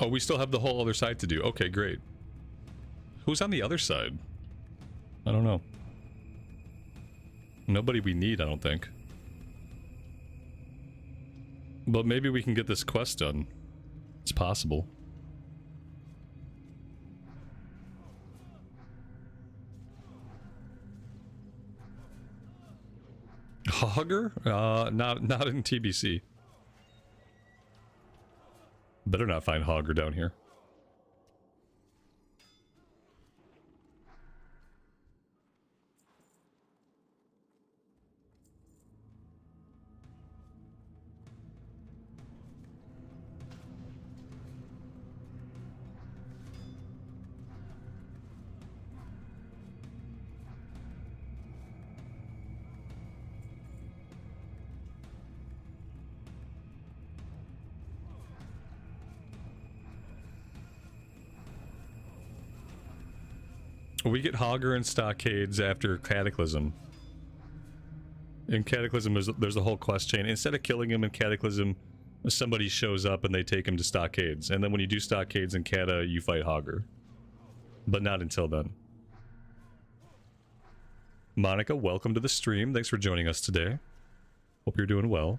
Oh, we still have the whole other side to do. Okay, great. Who's on the other side? I don't know. Nobody we need, I don't think. But maybe we can get this quest done. It's possible. Hogger? Not in TBC. Better not find Hogger down here. We get Hogger and Stockades after Cataclysm. In Cataclysm, there's a whole quest chain. Instead of killing him in Cataclysm, somebody shows up and they take him to Stockades. And then when you do Stockades in Cata, you fight Hogger. But not until then. Monica, welcome to the stream. Thanks for joining us today. Hope you're doing well.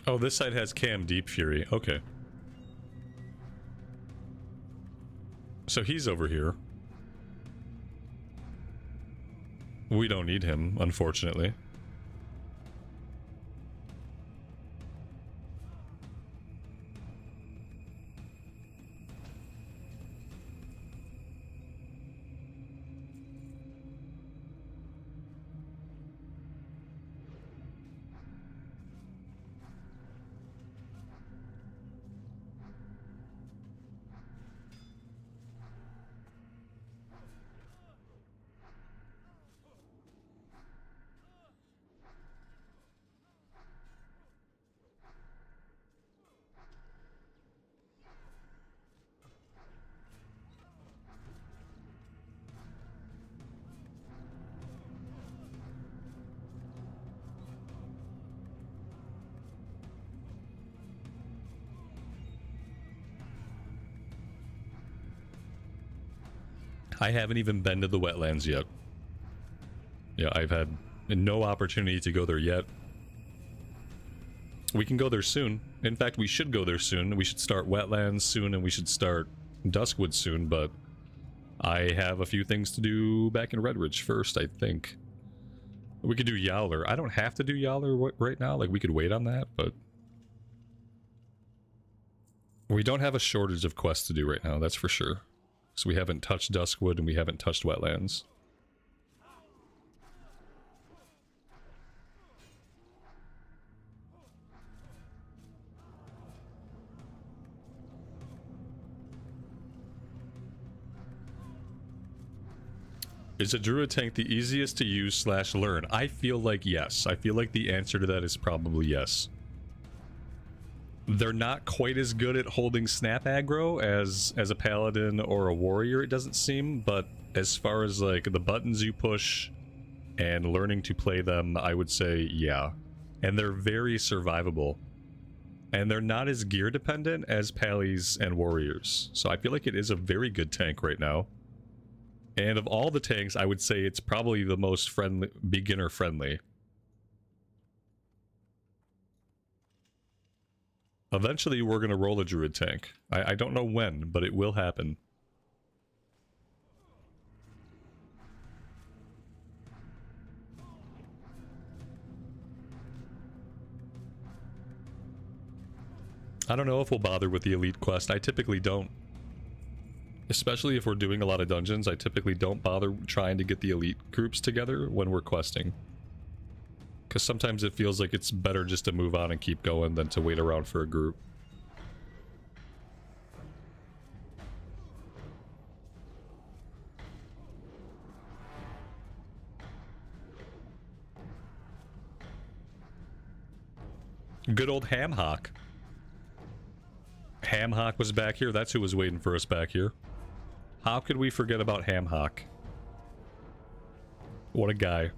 Oh, this side has Cam Deep Fury. Okay. So he's over here. We don't need him, unfortunately. I haven't even been to the wetlands yet. Yeah, I've had no opportunity to go there yet. We can go there soon. In fact, we should go there soon. We should start wetlands soon, and we should start Duskwood soon, but I have a few things to do back in Redridge first, I think. We could do Yowler. I don't have to do Yowler right now. Like, we could wait on that, but... we don't have a shortage of quests to do right now, that's for sure. So we haven't touched Duskwood and we haven't touched wetlands. Is a druid tank the easiest to use / learn? I feel like yes. I feel like the answer to that is probably yes. They're not quite as good at holding snap aggro as a paladin or a warrior, it doesn't seem, but as far as like the buttons you push and learning to play them, I would say yeah. And they're very survivable. And they're not as gear dependent as pallies and warriors. So I feel like it is a very good tank right now. And of all the tanks, I would say it's probably the most friendly, beginner friendly. Eventually, we're going to roll a druid tank. I don't know when, but it will happen. I don't know if we'll bother with the elite quest. I typically don't. Especially if we're doing a lot of dungeons, I typically don't bother trying to get the elite groups together when we're questing. Because sometimes it feels like it's better just to move on and keep going than to wait around for a group. Good old Hamhock. Hamhock was back here. That's who was waiting for us back here. How could we forget about Hamhock? What a guy.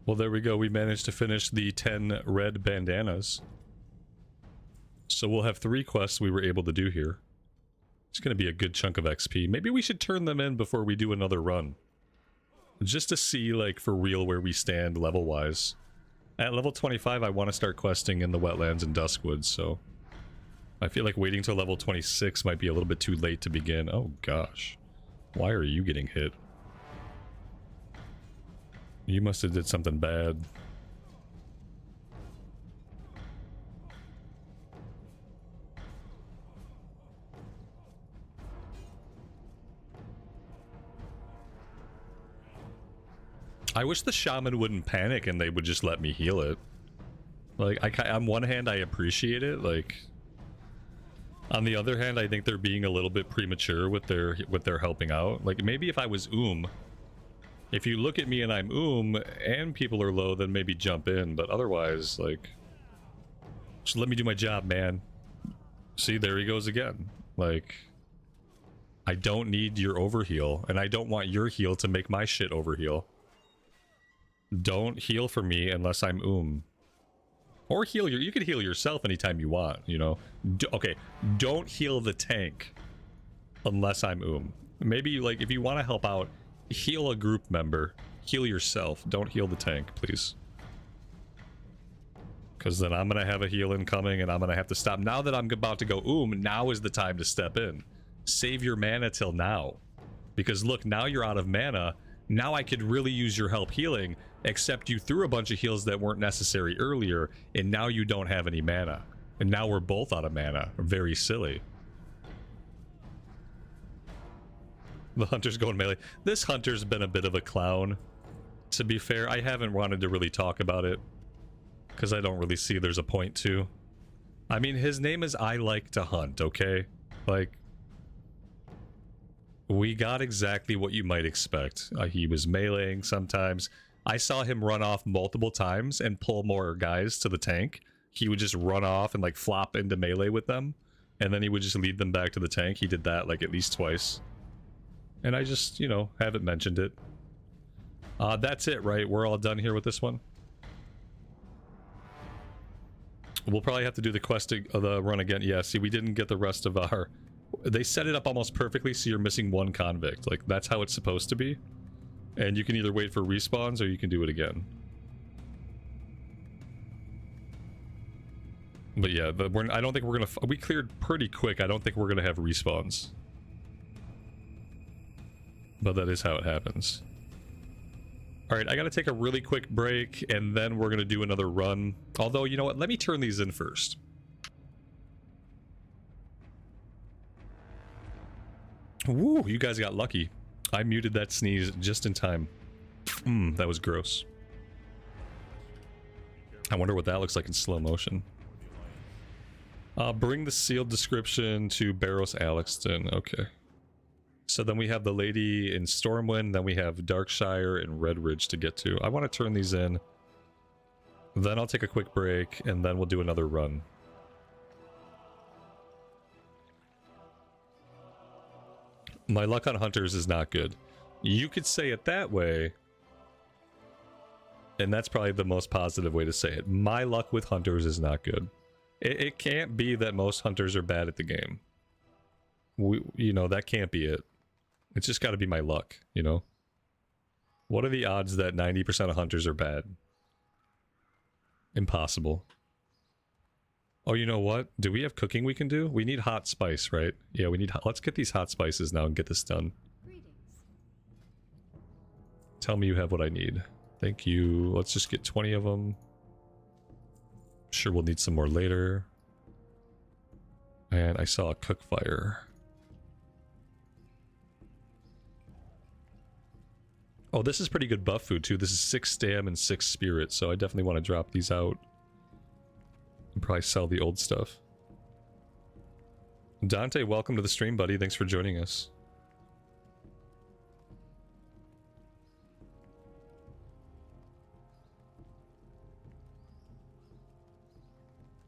Well, there we go. We managed to finish the 10 red bandanas. So we'll have 3 quests we were able to do here. It's going to be a good chunk of XP. Maybe we should turn them in before we do another run. Just to see, like, for real where we stand level-wise. At level 25, I want to start questing in the wetlands and Duskwoods, so... I feel like waiting till level 26 might be a little bit too late to begin. Oh, gosh. Why are you getting hit? You must have did something bad. I wish the shaman wouldn't panic and they would just let me heal it. Like, on one hand, I appreciate it, like... On the other hand, I think they're being a little bit premature with their helping out. Like, maybe if I was if you look at me and I'm and people are low, then maybe jump in, but otherwise, like... Just let me do my job, man. See, there he goes again. Like... I don't need your overheal, and I don't want your heal to make my shit overheal. Don't heal for me unless I'm Or heal you can heal yourself anytime you want, you know. Okay, don't heal the tank unless I'm Maybe, like, if you want to help out, heal a group member. Heal yourself. Don't heal the tank, please. Because then I'm going to have a heal incoming and I'm going to have to stop. Now that I'm about to go now is the time to step in. Save your mana till now. Because look, now you're out of mana. Now I could really use your help healing, except you threw a bunch of heals that weren't necessary earlier, and now you don't have any mana. And now we're both out of mana. Very silly. The hunter's going melee. This hunter's been a bit of a clown. To be fair, I haven't wanted to really talk about it, because I don't really see there's a point to. I mean, his name is I Like to Hunt, okay? Like... We got exactly what you might expect. He was meleeing sometimes. I saw him run off multiple times and pull more guys to the tank. He would just run off and like flop into melee with them. And then he would just lead them back to the tank. He did that like at least twice. And I just, you know, haven't mentioned it. That's it, right? We're all done here with this one. We'll probably have to do the quest, the run again. Yeah, see, we didn't get the rest of our... They set it up almost perfectly, so you're missing one convict. Like, that's how it's supposed to be. And you can either wait for respawns, or you can do it again. But yeah, I don't think we're gonna... We cleared pretty quick. I don't think we're gonna have respawns. But that is how it happens. Alright, I gotta take a really quick break, and then we're gonna do another run. Although, you know what? Let me turn these in first. Woo, you guys got lucky. I muted that sneeze just in time. That was gross. I wonder what that looks like in slow motion. Bring the sealed description to Barrows Alexton. Okay. So then we have the lady in Stormwind, then we have Darkshire and Redridge to get to. I want to turn these in. Then I'll take a quick break, and then we'll do another run. My luck on hunters is not good. You could say it that way, and that's probably the most positive way to say it. My luck with hunters is not good. It can't be that most hunters are bad at the game. You know, that can't be it. It's just got to be my luck, you know? What are the odds that 90% of hunters are bad? Impossible. Oh, you know what? Do we have cooking we can do? We need hot spice, right? Yeah, we need let's get these hot spices now and get this done. Greetings. Tell me you have what I need. Thank you. Let's just get 20 of them. Sure, we'll need some more later. And I saw a cook fire. Oh, this is pretty good buff food too. This is 6 stam and 6 spirit, so I definitely want to drop these out. And probably sell the old stuff. Dante, welcome to the stream, buddy. Thanks for joining us.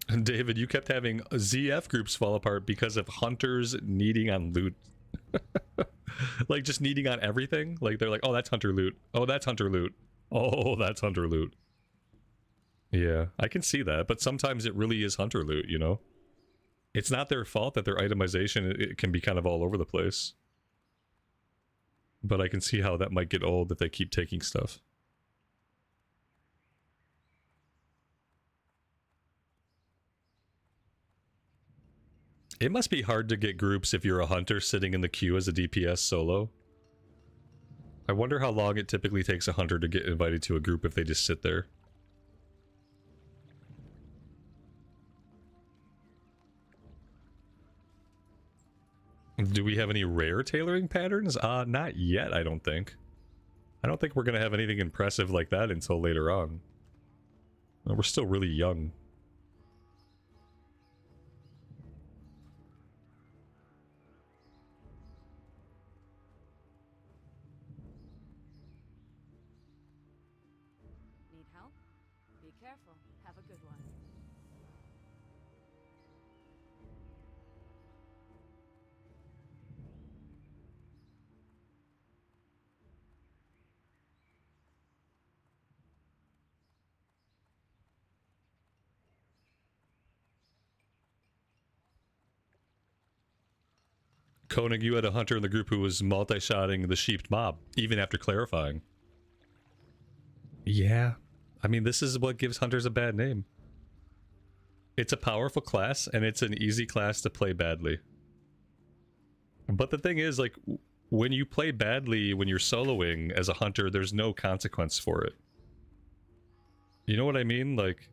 And David, you kept having ZF groups fall apart because of hunters needing on loot. Like, just needing on everything. Like, they're like, oh, that's hunter loot. Oh, that's hunter loot. Oh, that's hunter loot. Yeah, I can see that, but sometimes it really is hunter loot, you know? It's not their fault that their itemization it can be kind of all over the place. But I can see how that might get old if they keep taking stuff. It must be hard to get groups if you're a hunter sitting in the queue as a DPS solo. I wonder how long it typically takes a hunter to get invited to a group if they just sit there. Do we have any rare tailoring patterns? Not yet, I don't think. I don't think we're gonna have anything impressive like that until later on. We're still really young. Need help? Be careful. Have a good one. Koenig, you had a hunter in the group who was multi-shotting the sheeped mob, even after clarifying. Yeah. I mean, this is what gives hunters a bad name. It's a powerful class, and it's an easy class to play badly. But the thing is, like, when you play badly, when you're soloing as a hunter, there's no consequence for it. You know what I mean? Like,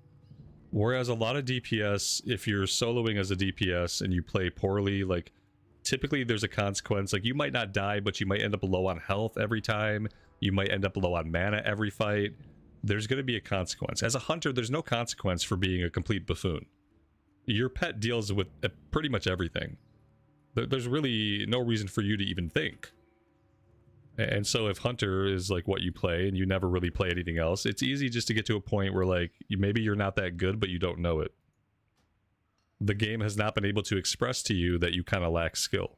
whereas a lot of DPS, if you're soloing as a DPS and you play poorly, like, typically there's a consequence. Like, you might not die, but you might end up low on health every time. You might end up low on mana every fight. There's going to be a consequence. As a hunter, there's no consequence for being a complete buffoon. Your pet deals with pretty much everything. There's really no reason for you to even think. And so if hunter is like what you play and you never really play anything else, it's easy just to get to a point where like maybe you're not that good, but you don't know it. The game has not been able to express to you that you kind of lack skill.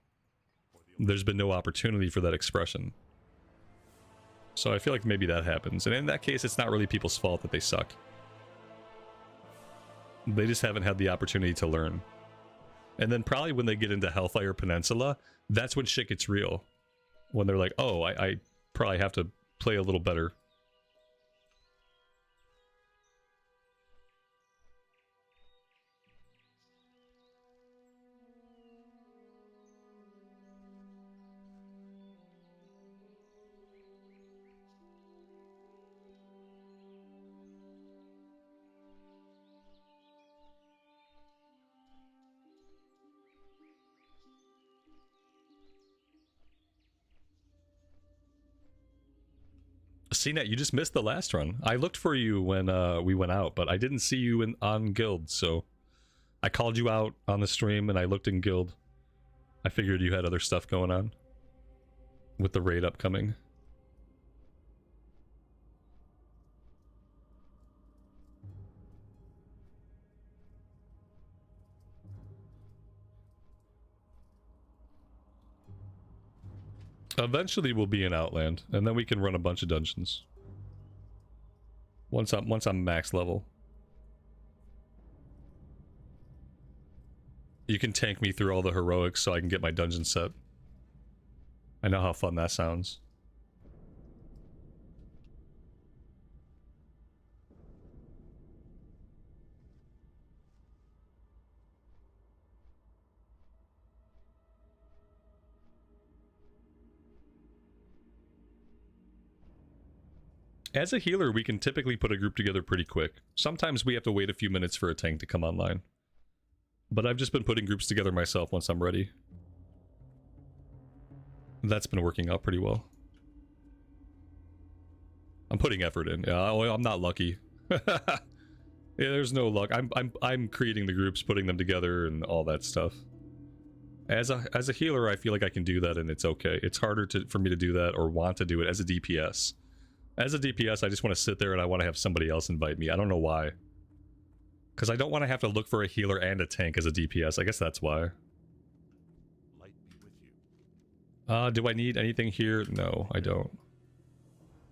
There's been no opportunity for that expression. So I feel like maybe that happens. And in that case, it's not really people's fault that they suck. They just haven't had the opportunity to learn. And then probably when they get into Hellfire Peninsula, that's when shit gets real. When they're like, oh, I probably have to play a little better. CNET, you just missed the last run. I looked for you when we went out, but I didn't see you on Guild, so I called you out on the stream and I looked in Guild. I figured you had other stuff going on with the raid upcoming. Eventually we'll be in Outland, and then we can run a bunch of dungeons. Once I'm max level. You can tank me through all the heroics so I can get my dungeon set. I know how fun that sounds. As a healer, we can typically put a group together pretty quick. Sometimes we have to wait a few minutes for a tank to come online. But I've just been putting groups together myself once I'm ready. That's been working out pretty well. I'm putting effort in. Yeah, I'm not lucky. Yeah, there's no luck. I'm creating the groups, putting them together, and all that stuff. As a healer, I feel like I can do that, and it's okay. It's harder for me to do that or want to do it as a DPS. As a DPS, I just want to sit there and I want to have somebody else invite me. I don't know why. Because I don't want to have to look for a healer and a tank as a DPS. I guess that's why. Light be with you. Do I need anything here? No, I don't.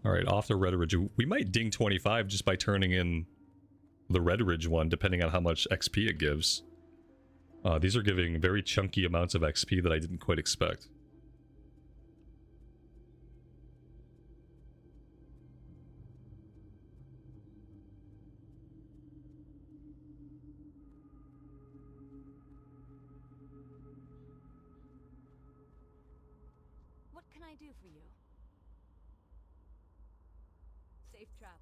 Alright, off the Red Ridge. We might ding 25 just by turning in the Red Ridge one, depending on how much XP it gives. These are giving very chunky amounts of XP that I didn't quite expect. What can I do for you? Safe travels.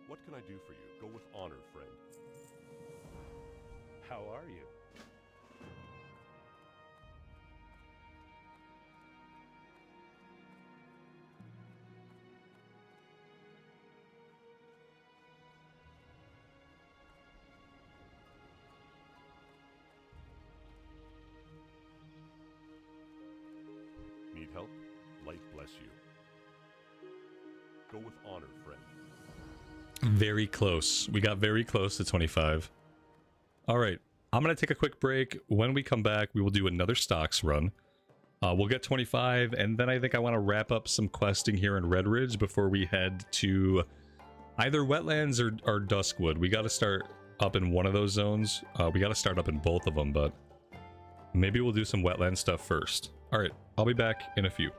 What can I do for you? Go with honor, friend. How are you? Need help? Light bless you. Go with honor, friend. Very close. We got very close to 25. All right. I'm going to take a quick break. When we come back, we will do another stocks run. We'll get 25, and then I think I want to wrap up some questing here in Red Ridge before we head to either Wetlands or Duskwood. We got to start up in one of those zones. We got to start up in both of them, but maybe we'll do some Wetland stuff first. All right. I'll be back in a few.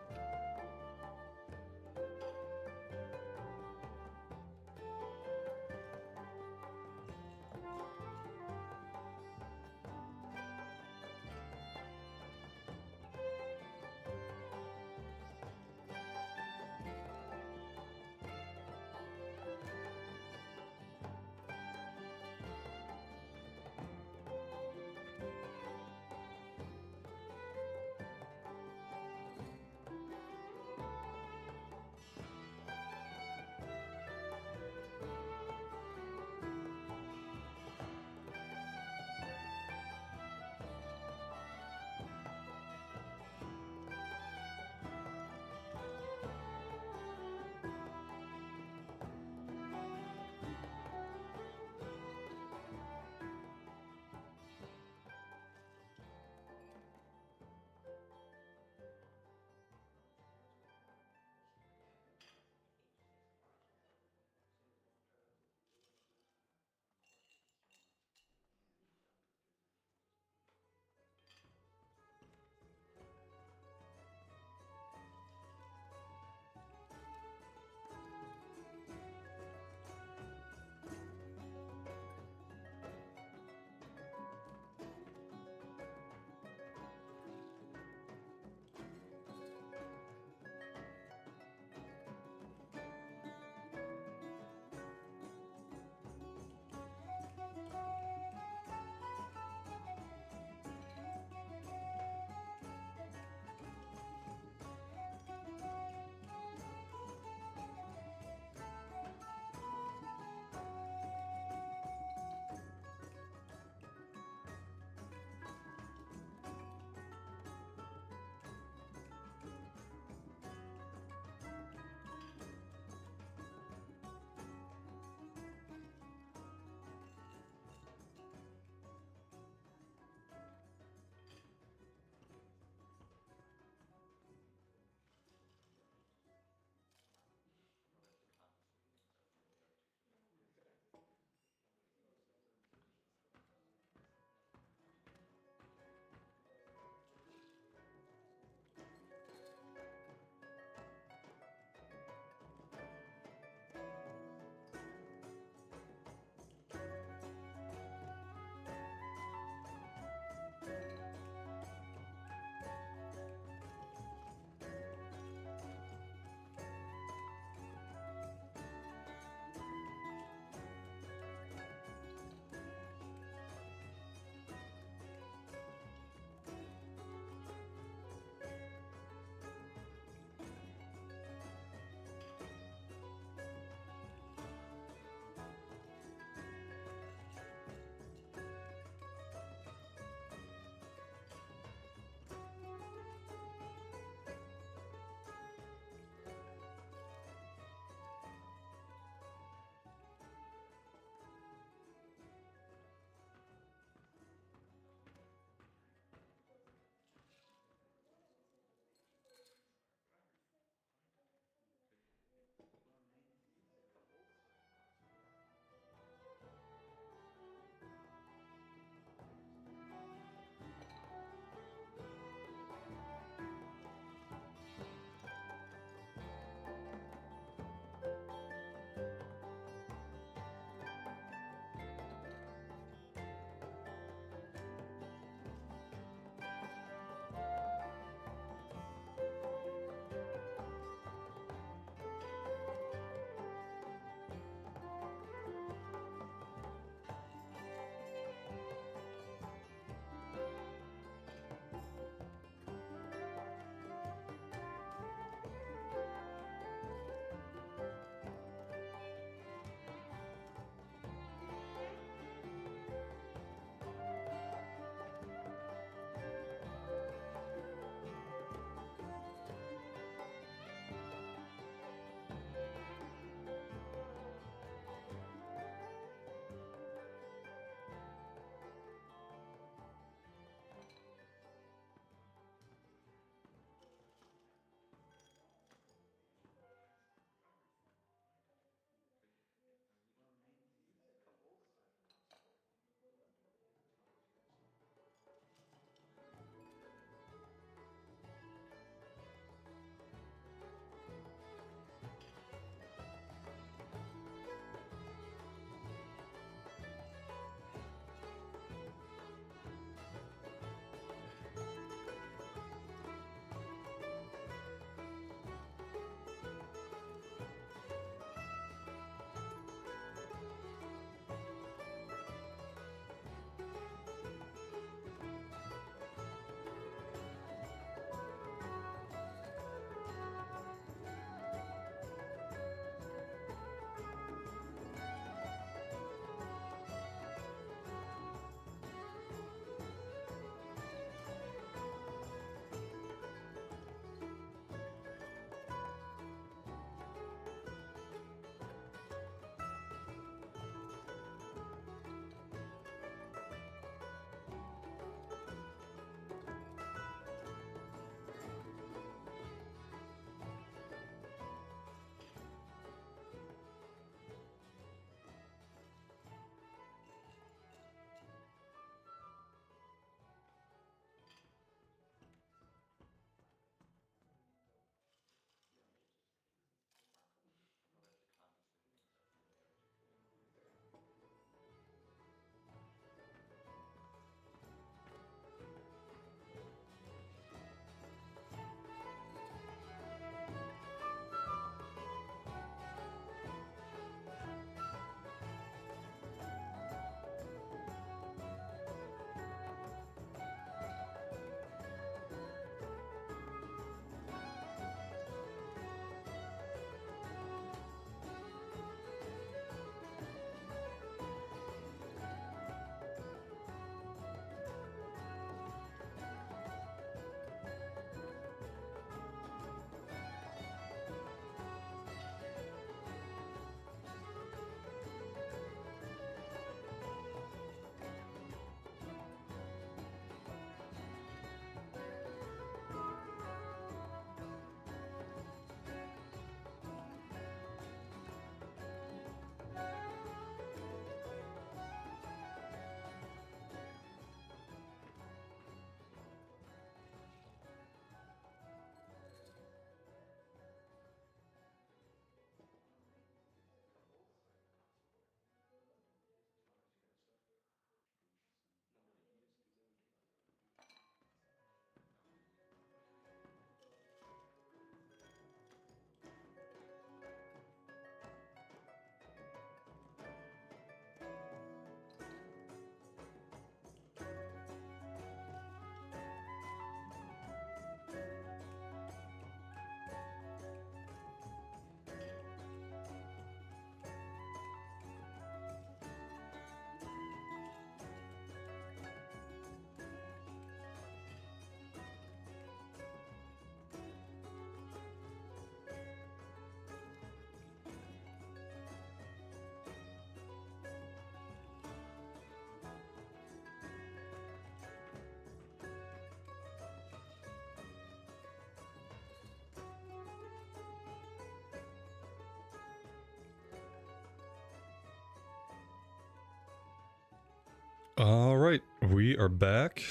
All right, we are back.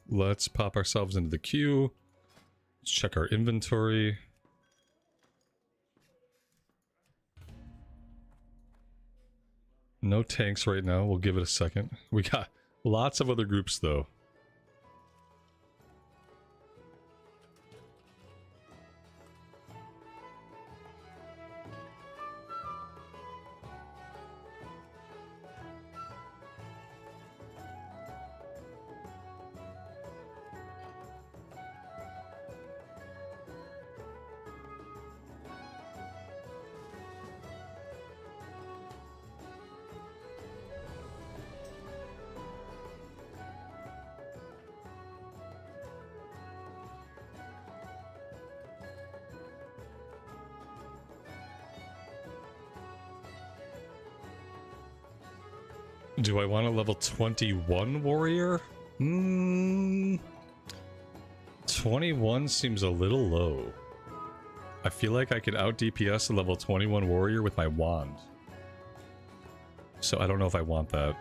Let's pop ourselves into the queue. Let's check our inventory. No tanks right now. We'll give it a second. We got lots of other groups, though. Do I want a level 21 warrior? 21 seems a little low. I feel like I could out DPS a level 21 warrior with my wand. So I don't know if I want that.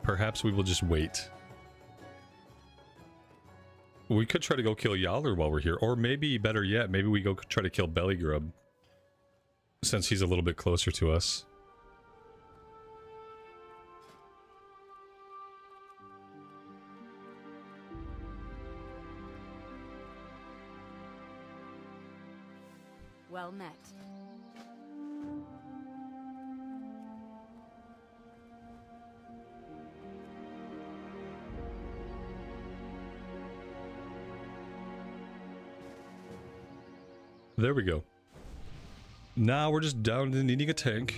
Perhaps we will just wait. We could try to go kill Yaller while we're here. Or maybe, better yet, maybe we go try to kill Bellygrub. Since he's a little bit closer to us. Well met. There we go. Now we're just down to needing a tank.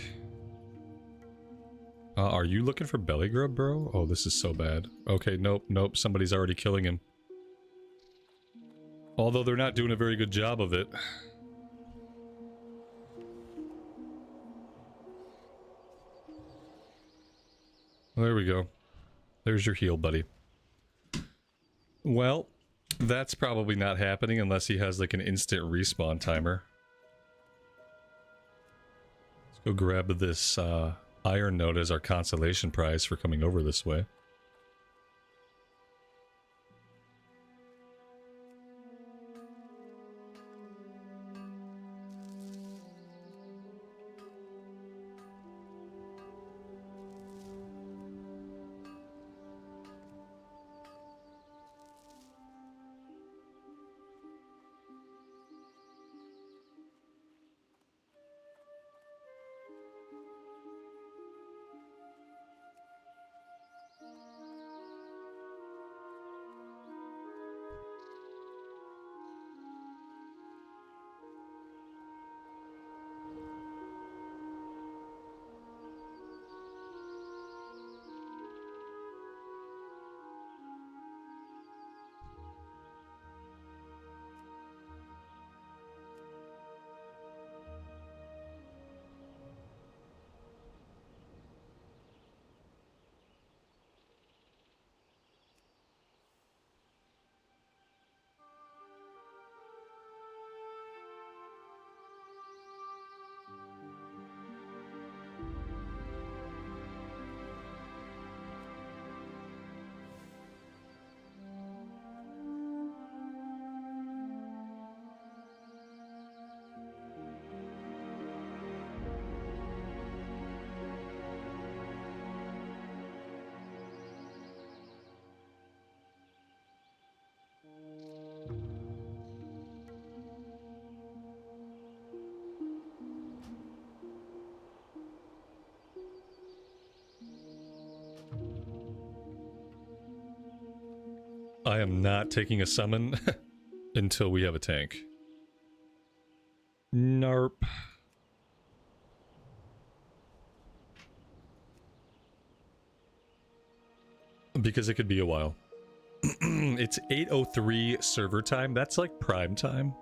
Are you looking for Bellygrub, bro? Oh, this is so bad. Okay, nope, nope. Somebody's already killing him. Although they're not doing a very good job of it. There we go. There's your heal, buddy. Well, that's probably not happening unless he has like an instant respawn timer. Let's go grab this iron note as our consolation prize for coming over this way. I am not taking a summon until we have a tank. Narp. Because it could be a while. It's 8:03 server time. That's like prime time.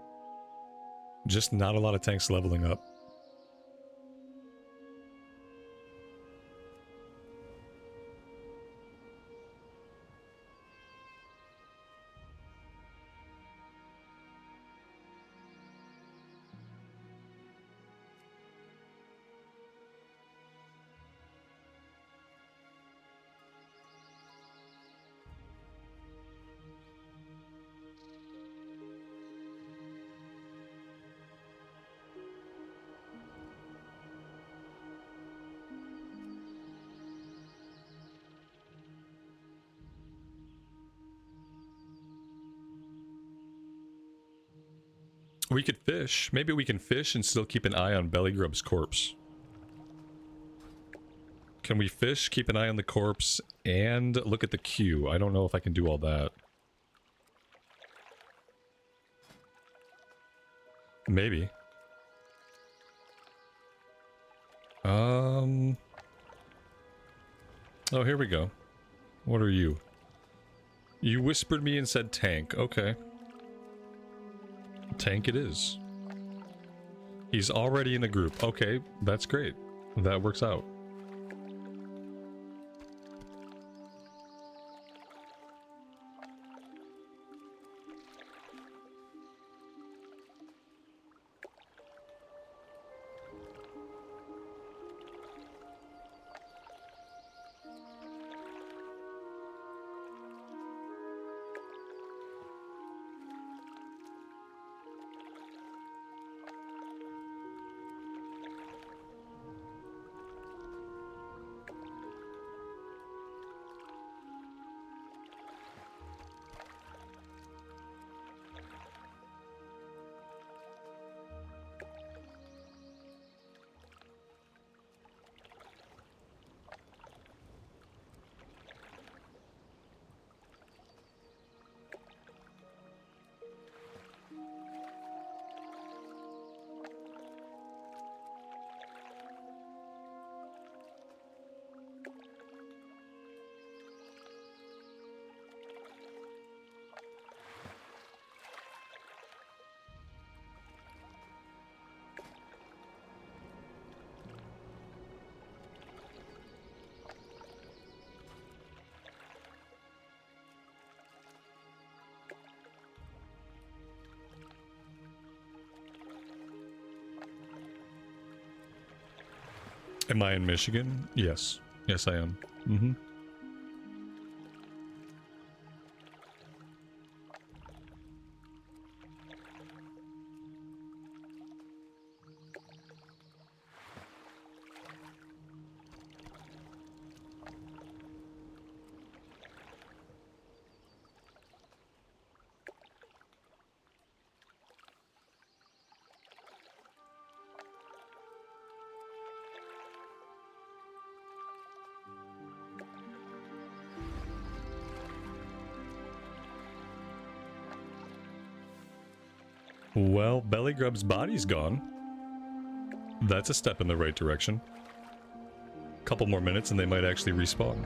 Just not a lot of tanks leveling up. We could fish. Maybe we can fish and still keep an eye on Bellygrub's corpse. Can we fish, keep an eye on the corpse, and look at the queue? I don't know if I can do all that. Maybe. Oh, here we go. What are you? You whispered me and said tank. Okay. Tank it is. He's already in the group. Okay, that's great. That works out. Am I in Michigan? Yes. Yes, I am. Mm-hmm. Well, Bellygrub's body's gone. That's a step in the right direction. Couple more minutes and they might actually respawn.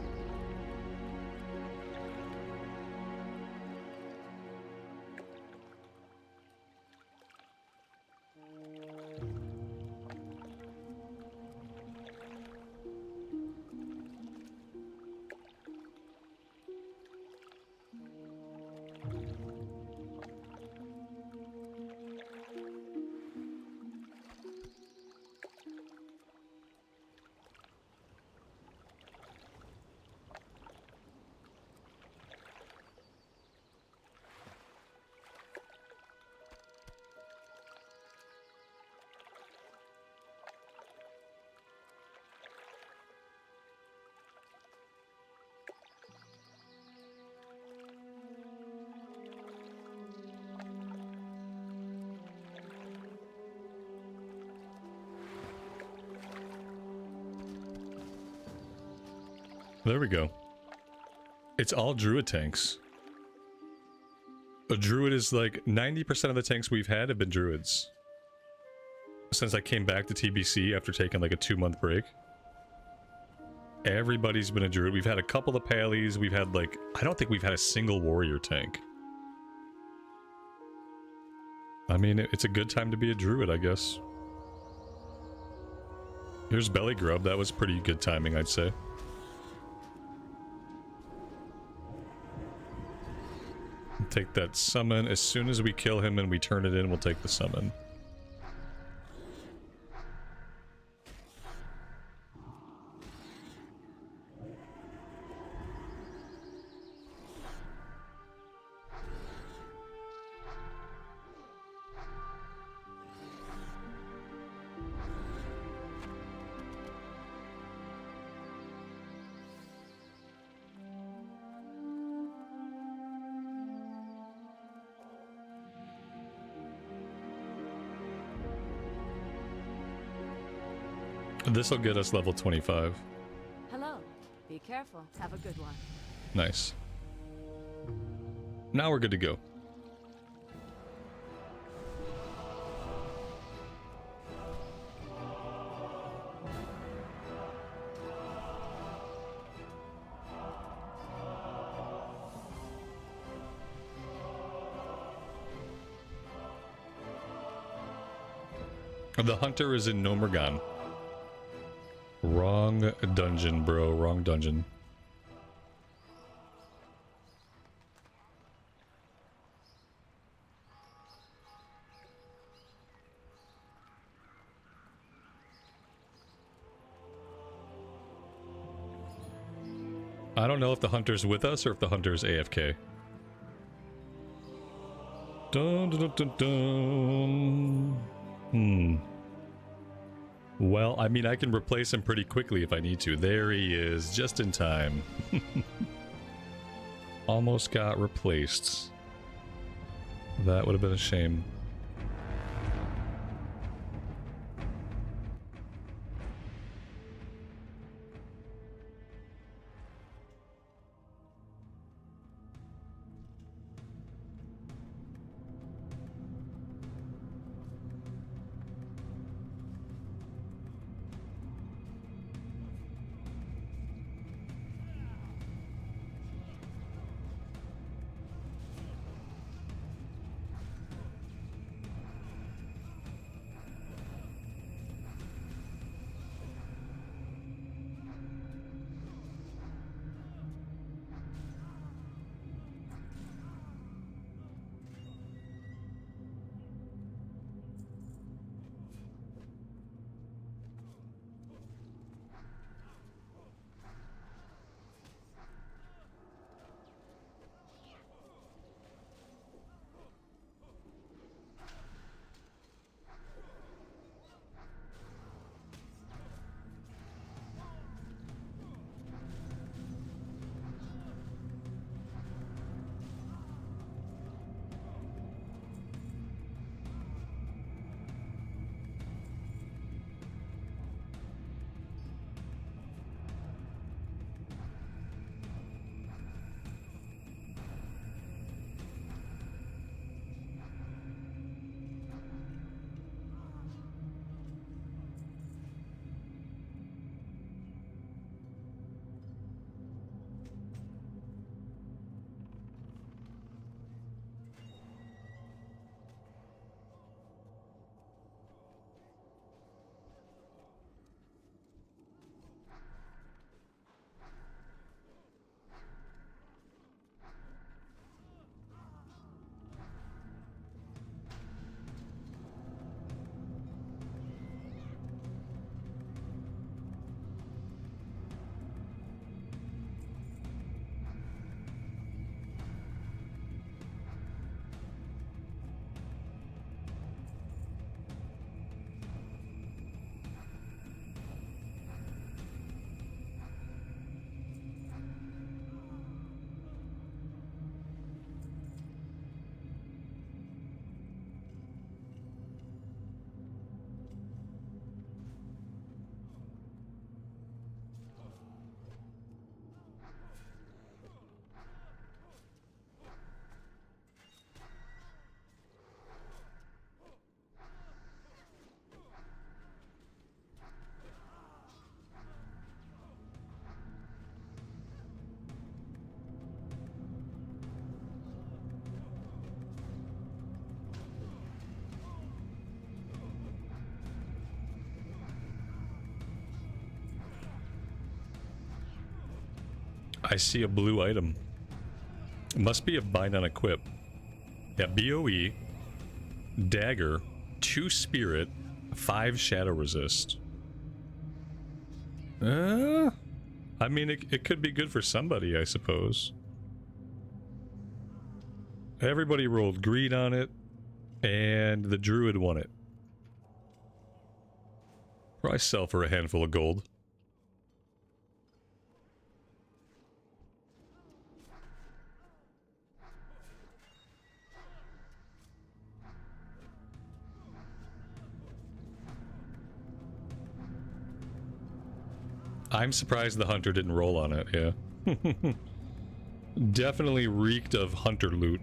There we go. It's all druid tanks. A druid is like 90% of the tanks we've had have been druids. Since I came back to TBC after taking like a 2-month break. Everybody's been a druid. We've had a couple of paleys. We've had like, I don't think we've had a single warrior tank. I mean, it's a good time to be a druid, I guess. Here's Bellygrub. That was pretty good timing, I'd say. Take that summon. As soon as we kill him and we turn it in, we'll take the summon. This will get us level 25. Hello. Be careful. Have a good one. Nice. Now we're good to go. The hunter is in Nomergan. Wrong dungeon, bro. Wrong dungeon. I don't know if the hunter's with us or if the hunter's AFK. Dun, dun, dun, dun, dun. Well, I mean, I can replace him pretty quickly if I need to. There he is, just in time. Almost got replaced. That would have been a shame. I see a blue item. It must be a bind on equip. Yeah, BOE, dagger, 2 spirit, 5 shadow resist. I mean, it could be good for somebody, I suppose. Everybody rolled green on it, and the druid won it. Probably sell for a handful of gold. I'm surprised the hunter didn't roll on it, yeah. Definitely reeked of hunter loot.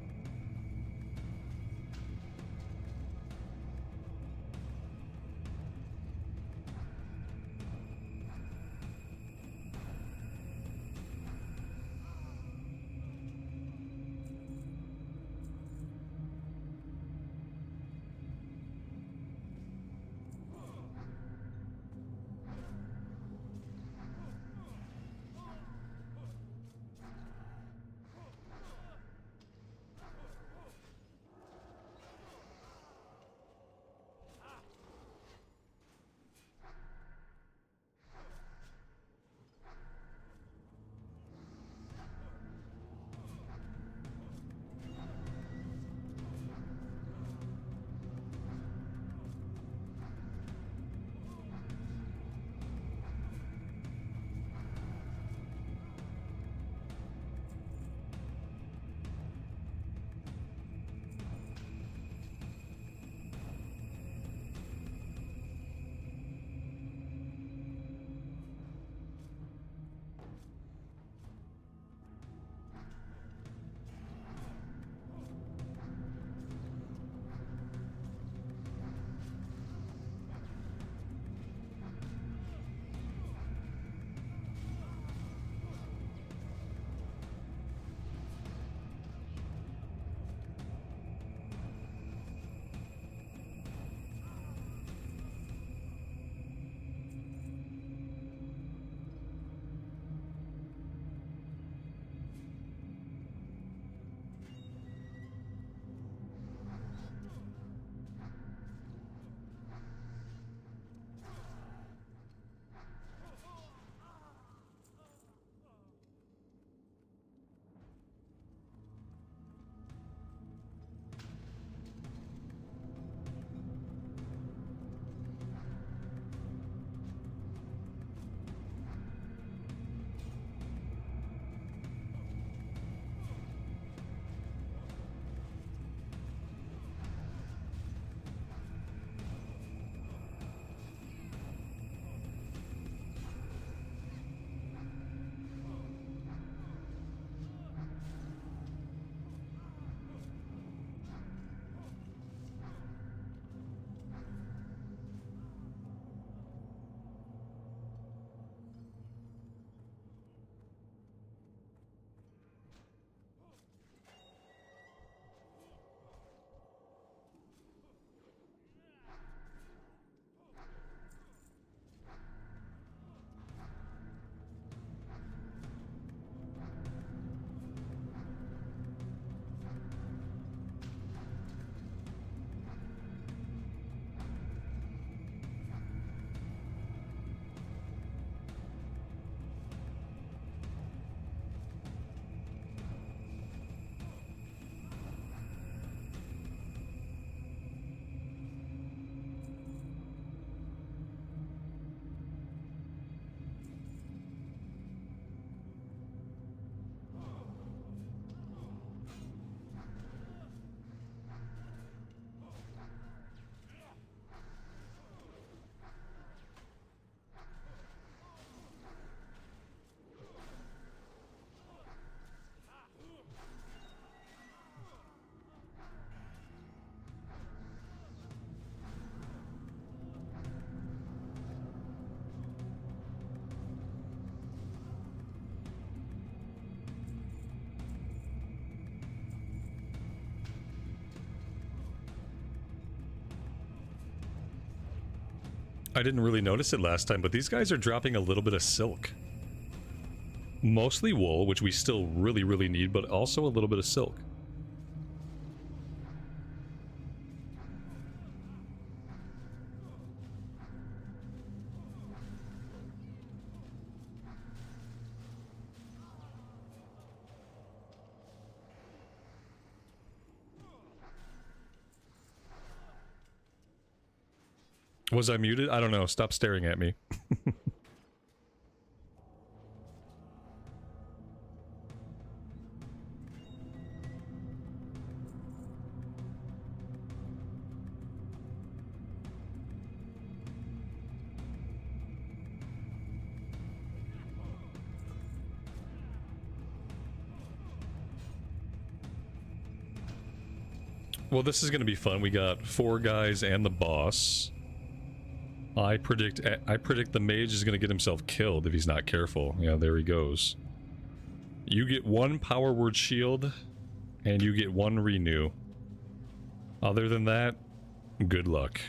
I didn't really notice it last time, but these guys are dropping a little bit of silk. Mostly wool, which we still really need, but also a little bit of silk. Was I muted? I don't know. Stop staring at me. Well, this is going to be fun. We got 4 guys and the boss. I predict the mage is going to get himself killed if he's not careful. Yeah, there he goes. You get 1 power word shield, and you get 1 renew. Other than that, good luck.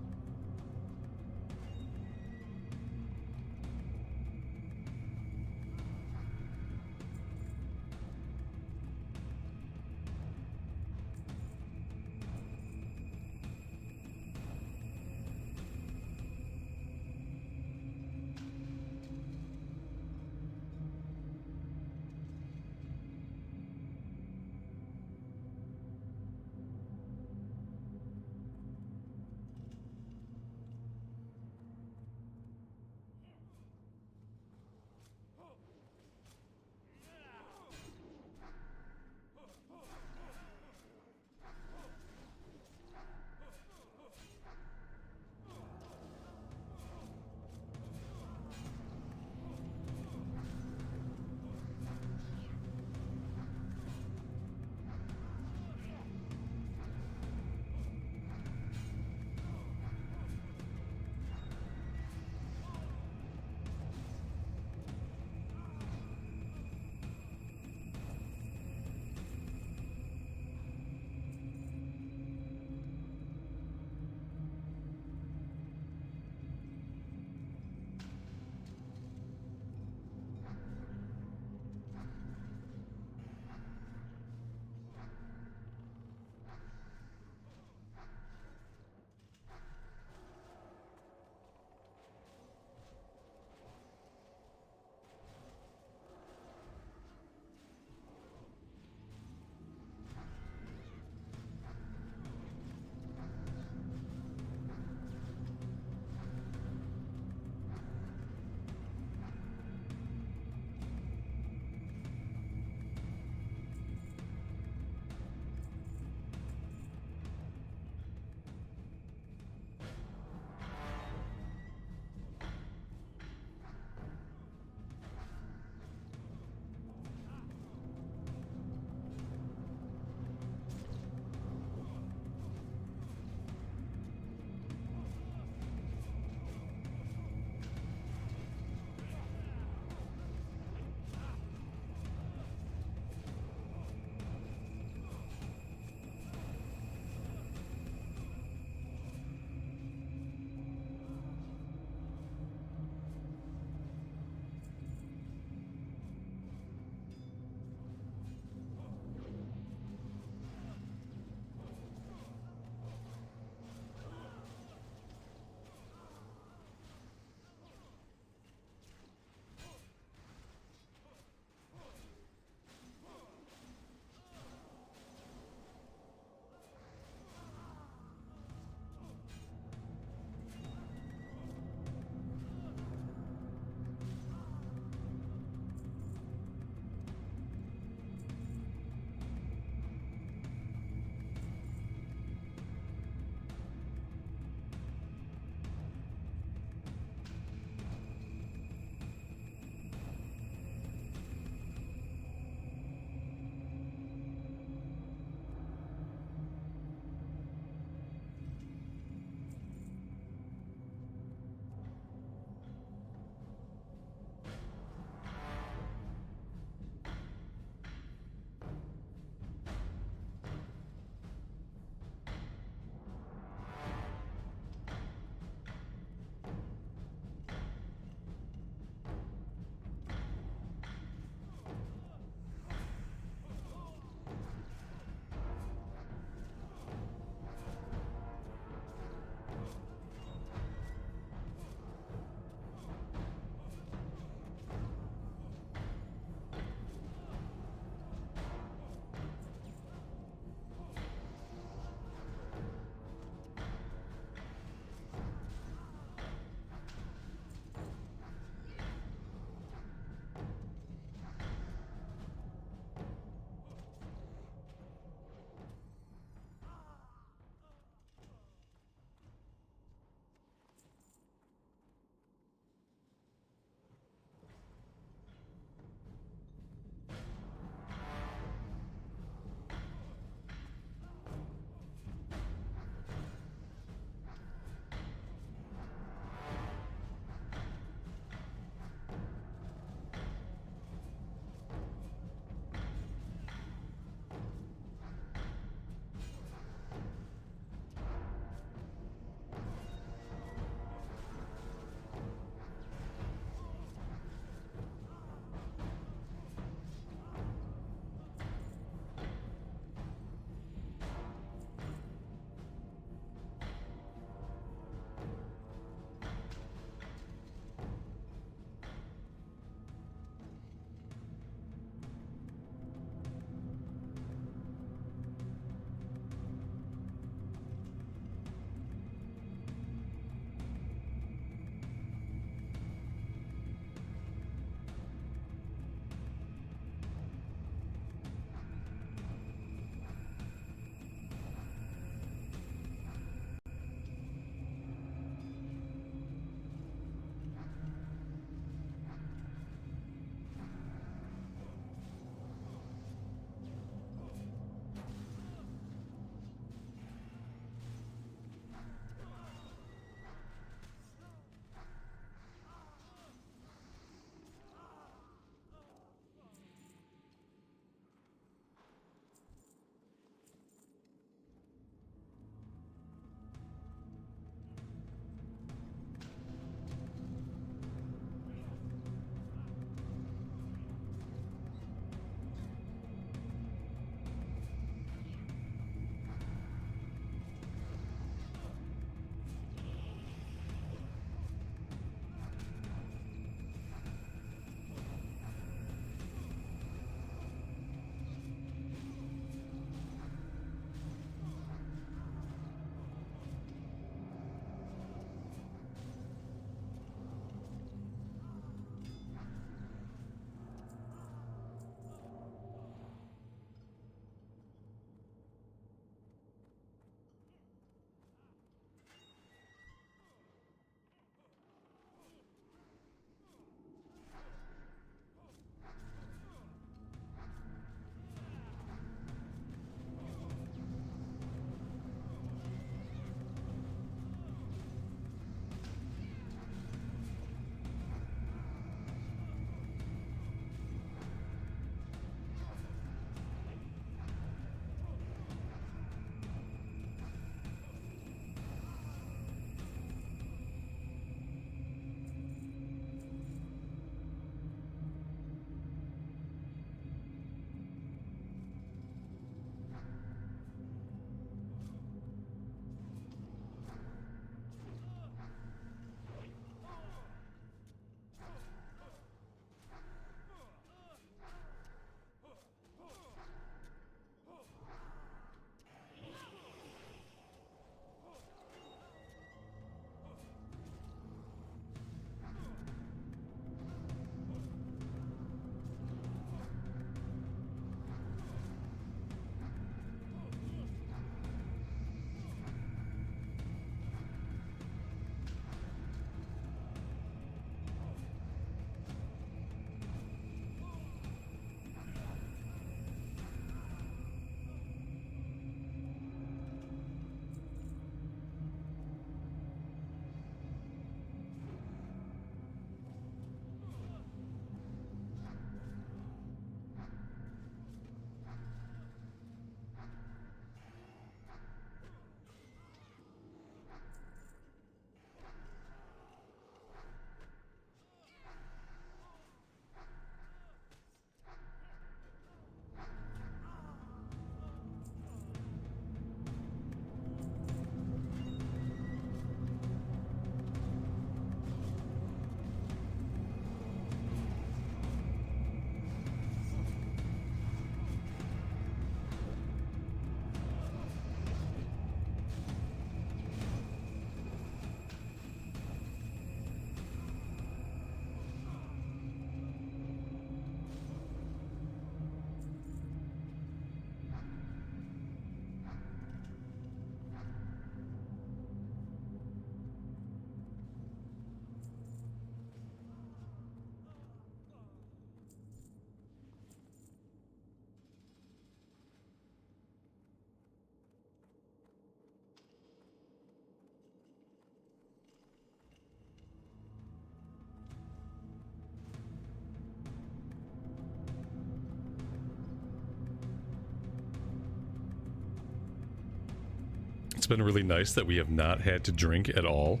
It's been really nice that we have not had to drink at all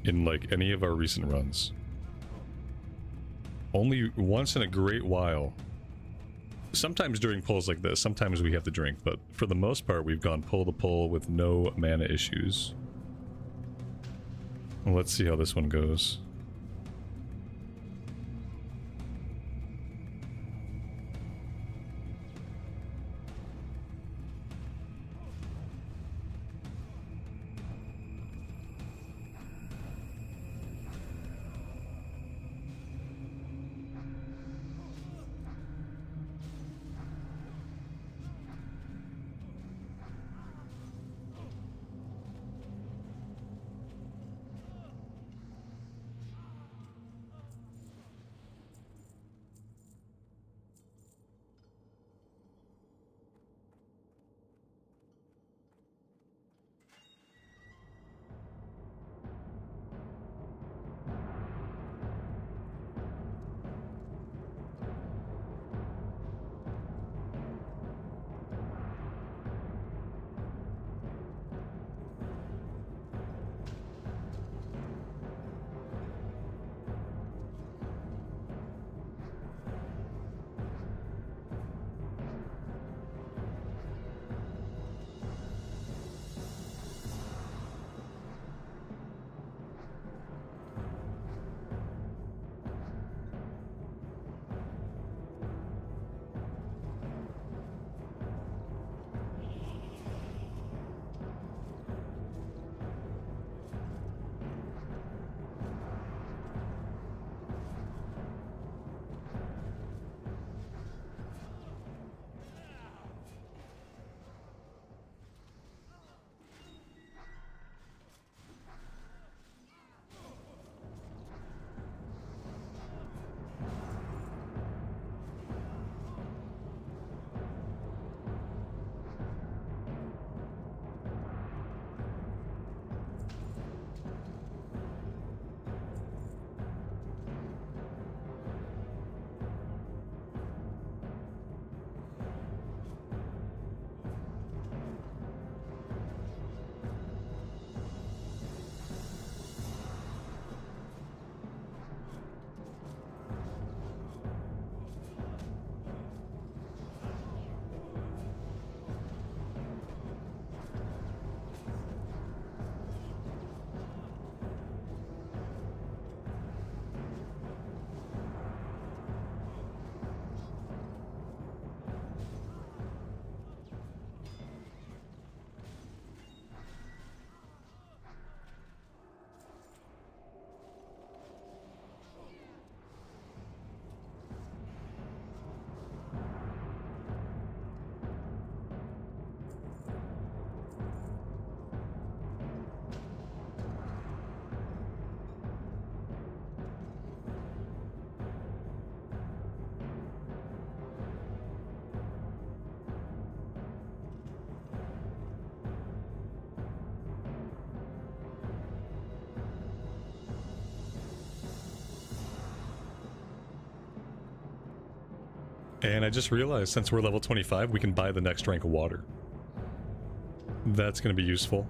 in like any of our recent runs. Only once in a great while. Sometimes during pulls like this, sometimes we have to drink, but for the most part we've gone pull to pull with no mana issues. Well, let's see how this one goes. And I just realized since we're level 25, we can buy the next rank of water. That's going to be useful.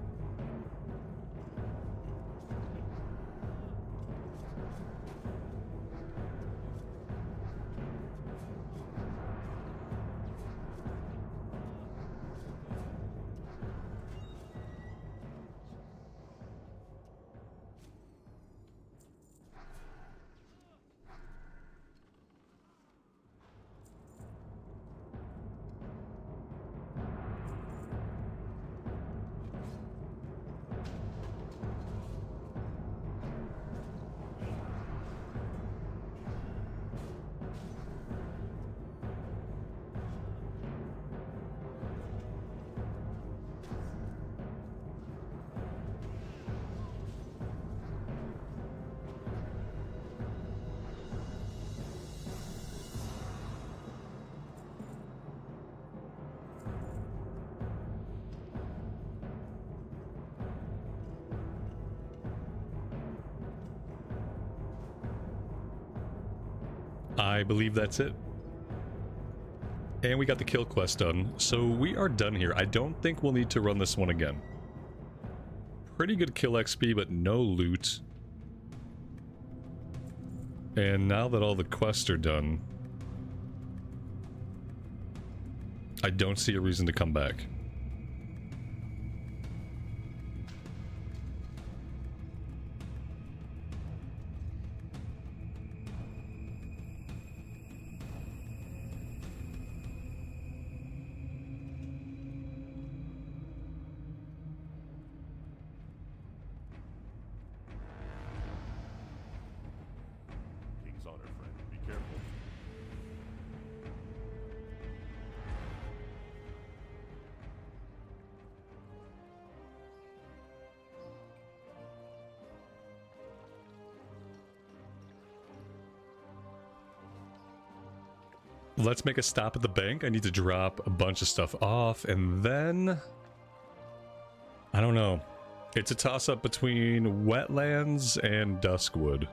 I believe that's it. And we got the kill quest done, so we are done here. I don't think we'll need to run this one again. pretty good kill XP, but no loot. And now that all the quests are done, I don't see a reason to come back. King's honor, friend. Be careful. Let's make a stop at the bank. I need to drop a bunch of stuff off, and then I don't know. It's a toss-up between Wetlands and Duskwood.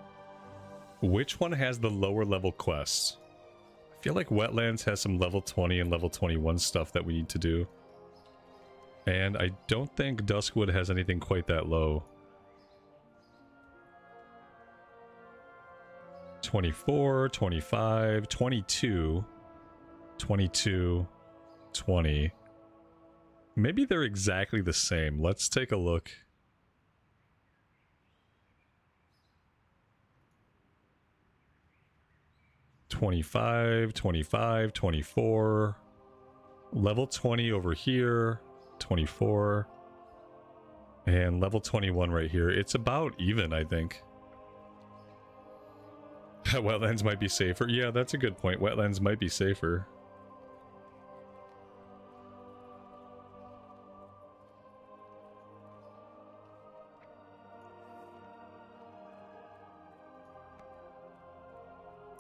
Which one has the lower level quests? I feel like Wetlands has some level 20 and level 21 stuff that we need to do. And I don't think Duskwood has anything quite that low. 24, 25, 22, 22, 20. Maybe they're exactly the same. Let's take a look. $25, $25, $24. Level 20 over here. $24. And level 21 right here. It's about even, I think. Wetlands might be safer. Yeah, that's a good point. Wetlands might be safer.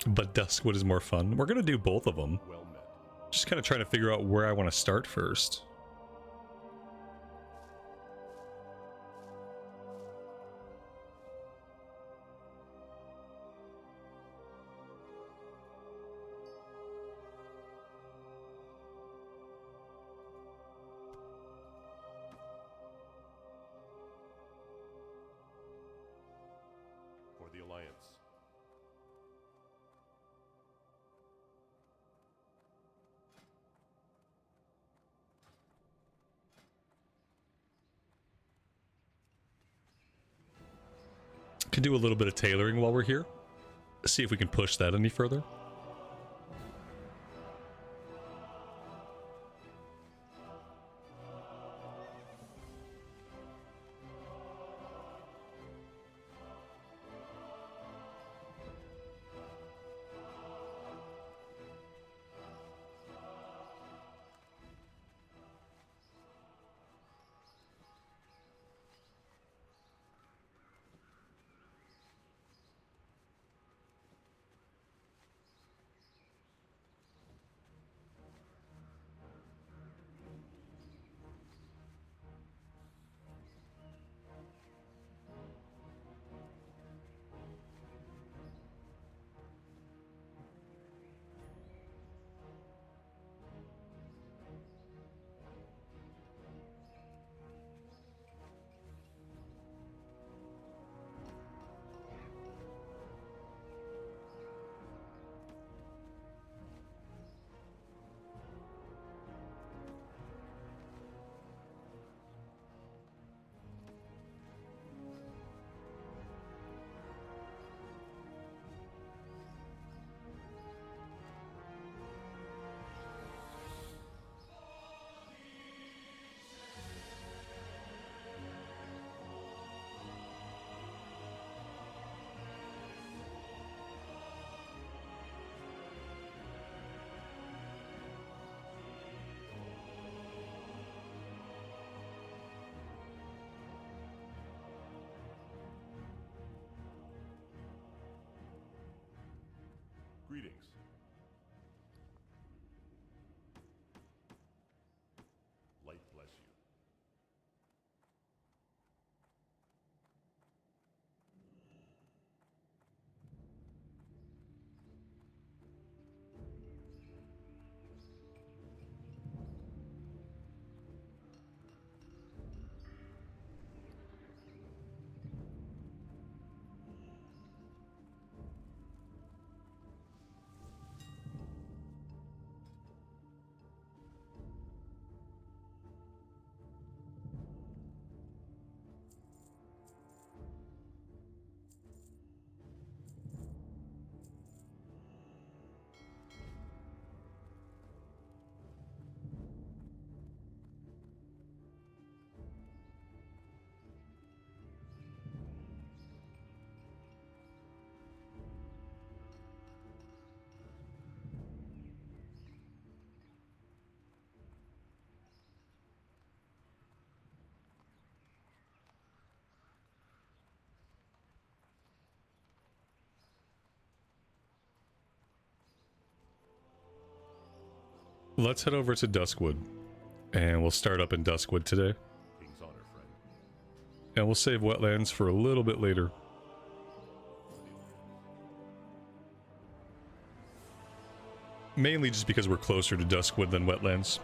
But Duskwood is more fun. We're gonna do both of them. Well met. Just kind of trying to figure out where I want to start first. For the Alliance. Can do a little bit of tailoring while we're here. See if we can push that any further. Let's head over to Duskwood, and we'll start up in Duskwood today. King's honor, friend. And we'll save wetlands for a little bit later. Mainly just because we're closer to Duskwood than wetlands.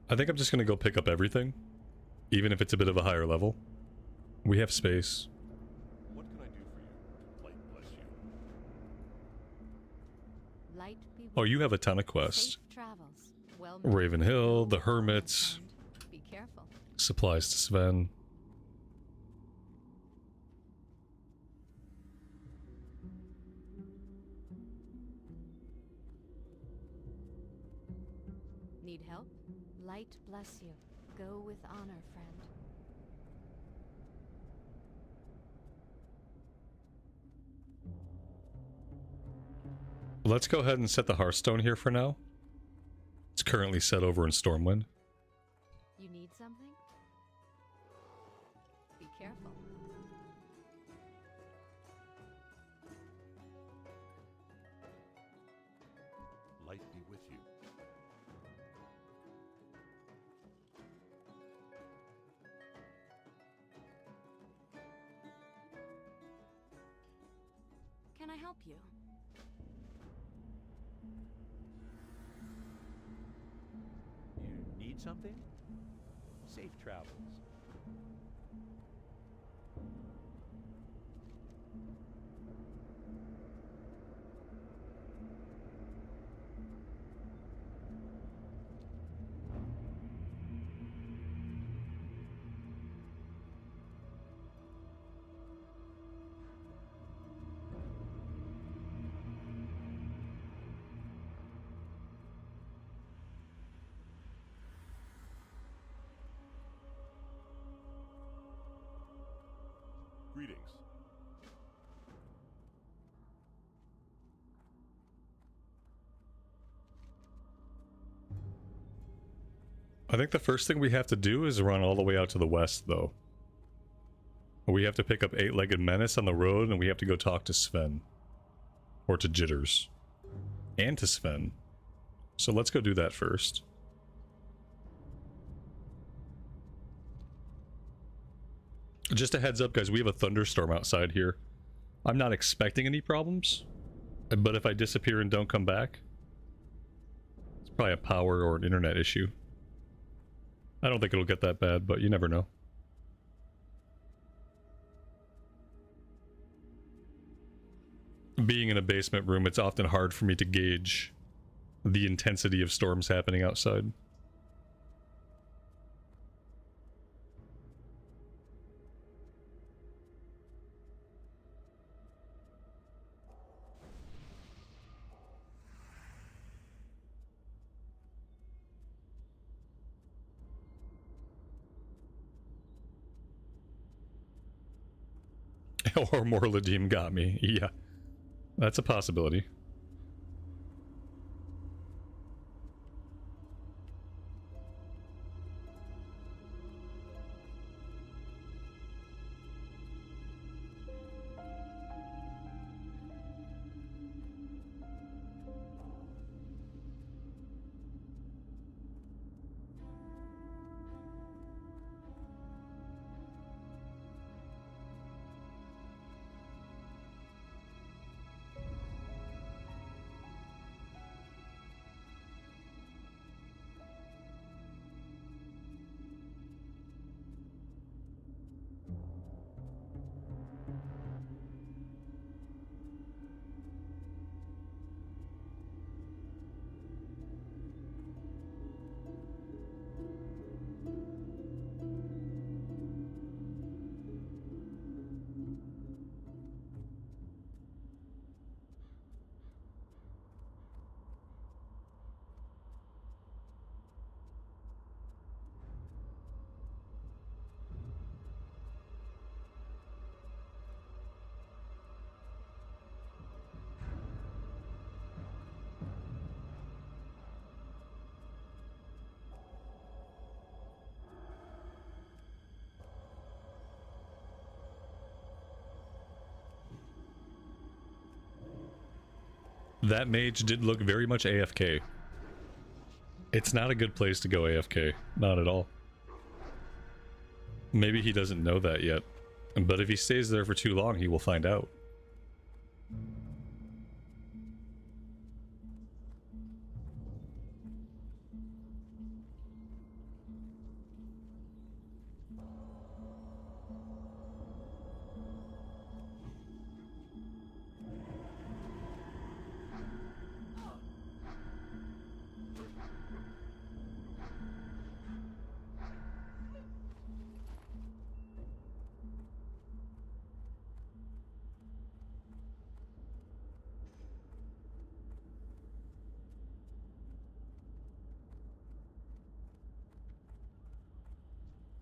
I think I'm just gonna go pick up everything, even if it's a bit of a higher level. We have space. What can I do for you? Light bless you. Light be Oh, you have a ton of quests. safe travels. Well, Raven Hill, the go with Hermits, honor, friend. Be careful. supplies to Sven. Need help? Light bless you. Go with honor, friend. Let's go ahead and set the Hearthstone here for now. It's currently set over in Stormwind. You need something? Be careful. Light be with you. Can I help you? You need something? Safe travels. Greetings. I think the first thing we have to do is run all the way out to the west, though. We have to pick up Eight-Legged Menace on the road, and we have to go talk to Sven. Or to Jitters. And to Sven. So let's go do that first. Just a heads up, guys, we have a thunderstorm outside here. I'm not expecting any problems, but if I disappear and don't come back, it's probably a power or an internet issue. I don't think it'll get that bad, but you never know. Being in a basement room, it's often hard for me to gauge the intensity of storms happening outside. Or Morladim got me. Yeah. That's a possibility. That mage did look very much AFK. It's not a good place to go AFK. Not at all. Maybe he doesn't know that yet. But if he stays there for too long, he will find out.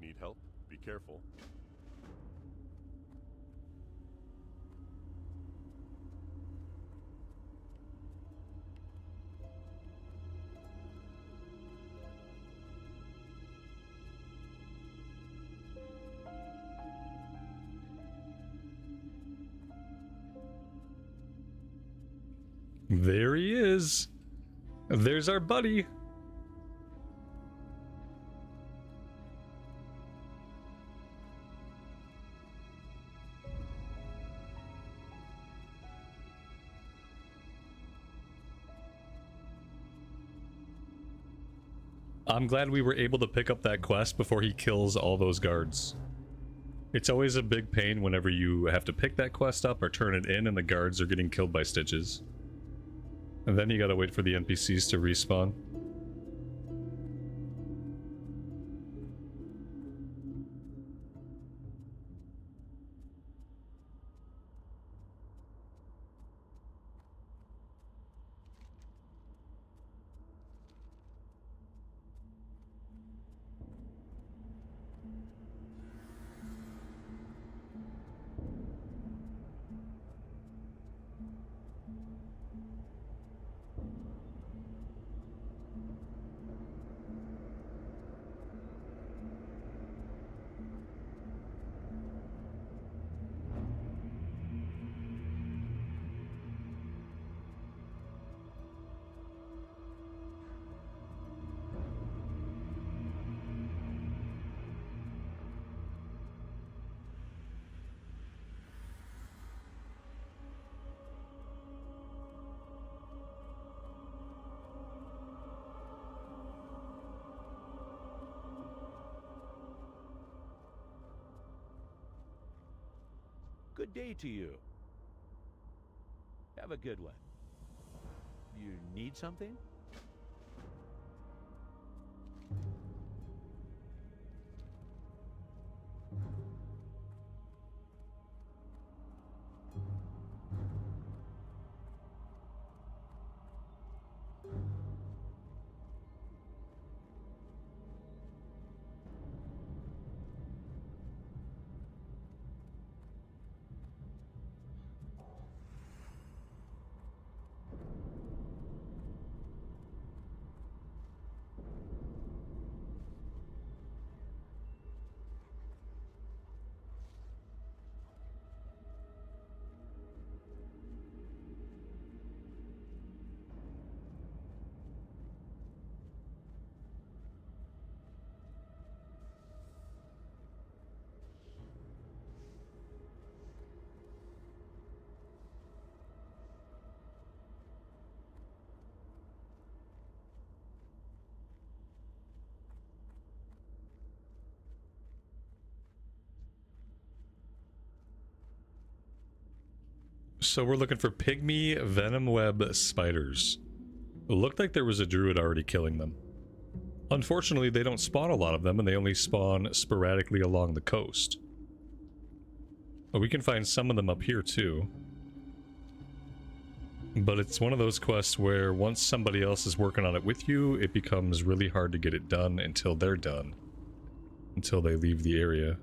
Need help? Be careful. There he is. There's our buddy. I'm glad we were able to pick up that quest before he kills all those guards. It's always a big pain whenever you have to pick that quest up or turn it in and the guards are getting killed by stitches. And then you gotta wait for the NPCs to respawn. Good day to you. Have a good one. You need something? So we're looking for pygmy venom web spiders. It looked like there was a druid already killing them. Unfortunately, they don't spawn a lot of them, and they only spawn sporadically along the coast. But we can find some of them up here too. But it's one of those quests where once somebody else is working on it with you, it becomes really hard to get it done until they're done. Until they leave the area.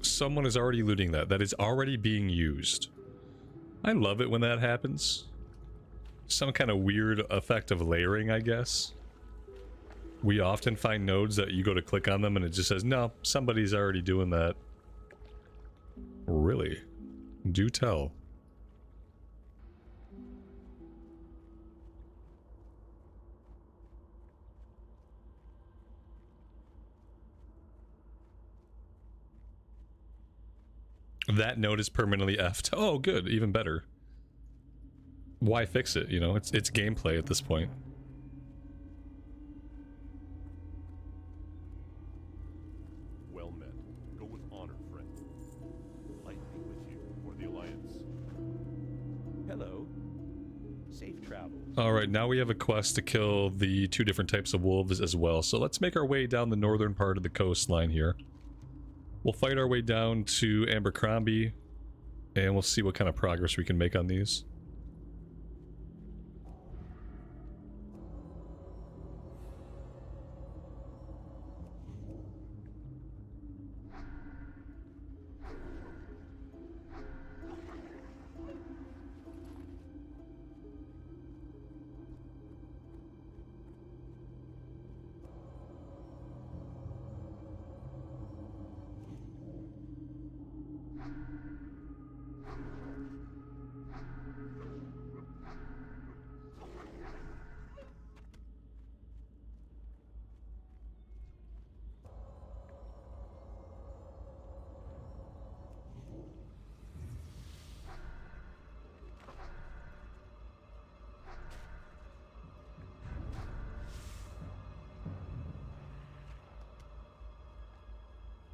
Someone is already looting that. That is already being used. I love it when that happens. Some kind of weird effect of layering, I guess. We often find nodes that you go to click on them and it just says, no, somebody's already doing that. Really? Do tell. That node is permanently effed. Oh, good. Even better. Why fix it? You know, it's gameplay at this point. Well met. Go with honor, friend. Light be with you for the Alliance. Hello. Safe travels. Alright, now we have a quest to kill the 2 different types of wolves as well. So let's make our way down the northern part of the coastline here. We'll fight our way down to Abercrombie, and we'll see what kind of progress we can make on these.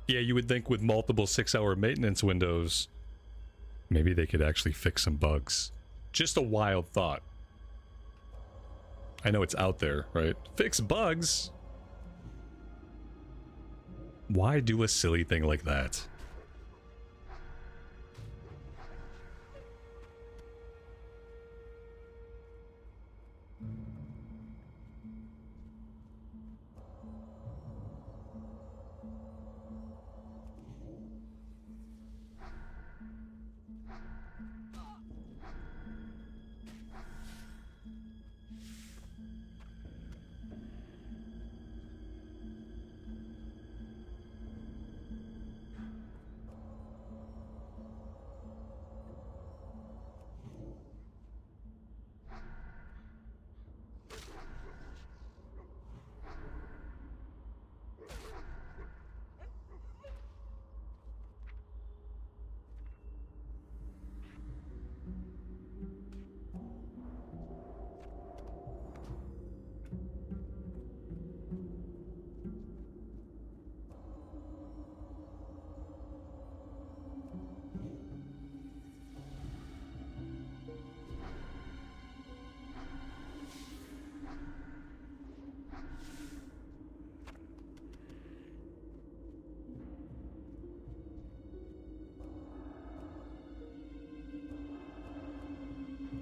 Yeah, you would think with multiple 6-hour maintenance windows, maybe they could actually fix some bugs. Just a wild thought. I know it's out there, right? Fix bugs? Why do a silly thing like that?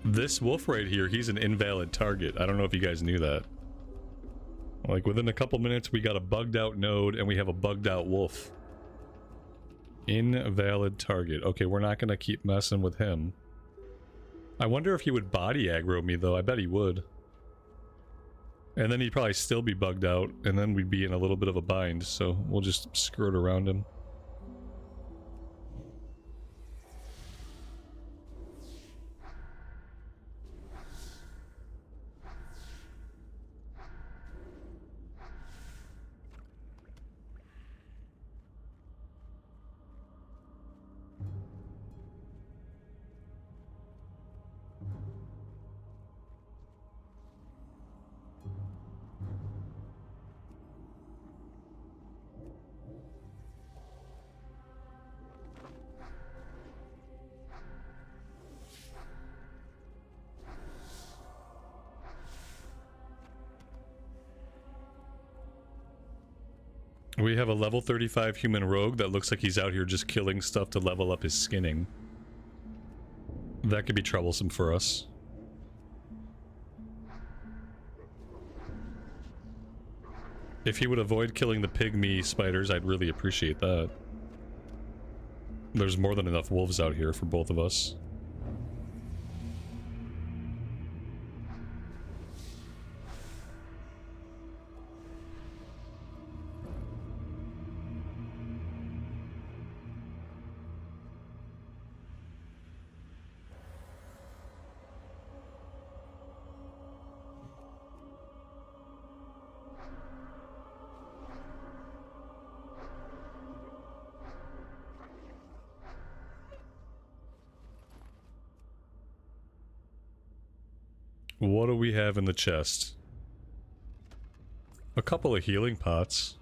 This wolf right here, he's an invalid target. I don't know if you guys knew that. Like, within a couple minutes, we got a bugged out node, and we have a bugged out wolf. Invalid target. Okay, we're not gonna keep messing with him. I wonder if he would body aggro me, though. I bet he would. And then he'd probably still be bugged out, and then we'd be in a little bit of a bind, so we'll just skirt around him. We have a level 35 human rogue that looks like he's out here just killing stuff to level up his skinning. That could be troublesome for us. If he would avoid killing the pygmy spiders, I'd really appreciate that. There's more than enough wolves out here for both of us. What do we have in the chest? A couple of healing pots.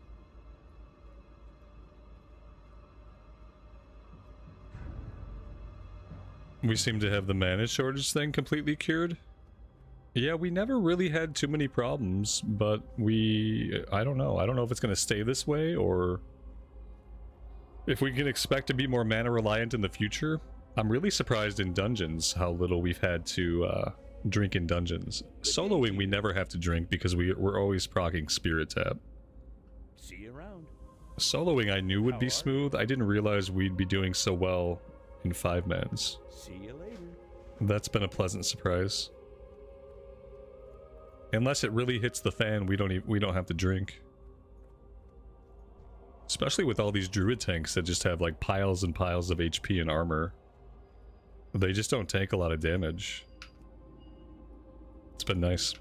We seem to have the mana shortage thing completely cured. Yeah, we never really had too many problems, but I don't know. I don't know if it's going to stay this way or if we can expect to be more mana reliant in the future. I'm really surprised in dungeons how little we've had to drink in dungeons. Soloing, we never have to drink because we're always proccing Spirit Tap. See you around. Soloing I knew would be smooth. I didn't realize we'd be doing so well in 5-mans. See you later. That's been a pleasant surprise. Unless it really hits the fan, we don't have to drink. Especially with all these druid tanks that just have like piles and piles of HP and armor. They just don't take a lot of damage. It's been nice.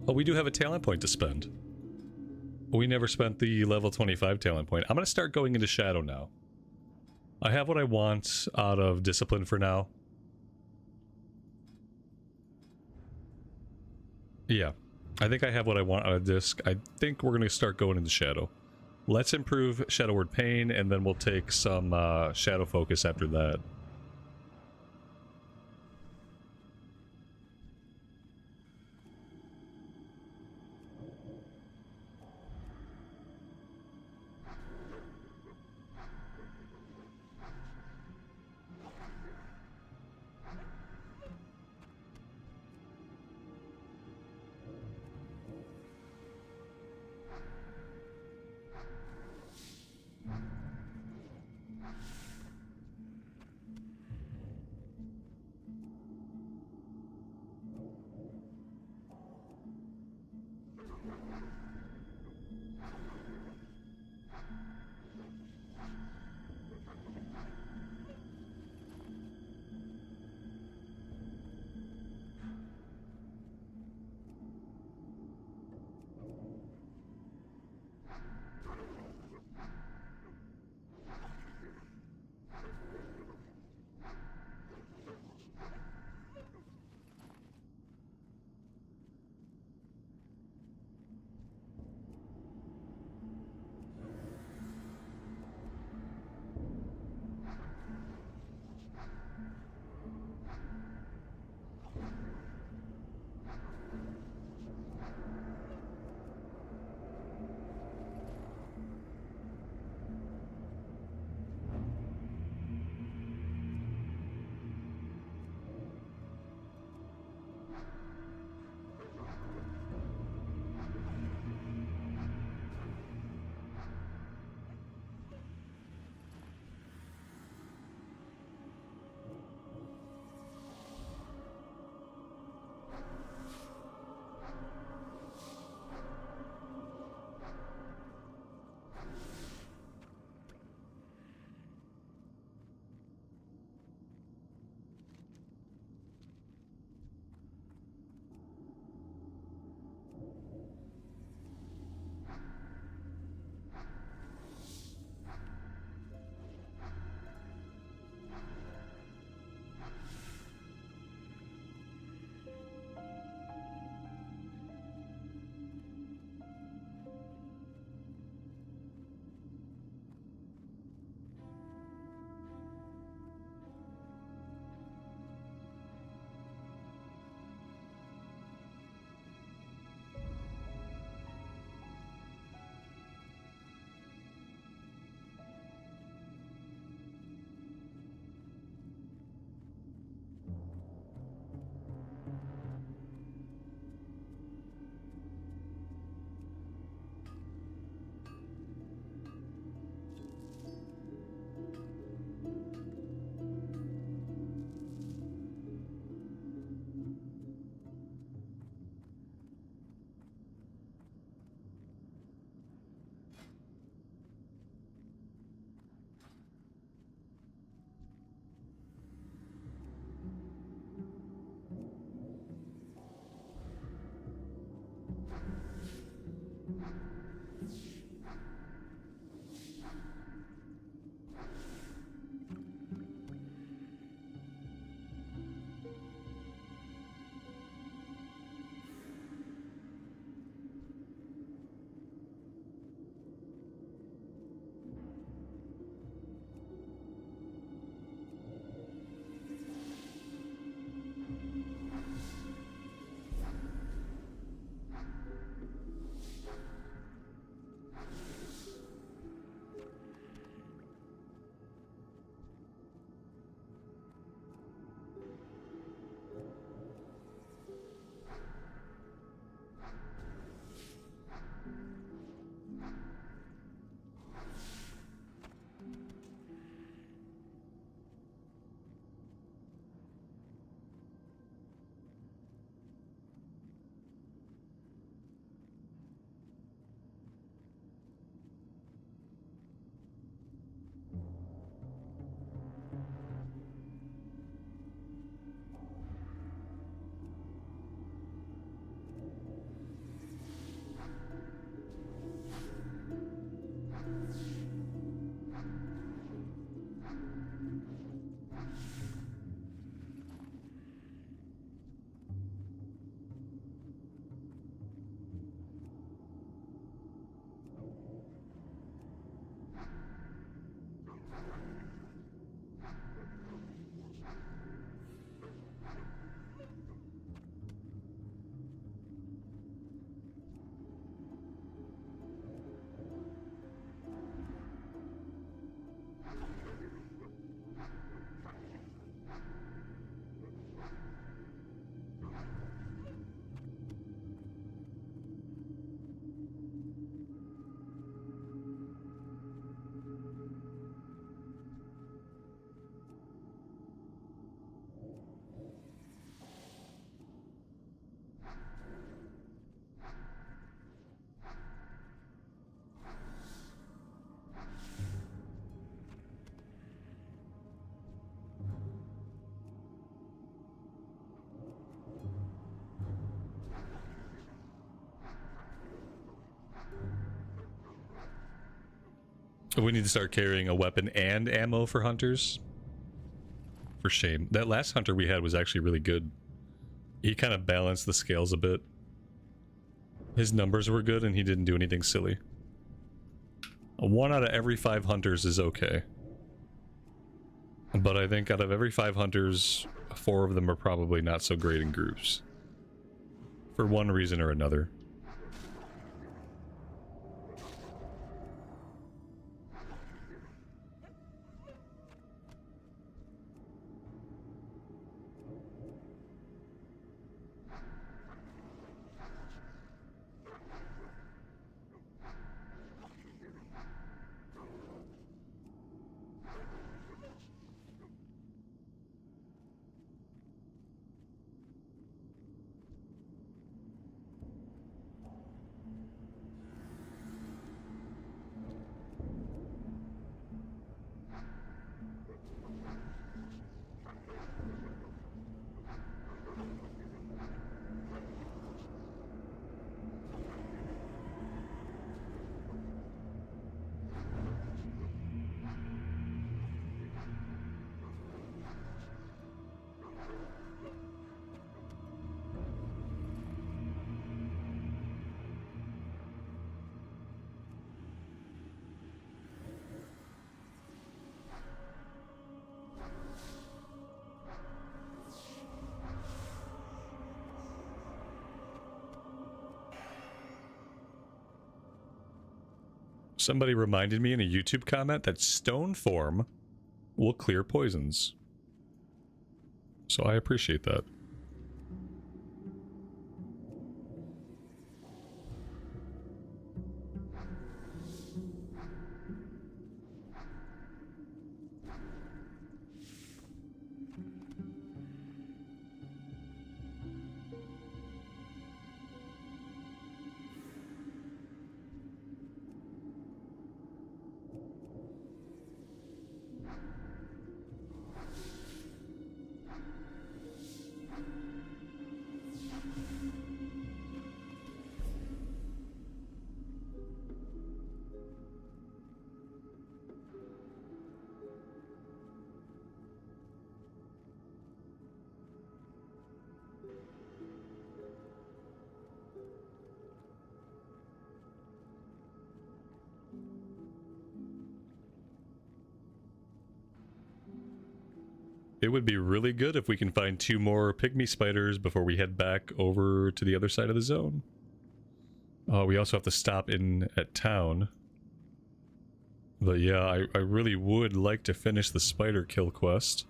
Oh, we do have a talent point to spend. We never spent the level 25 talent point. I'm going to start going into Shadow now. I have what I want out of Discipline for now. Yeah, I think I have what I want out of Disc. I think we're going to start going into Shadow. Let's improve Shadow Word Pain, and then we'll take some Shadow Focus after that. We need to start carrying a weapon and ammo for hunters. For shame. That last hunter we had was actually really good. He kind of balanced the scales a bit. His numbers were good and he didn't do anything silly. 1 out of every 5 hunters is okay. But I think out of every 5 hunters, 4 of them are probably not so great in groups. For one reason or another. Somebody reminded me in a YouTube comment that stone form will clear poisons. So I appreciate that. It would be really good if we can find 2 more pygmy spiders before we head back over to the other side of the zone. We also have to stop in at town. But yeah, I really would like to finish the spider kill quest.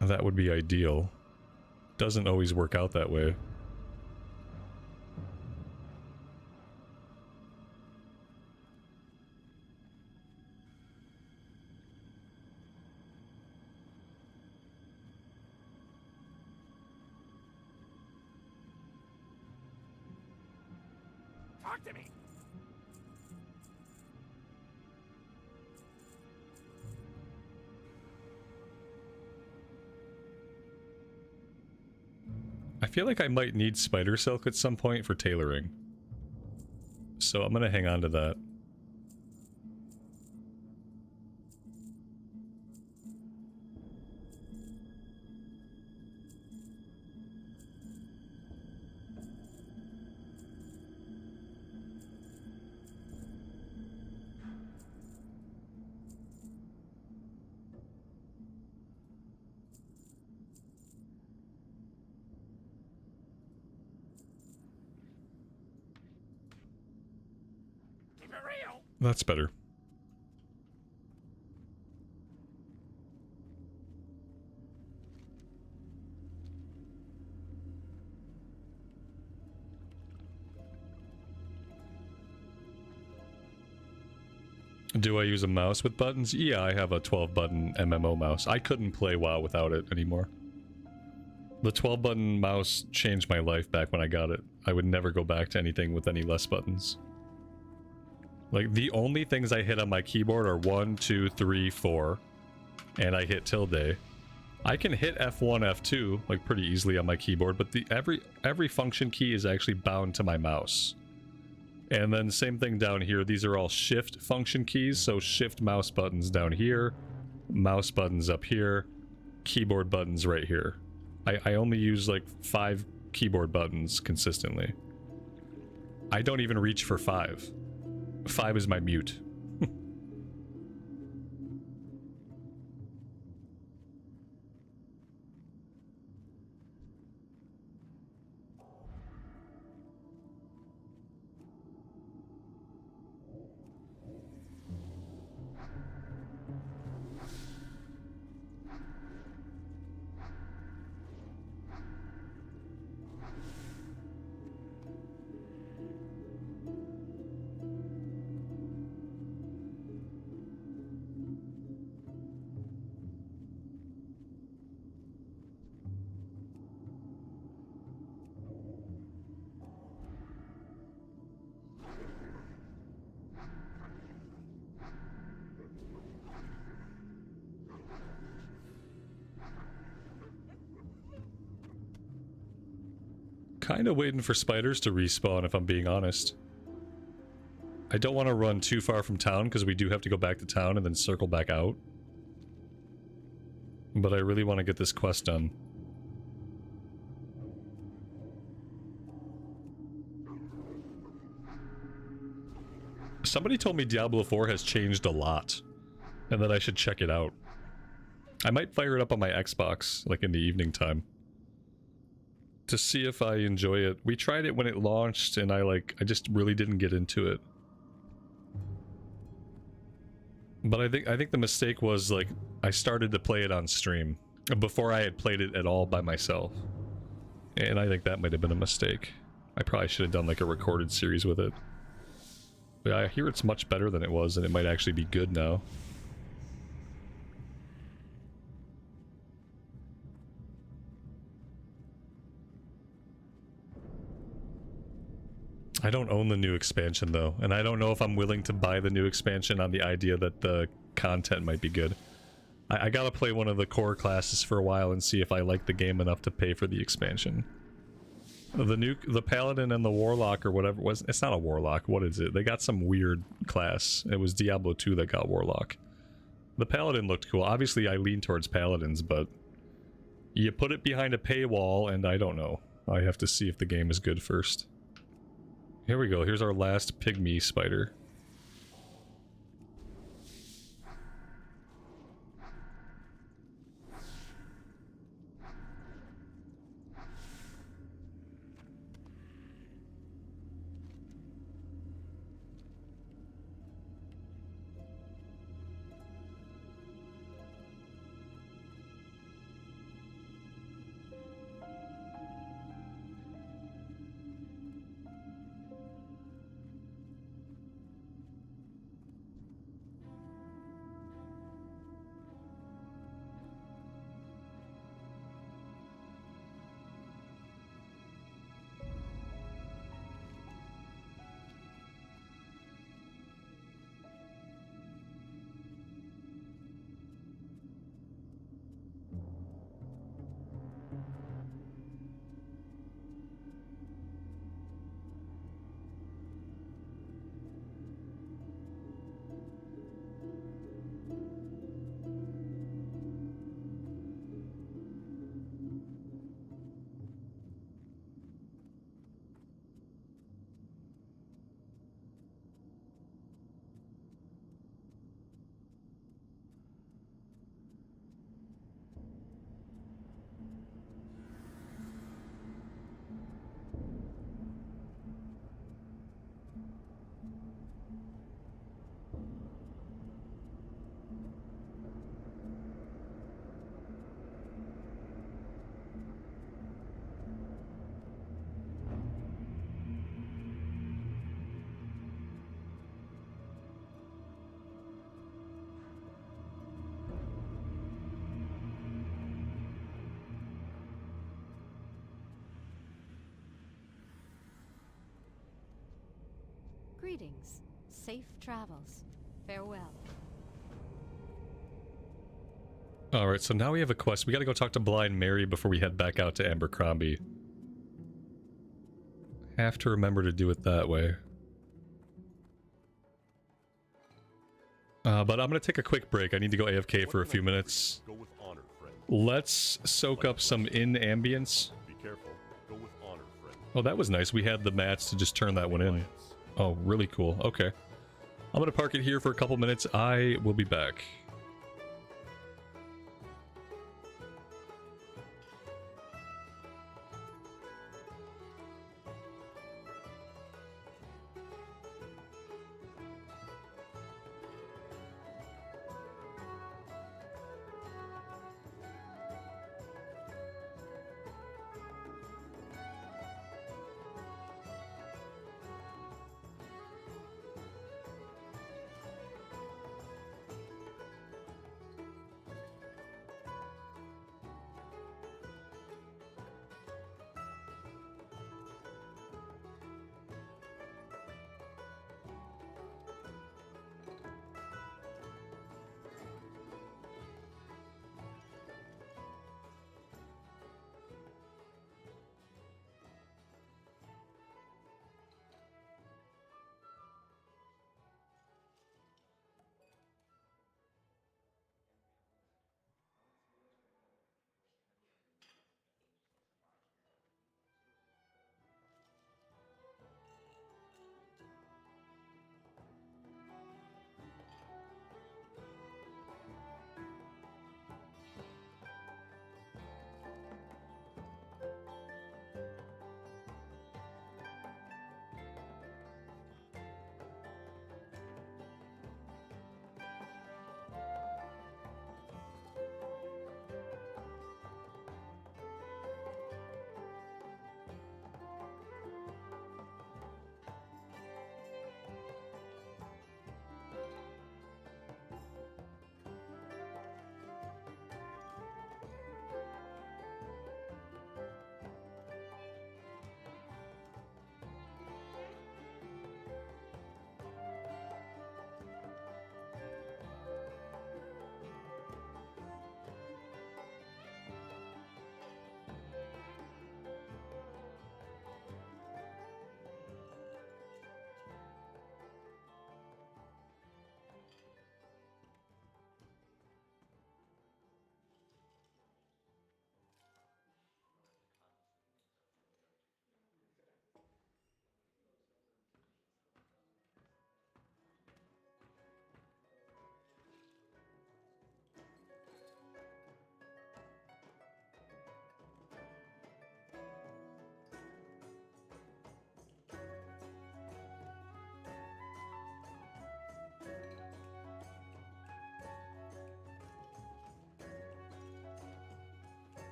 That would be ideal. Doesn't always work out that way. Talk to me. I feel like I might need spider silk at some point for tailoring. So I'm gonna hang on to that. Keep it real. That's better. Do I use a mouse with buttons? Yeah, I have a 12-button MMO mouse. I couldn't play WoW without it anymore. The 12-button mouse changed my life back when I got it. I would never go back to anything with any less buttons. Like, the only things I hit on my keyboard are 1, 2, 3, 4. And I hit tilde. I can hit F1, F2, like, pretty easily on my keyboard, but every function key is actually bound to my mouse. And then same thing down here. These are all shift function keys. So shift mouse buttons down here, mouse buttons up here, keyboard buttons right here. I only use like 5 keyboard buttons consistently. I don't even reach for 5. 5 is my mute. Kinda waiting for spiders to respawn, if I'm being honest. I don't want to run too far from town, because we do have to go back to town and then circle back out. But I really want to get this quest done. Somebody told me Diablo 4 has changed a lot, and that I should check it out. I might fire it up on my Xbox, like in the evening time, to see if I enjoy it. We tried it when it launched, and I just really didn't get into it. But I think the mistake was, like, I started to play it on stream before I had played it at all by myself. And I think that might have been a mistake. I probably should have done like a recorded series with it. But I hear it's much better than it was, and it might actually be good now. I don't own the new expansion though, and I don't know if I'm willing to buy the new expansion on the idea that the content might be good. I gotta play one of the core classes for a while and see if I like the game enough to pay for the expansion. The Paladin and the Warlock or whatever it was, it's not a Warlock, what is it? They got some weird class. It was Diablo 2 that got Warlock. The Paladin looked cool. Obviously I lean towards Paladins, but you put it behind a paywall and I don't know. I have to see if the game is good first. Here we go, here's our last pygmy spider. Greetings. Safe travels. Farewell. Alright, so now we have a quest. We gotta go talk to Blind Mary before we head back out to Abercrombie. Have to remember to do it that way. But I'm going to take a quick break. I need to go AFK for a few minutes. Go with honor, friend. Let's soak up some in-ambience. Be careful. Go with honor, friend. Oh, that was nice. We had the mats to just turn that one in. Alliance. Oh, really cool. Okay. I'm going to park it here for a couple minutes. I will be back.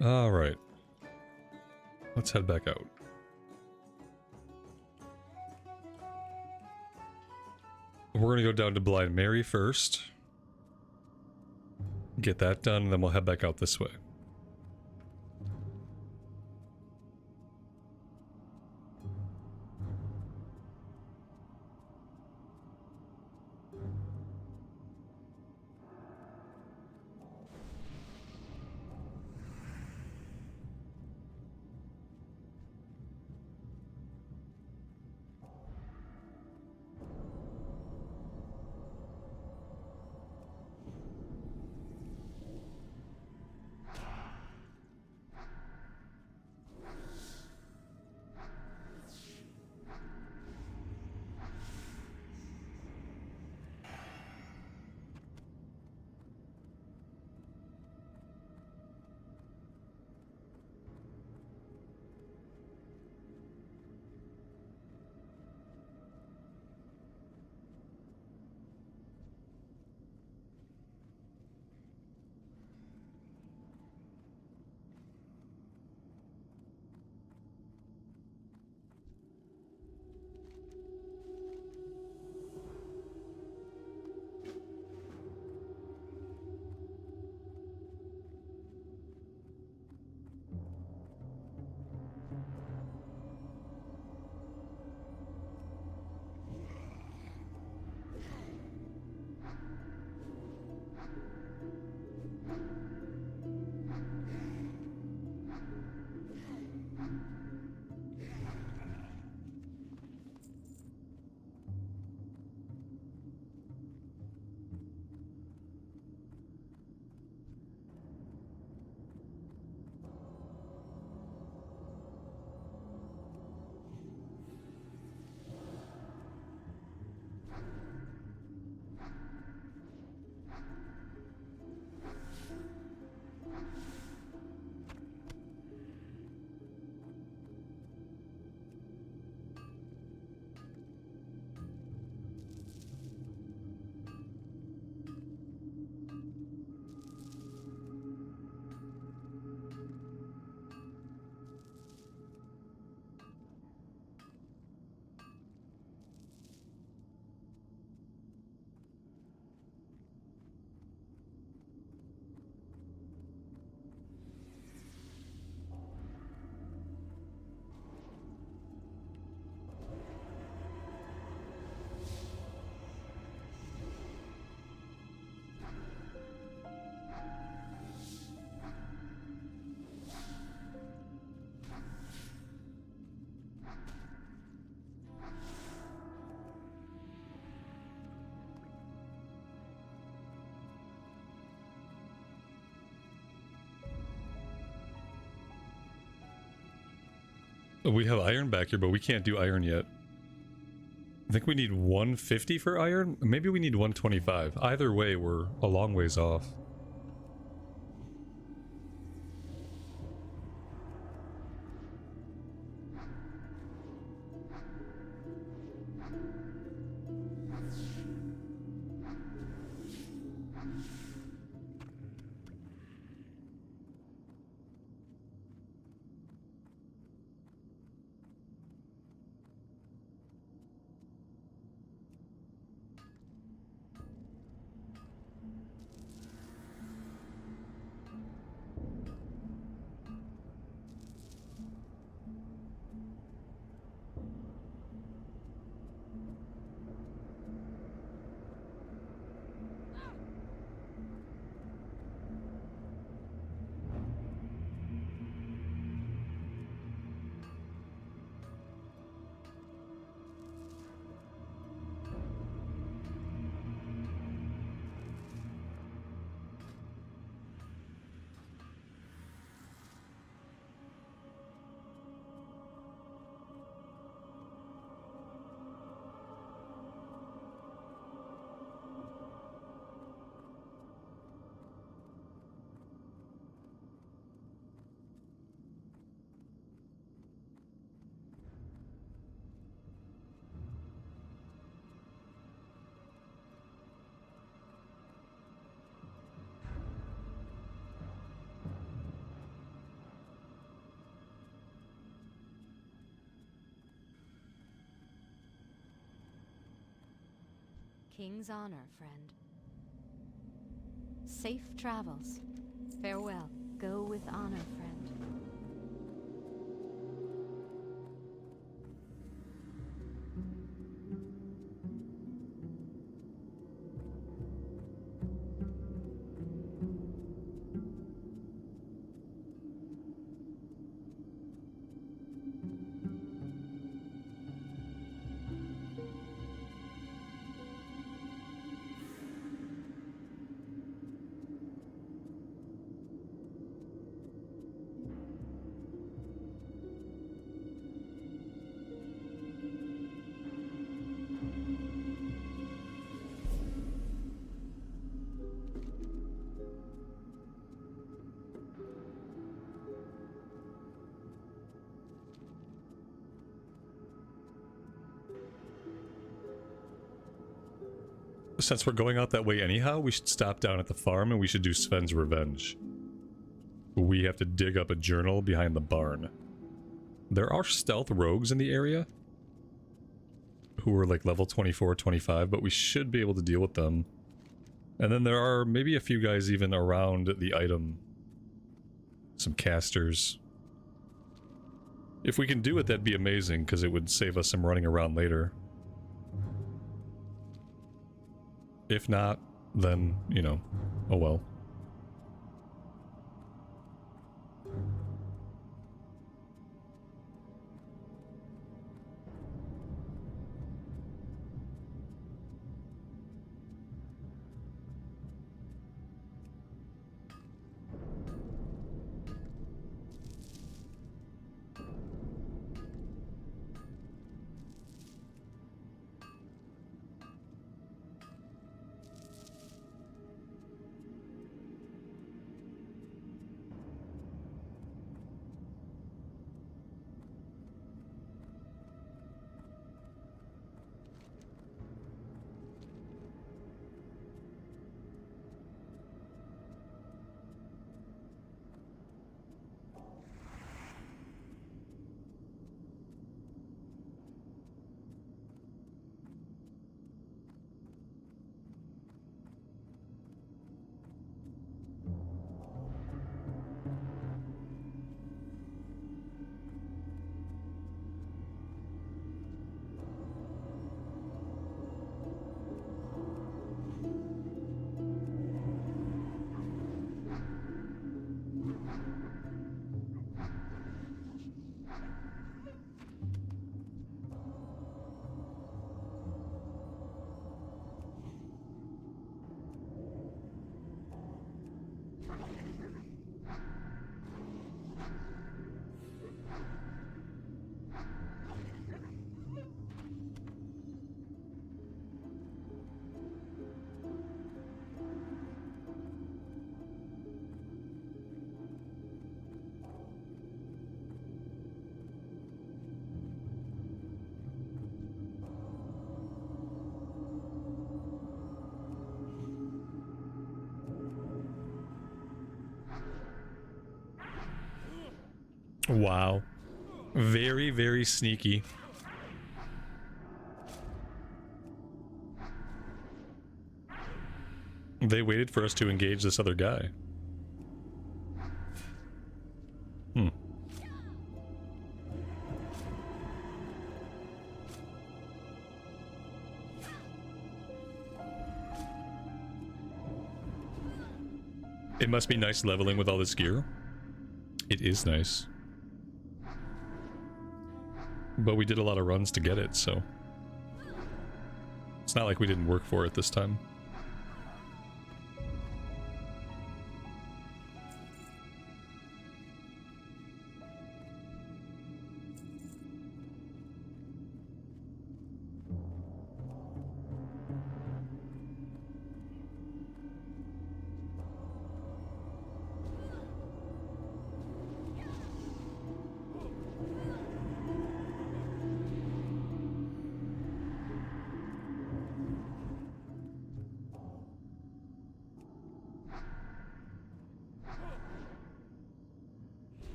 All right. Let's head back out. We're going to go down to Blind Mary first. Get that done, and then we'll head back out this way. We have iron back here, but we can't do iron yet. I think we need 150 for iron. Maybe we need 125. Either way, we're a long ways off. King's honor, friend. Safe travels. Farewell. Go with honor, friend. Since we're going out that way anyhow, we should stop down at the farm and we should do Sven's Revenge. We have to dig up a journal behind the barn. There are stealth rogues in the area who are like level 24, 25, but we should be able to deal with them. And then there are maybe a few guys even around the item. Some casters. If we can do it, that'd be amazing, because it would save us some running around later. If not, then, you know, oh well. Wow. Very, very sneaky. They waited for us to engage this other guy. Hmm. It must be nice leveling with all this gear. It is nice. But we did a lot of runs to get it, so... It's not like we didn't work for it this time.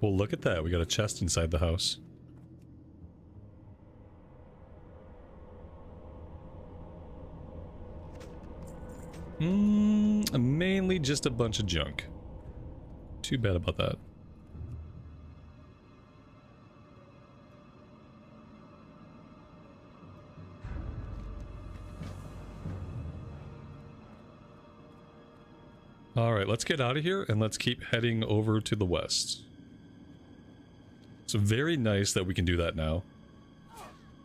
Well, look at that. We got a chest inside the house. Mainly just a bunch of junk. Too bad about that. Alright, let's get out of here and let's keep heading over to the west. It's very nice that we can do that now.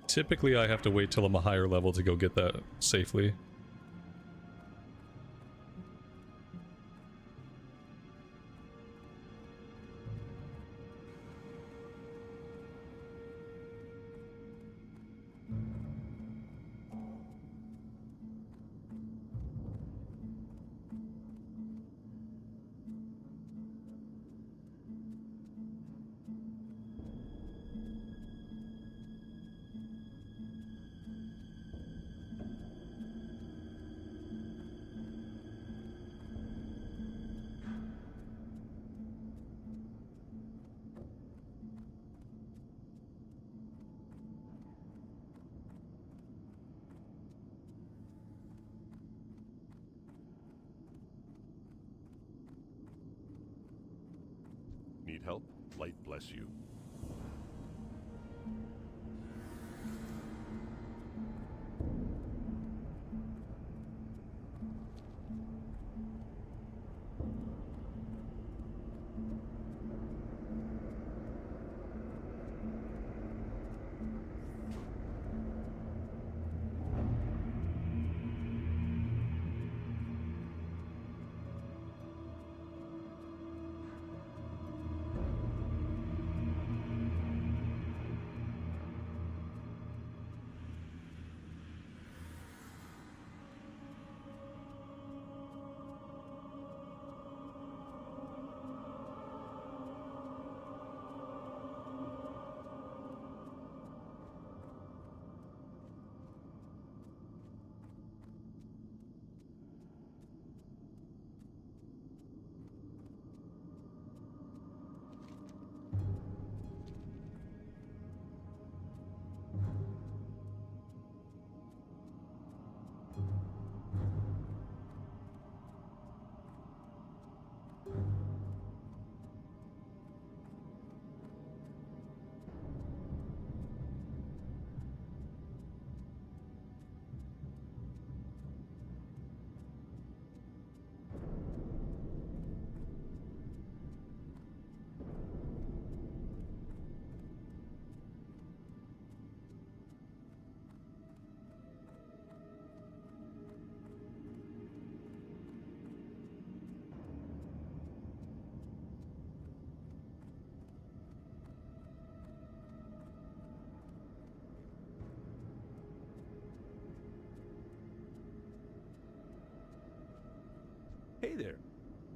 Typically I have to wait till I'm a higher level to go get that safely. Need help? Light bless you.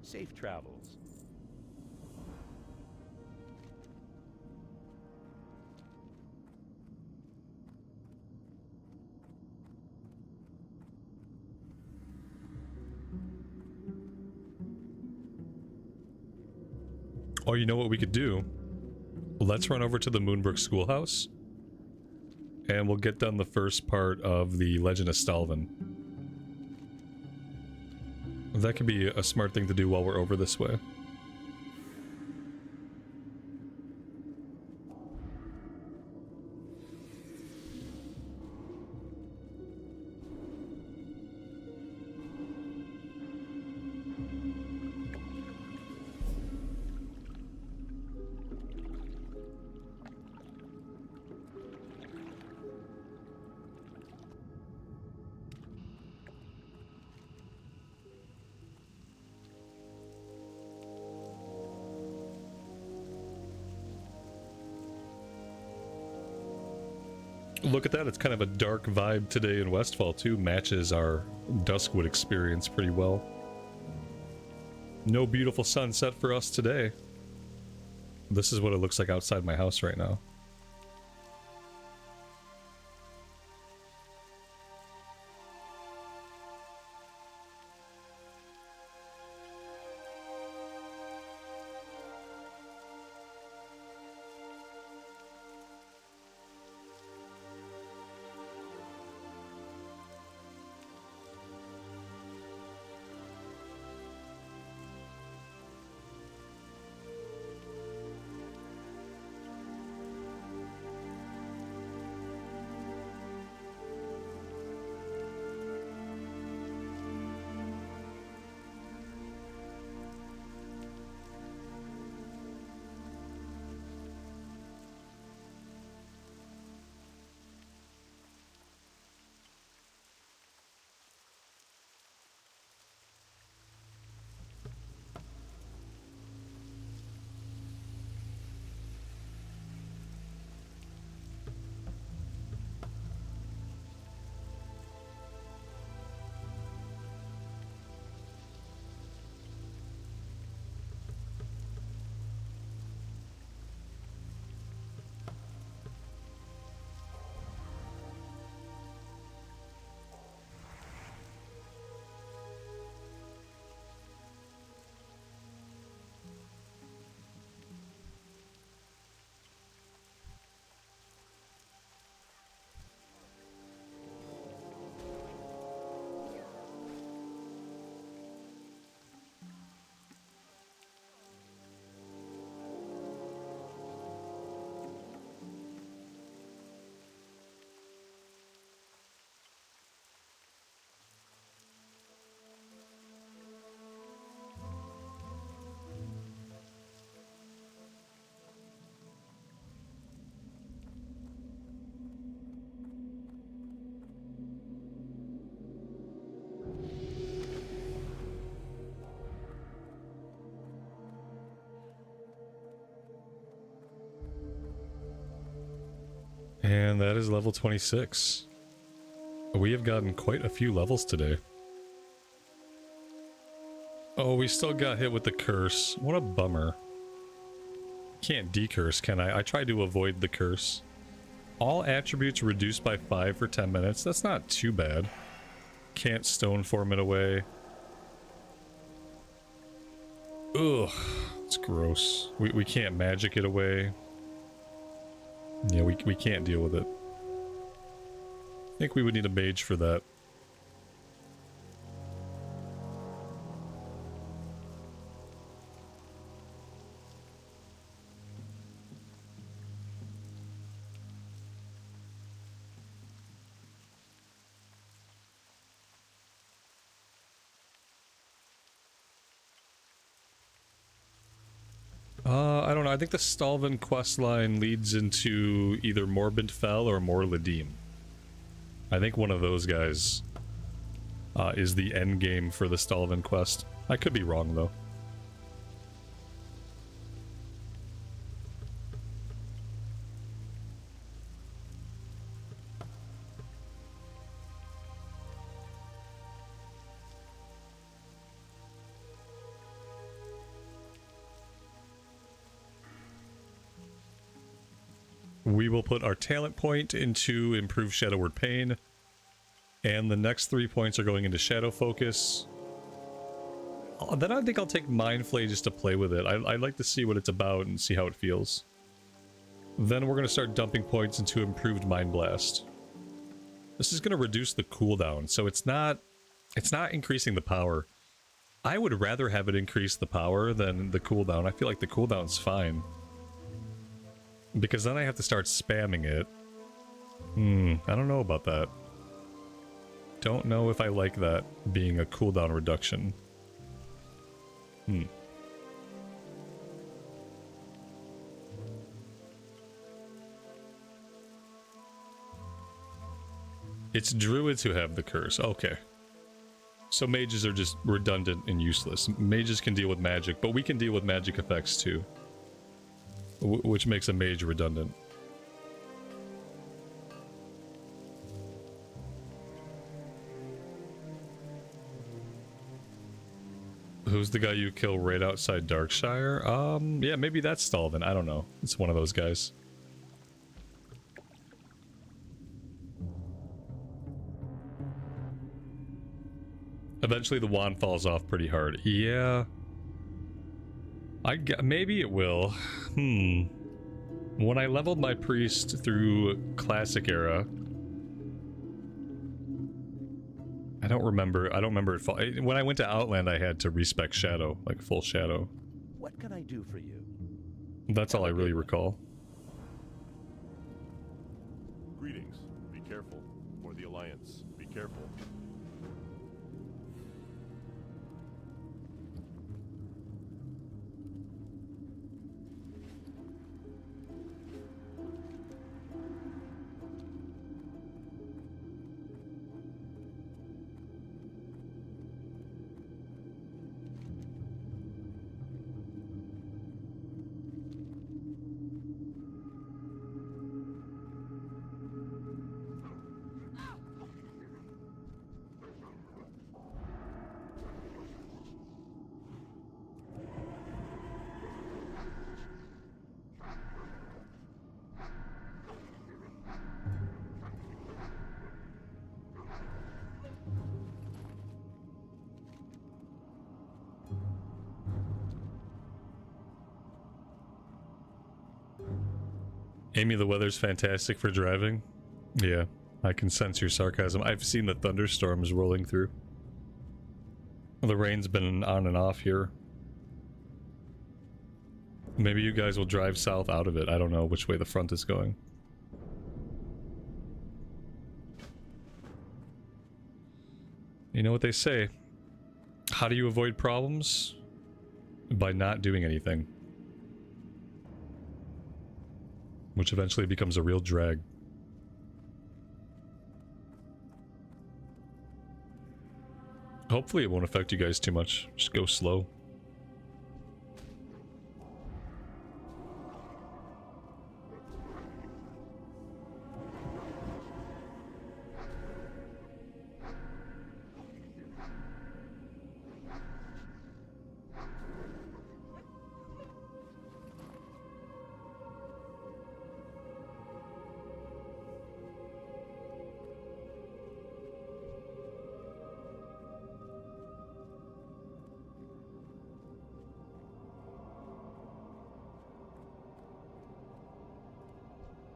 Safe travels. Or you know what we could do? Let's run over to the Moonbrook Schoolhouse. And we'll get done the first part of the Legend of Stalvin. That could be a smart thing to do while we're over this way. Look at that, it's kind of a dark vibe today in Westfall too. Matches our Duskwood experience pretty well. No beautiful sunset for us today. This is what it looks like outside my house right now. And that is level 26. We have gotten quite a few levels today. Oh, we still got hit with the curse. What a bummer. Can't decurse, can I? I tried to avoid the curse. All attributes reduced by 5 for 10 minutes. That's not too bad. Can't stone form it away. Ugh, it's gross. We can't magic it away. Yeah, we can't deal with it. I think we would need a mage for that. I don't know. I think the Stalvin questline leads into either Morbidfell or Morladim. I think one of those guys is the end game for the Stalvin quest. I could be wrong, though. We will put our talent point into Improved Shadow Word Pain. And the next 3 points are going into Shadow Focus. Then I think I'll take Mind Flay just to play with it. I'd like to see what it's about and see how it feels. Then we're going to start dumping points into Improved Mind Blast. This is going to reduce the cooldown, so it's not increasing the power. I would rather have it increase the power than the cooldown. I feel like the cooldown's fine. Because then I have to start spamming it. I don't know about that. Don't know if I like that being a cooldown reduction. It's druids who have the curse. Okay. So mages are just redundant and useless. Mages can deal with magic, but we can deal with magic effects too. Which makes a mage redundant. Who's the guy you kill right outside Darkshire? Yeah, maybe that's Stalvin. I don't know. It's one of those guys. Eventually the wand falls off pretty hard. Yeah. Maybe it will. When I leveled my priest through Classic Era, I don't remember it fall. When I went to Outland, I had to respec Shadow, like full Shadow. What can I do for you? That's all I really recall. Greetings. Be careful. For the Alliance. Be careful. Amy, the weather's fantastic for driving. Yeah, I can sense your sarcasm. I've seen the thunderstorms rolling through. The rain's been on and off here. Maybe you guys will drive south out of it. I don't know which way the front is going. You know what they say. How do you avoid problems? By not doing anything. Which eventually becomes a real drag. Hopefully it won't affect you guys too much. Just go slow.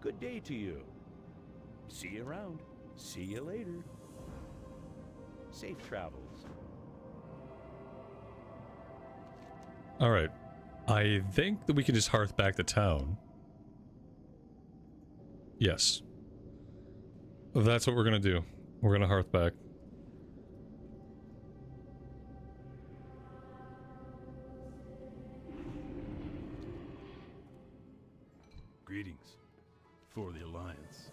Good day to you. See you around. See you later. Safe travels. Alright. I think that we can just hearth back to town. Yes. That's what we're gonna do. We're gonna hearth back. Greetings. For the Alliance.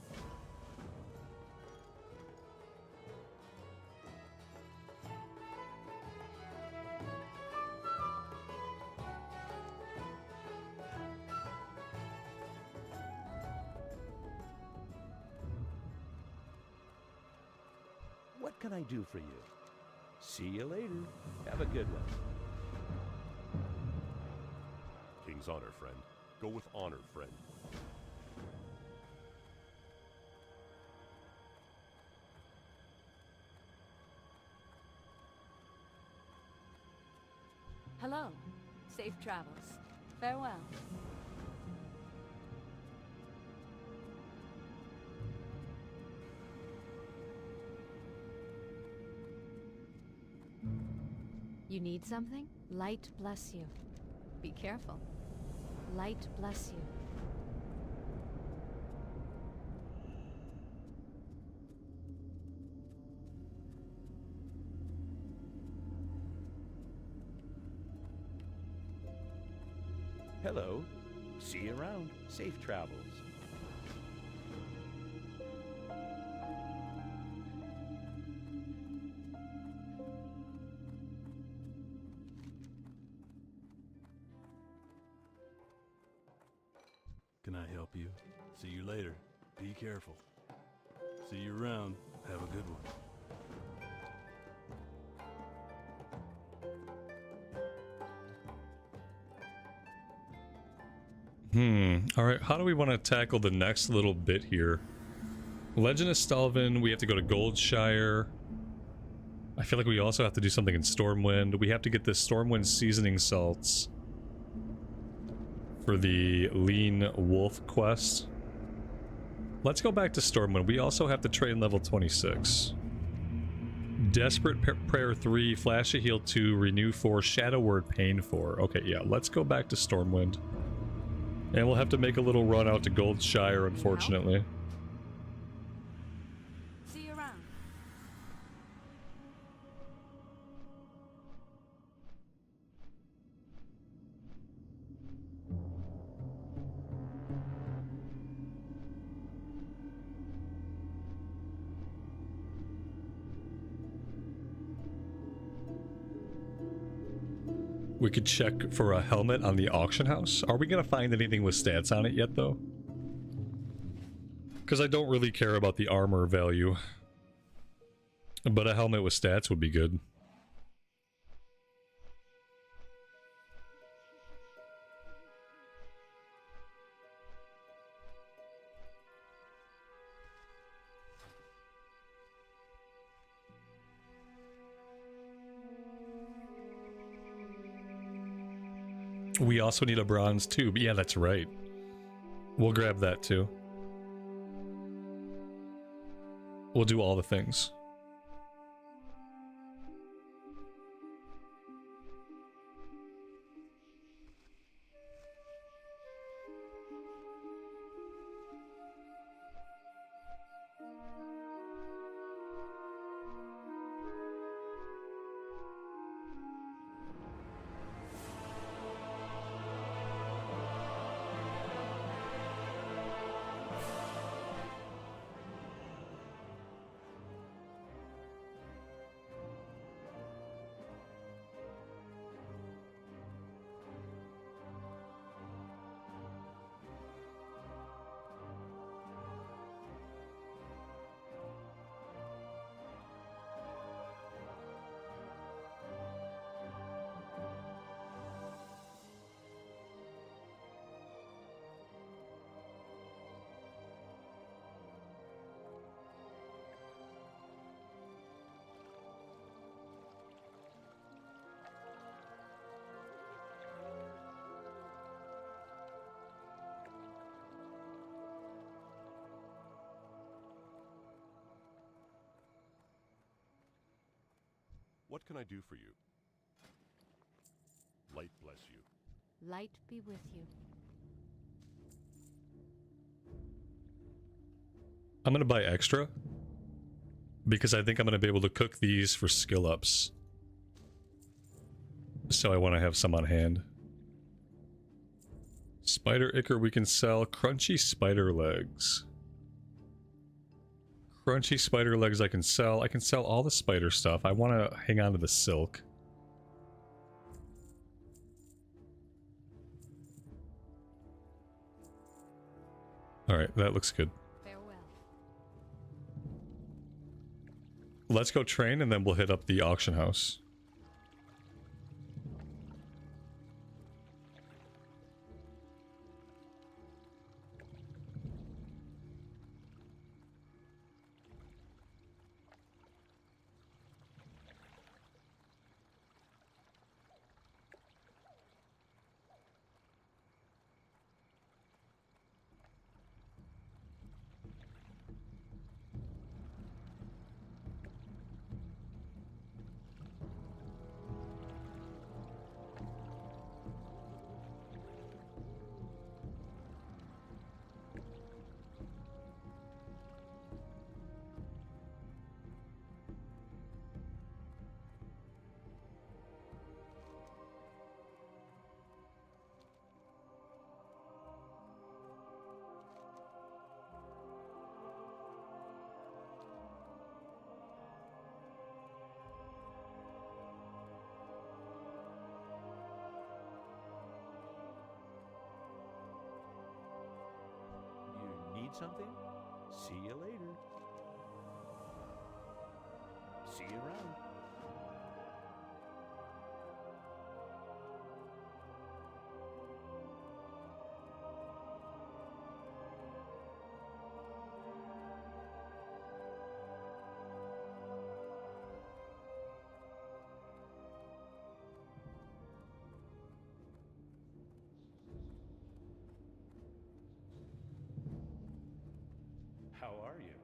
What can I do for you? See you later. Have a good one. King's honor, friend. Go with honor, friend. Hello. Safe travels. Farewell. You need something? Light bless you. Be careful. Light bless you. Hello. See you around. Safe travels. Can I help you? See you later. Be careful. See you around. Have a good one. Alright, how do we want to tackle the next little bit here? Legend of Stalvin, we have to go to Goldshire. I feel like we also have to do something in Stormwind. We have to get the Stormwind seasoning salts for the Lean Wolf quest. Let's go back to Stormwind. We also have to train level 26. Desperate Prayer 3, Flash of Heal 2, Renew 4, Shadow Word Pain 4. Okay, yeah, let's go back to Stormwind. And we'll have to make a little run out to Goldshire, unfortunately. See you around. We could check for a helmet on the auction house. Are we gonna find anything with stats on it yet, though? Because I don't really care about the armor value. But a helmet with stats would be good. We also need a bronze tube. Yeah, that's right. We'll grab that too. We'll do all the things. What can I do for you? Light bless you. Light be with you. I'm gonna buy extra. Because I think I'm gonna be able to cook these for skill ups. So I want to have some on hand. Spider ichor we can sell. Crunchy spider legs. Crunchy spider legs I can sell. I can sell all the spider stuff. I want to hang on to the silk. Alright, that looks good. Farewell. Let's go train and then we'll hit up the auction house. something? See you later. See you around. How are you?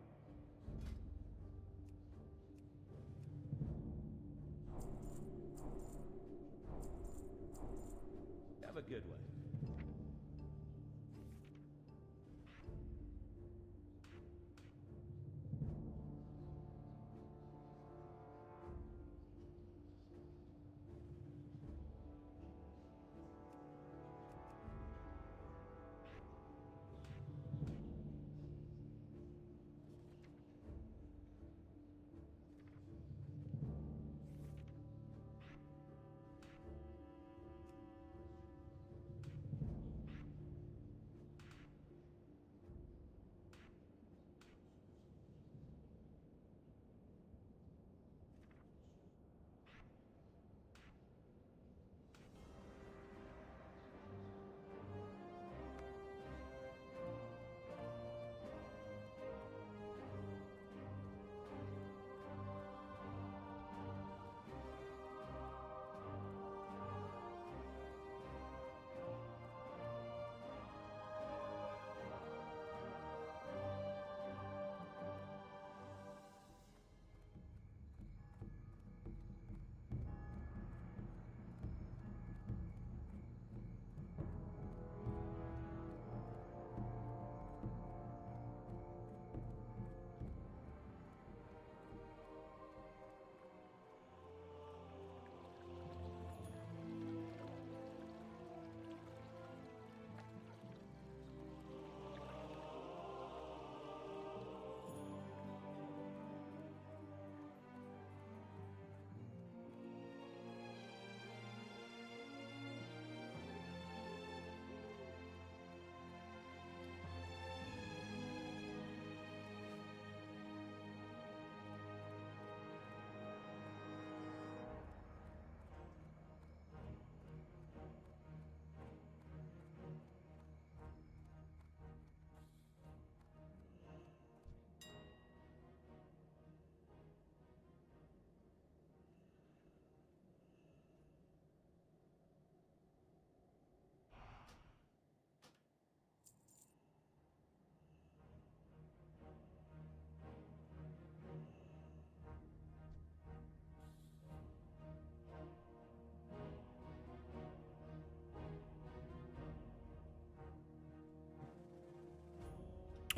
Have a good one.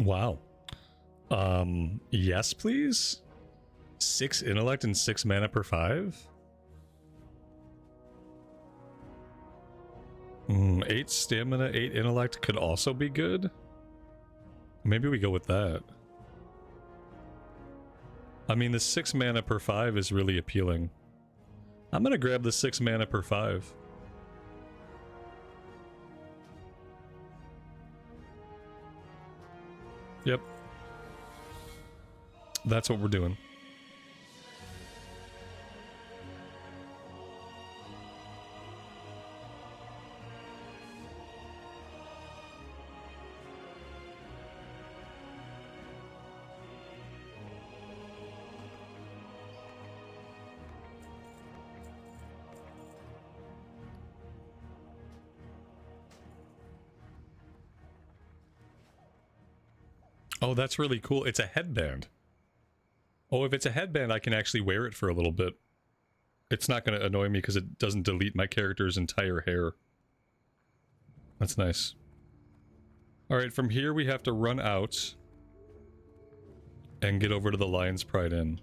Wow. Yes, please. 6 intellect and 6 mana per 5. 8 stamina, 8 intellect could also be good. Maybe we go with that. I mean, the 6 mana per 5 is really appealing. I'm gonna grab the 6 mana per 5. Yep. That's what we're doing. Oh, that's really cool. It's a headband. Oh, if it's a headband, I can actually wear it for a little bit. It's not going to annoy me because it doesn't delete my character's entire hair. That's nice. Alright, from here we have to run out and get over to the Lion's Pride Inn.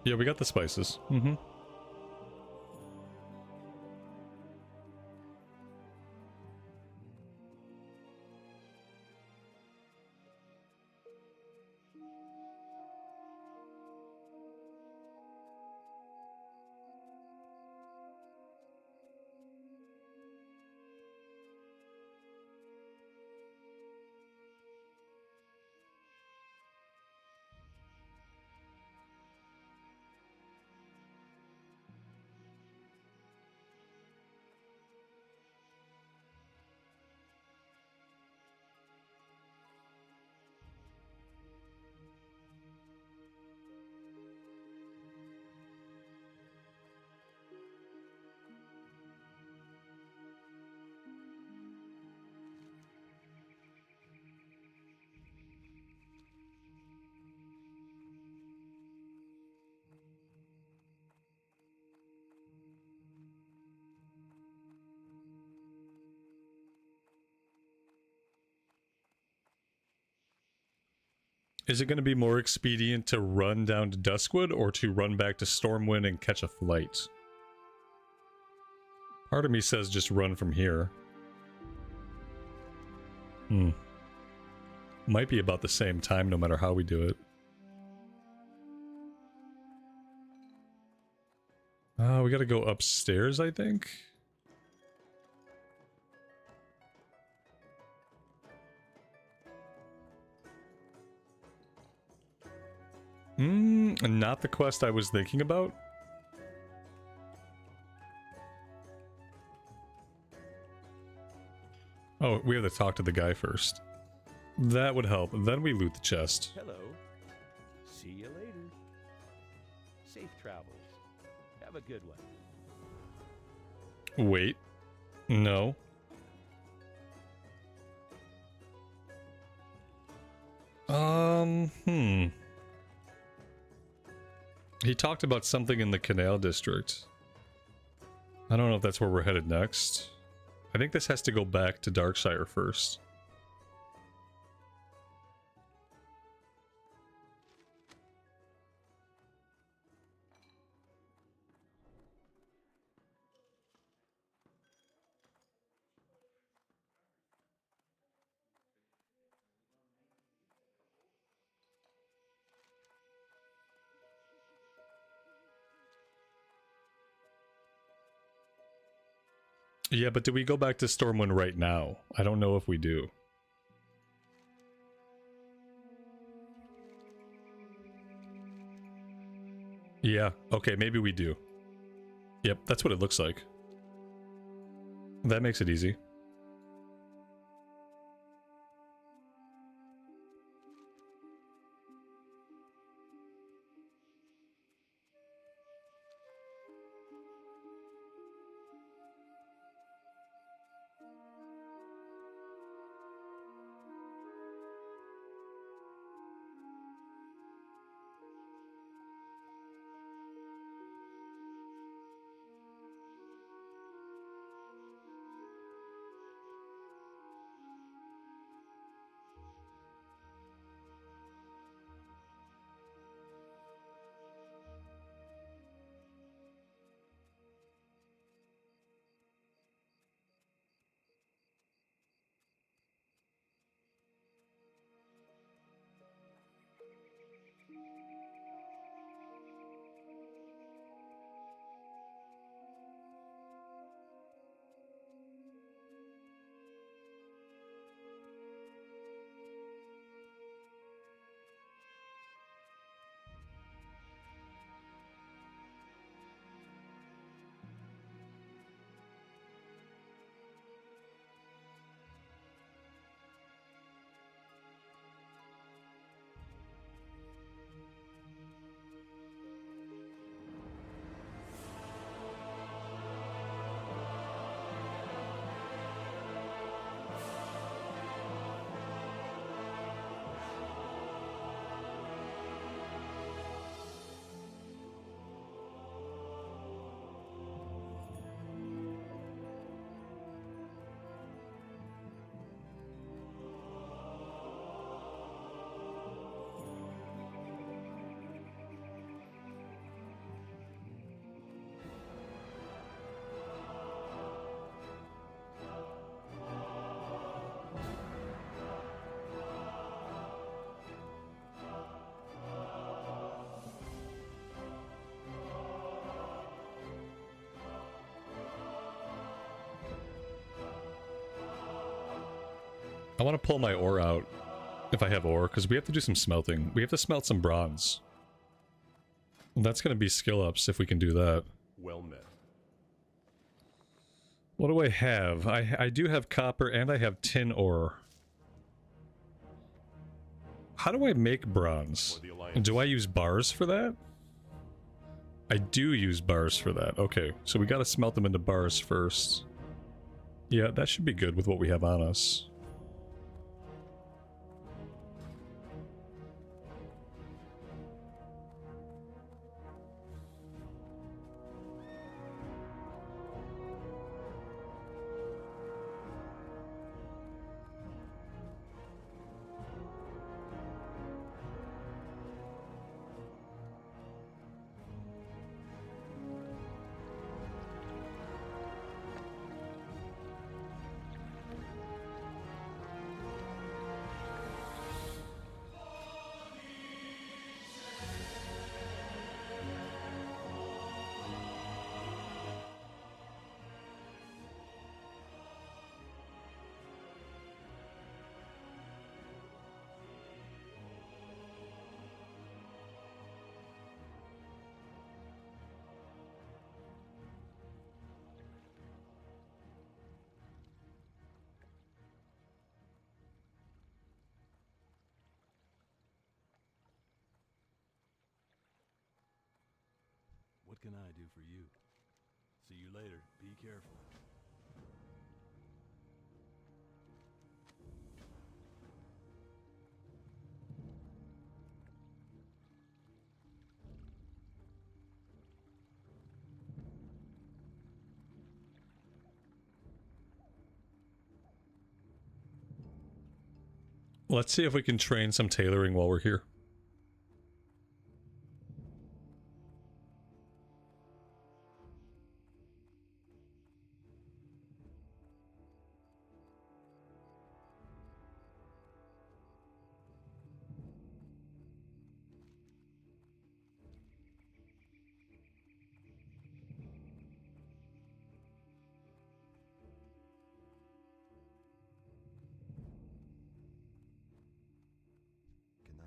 Yeah, we got the spices. Mm-hmm. Is it going to be more expedient to run down to Duskwood or to run back to Stormwind and catch a flight? Part of me says just run from here. Might be about the same time no matter how we do it. We gotta go upstairs, I think? Not the quest I was thinking about. Oh, we have to talk to the guy first. That would help. Then we loot the chest. Hello. See you later. Safe travels. Have a good one. Wait. No. He talked about something in the Canal District. I don't know if that's where we're headed next. I think this has to go back to Darkshire first. Yeah, but do we go back to Stormwind right now? I don't know if we do. Yeah, okay, maybe we do. Yep, that's what it looks like. That makes it easy. I want to pull my ore out if I have ore, because we have to do some smelting. We have to smelt some bronze. That's going to be skill ups if we can do that. Well met. What do I have? I do have copper and I have tin ore. How do I make bronze? For the Alliance. Do I use bars for that? I do use bars for that. Okay, so we got to smelt them into bars first. Yeah, that should be good with what we have on us. What can I do for you? See you later. Be careful. Let's see if we can train some tailoring while we're here.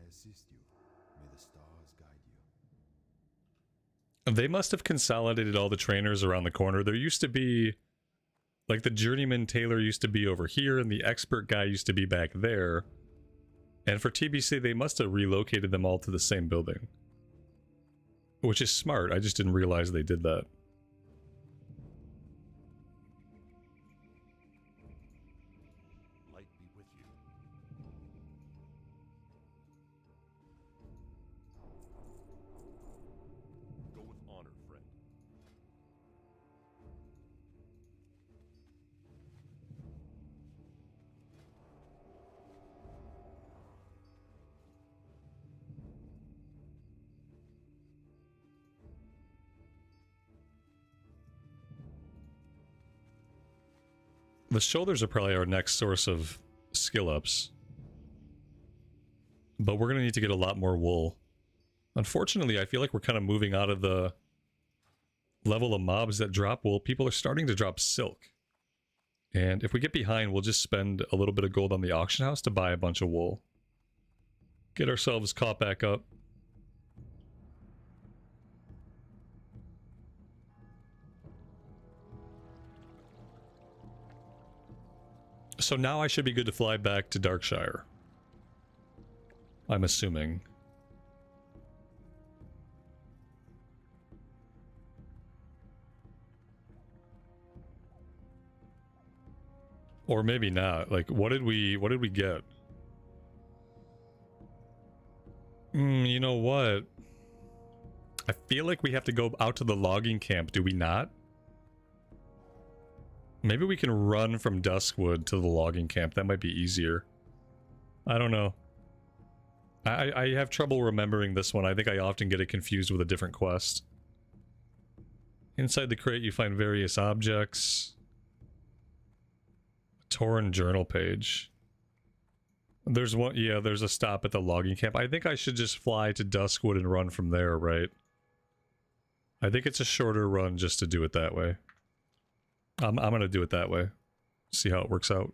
Assist you. May the stars guide you. They must have consolidated all the trainers around the corner. There used to be, like, the journeyman tailor used to be over here, and the expert guy used to be back there. And for TBC, they must have relocated them all to the same building. Which is smart. I just didn't realize they did that. Light be with you. Go with honor, friend. The shoulders are probably our next source of skill ups. But we're going to need to get a lot more wool. Unfortunately, I feel like we're kind of moving out of the level of mobs that drop wool. People are starting to drop silk. And if we get behind, we'll just spend a little bit of gold on the auction house to buy a bunch of wool. Get ourselves caught back up. So now I should be good to fly back to Darkshire. I'm assuming. Or maybe not. Like, what did we get? You know what? I feel like we have to go out to the logging camp, do we not? Maybe we can run from Duskwood to the logging camp. That might be easier. I don't know. I have trouble remembering this one. I think I often get it confused with a different quest. Inside the crate, you find various objects. A torn journal page. There's one, yeah, there's a stop at the logging camp. I think I should just fly to Duskwood and run from there, right? I think it's a shorter run just to do it that way. I'm gonna do it that way. See how it works out.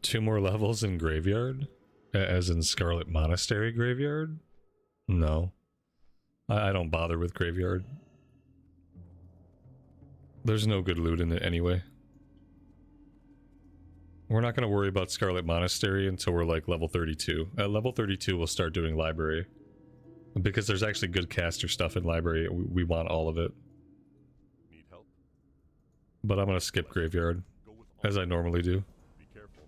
2 more levels in Graveyard? As in Scarlet Monastery Graveyard? No. I don't bother with Graveyard. There's no good loot in it anyway. We're not going to worry about Scarlet Monastery until we're like level 32. At level 32 we'll start doing Library. Because there's actually good caster stuff in Library. We want all of it. Need help? But I'm going to skip Graveyard. Go with As I normally do. Be careful.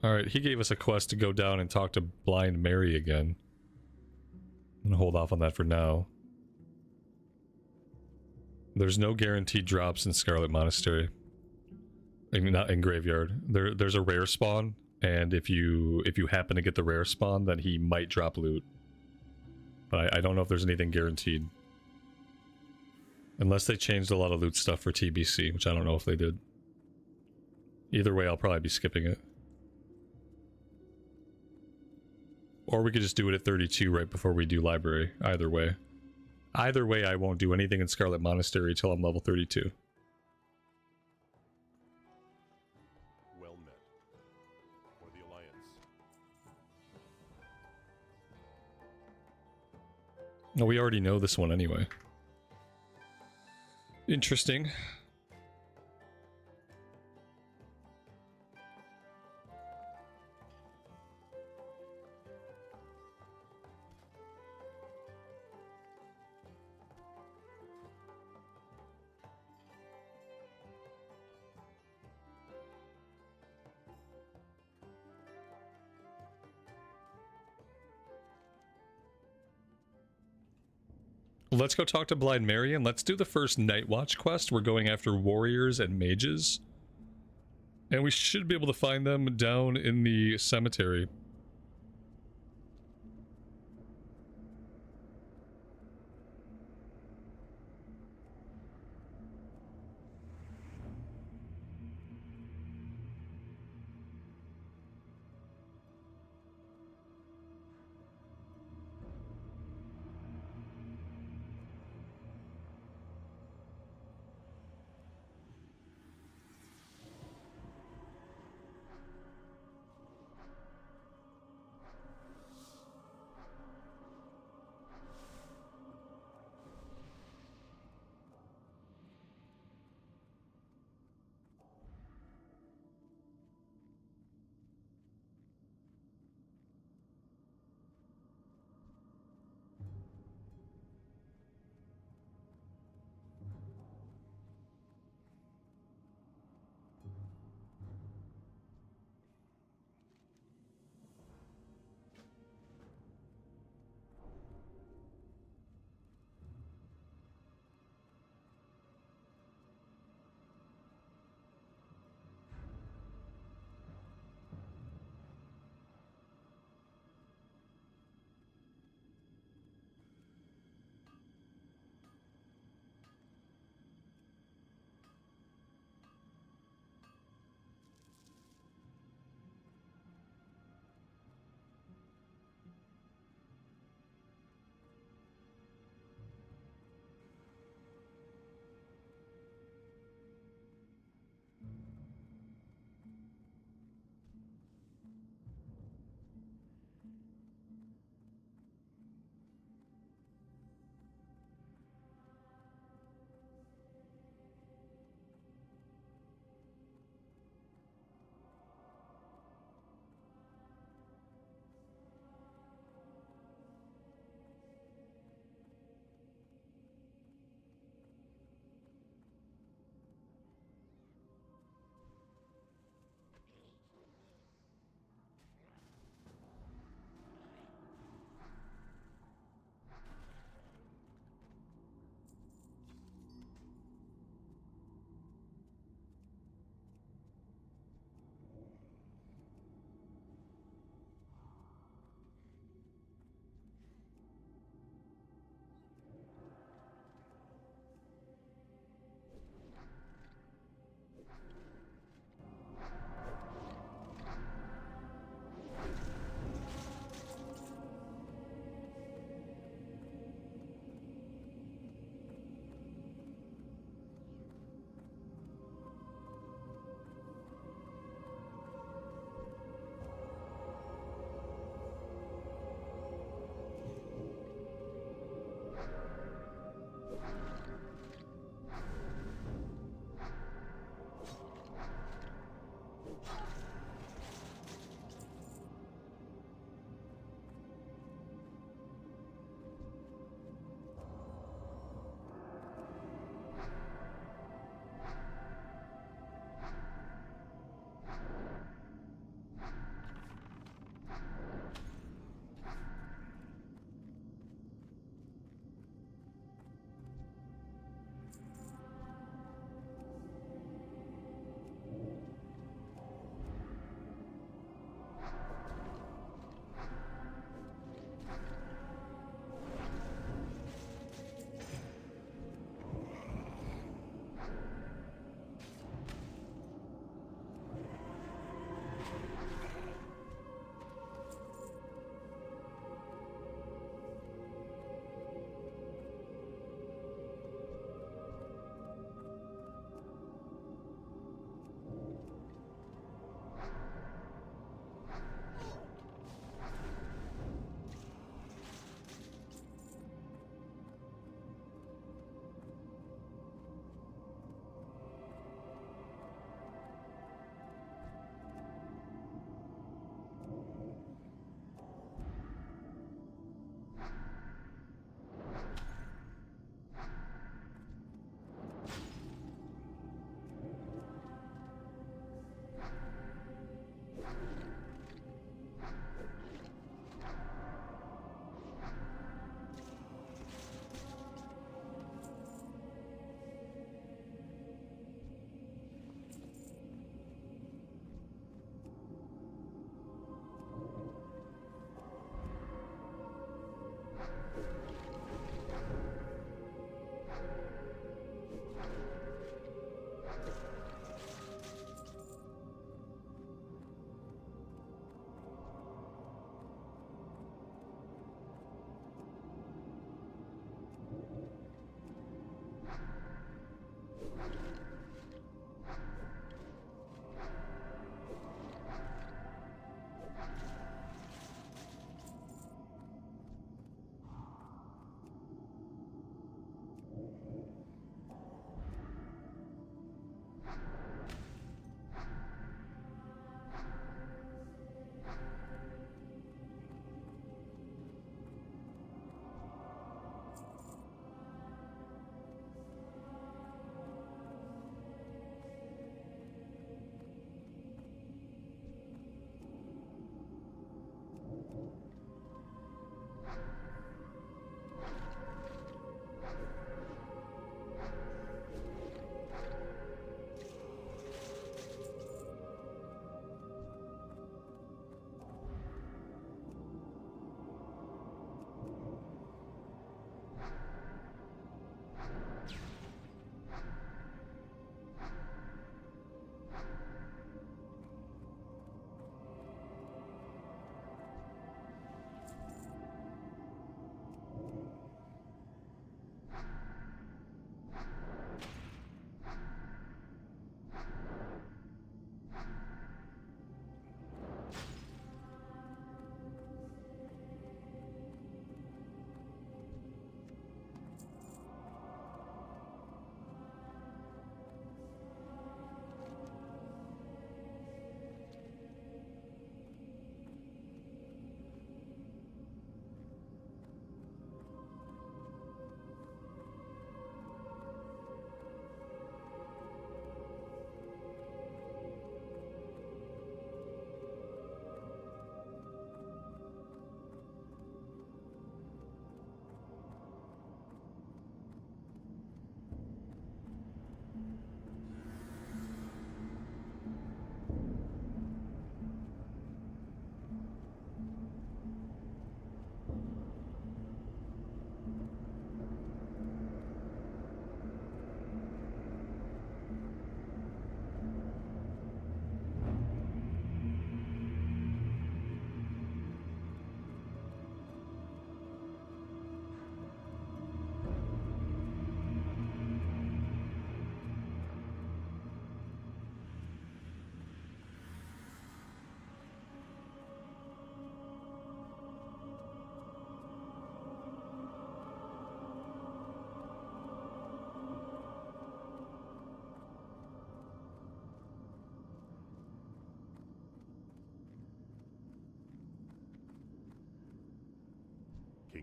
Alright, he gave us a quest to go down and talk to Blind Mary again. I'm gonna hold off on that for now. There's no guaranteed drops in Scarlet Monastery. I mean, not in Graveyard. There's a rare spawn, and if you happen to get the rare spawn, then he might drop loot. But I don't know if there's anything guaranteed. Unless they changed a lot of loot stuff for TBC, which I don't know if they did. Either way, I'll probably be skipping it. Or we could just do it at 32 right before we do Library. Either way. Either way, I won't do anything in Scarlet Monastery until I'm level 32. Well met. For the Alliance. No, we already know this one anyway. Interesting. Let's go talk to Blind Mary and let's do the first Night Watch quest. We're going after warriors and mages. And we should be able to find them down in the cemetery.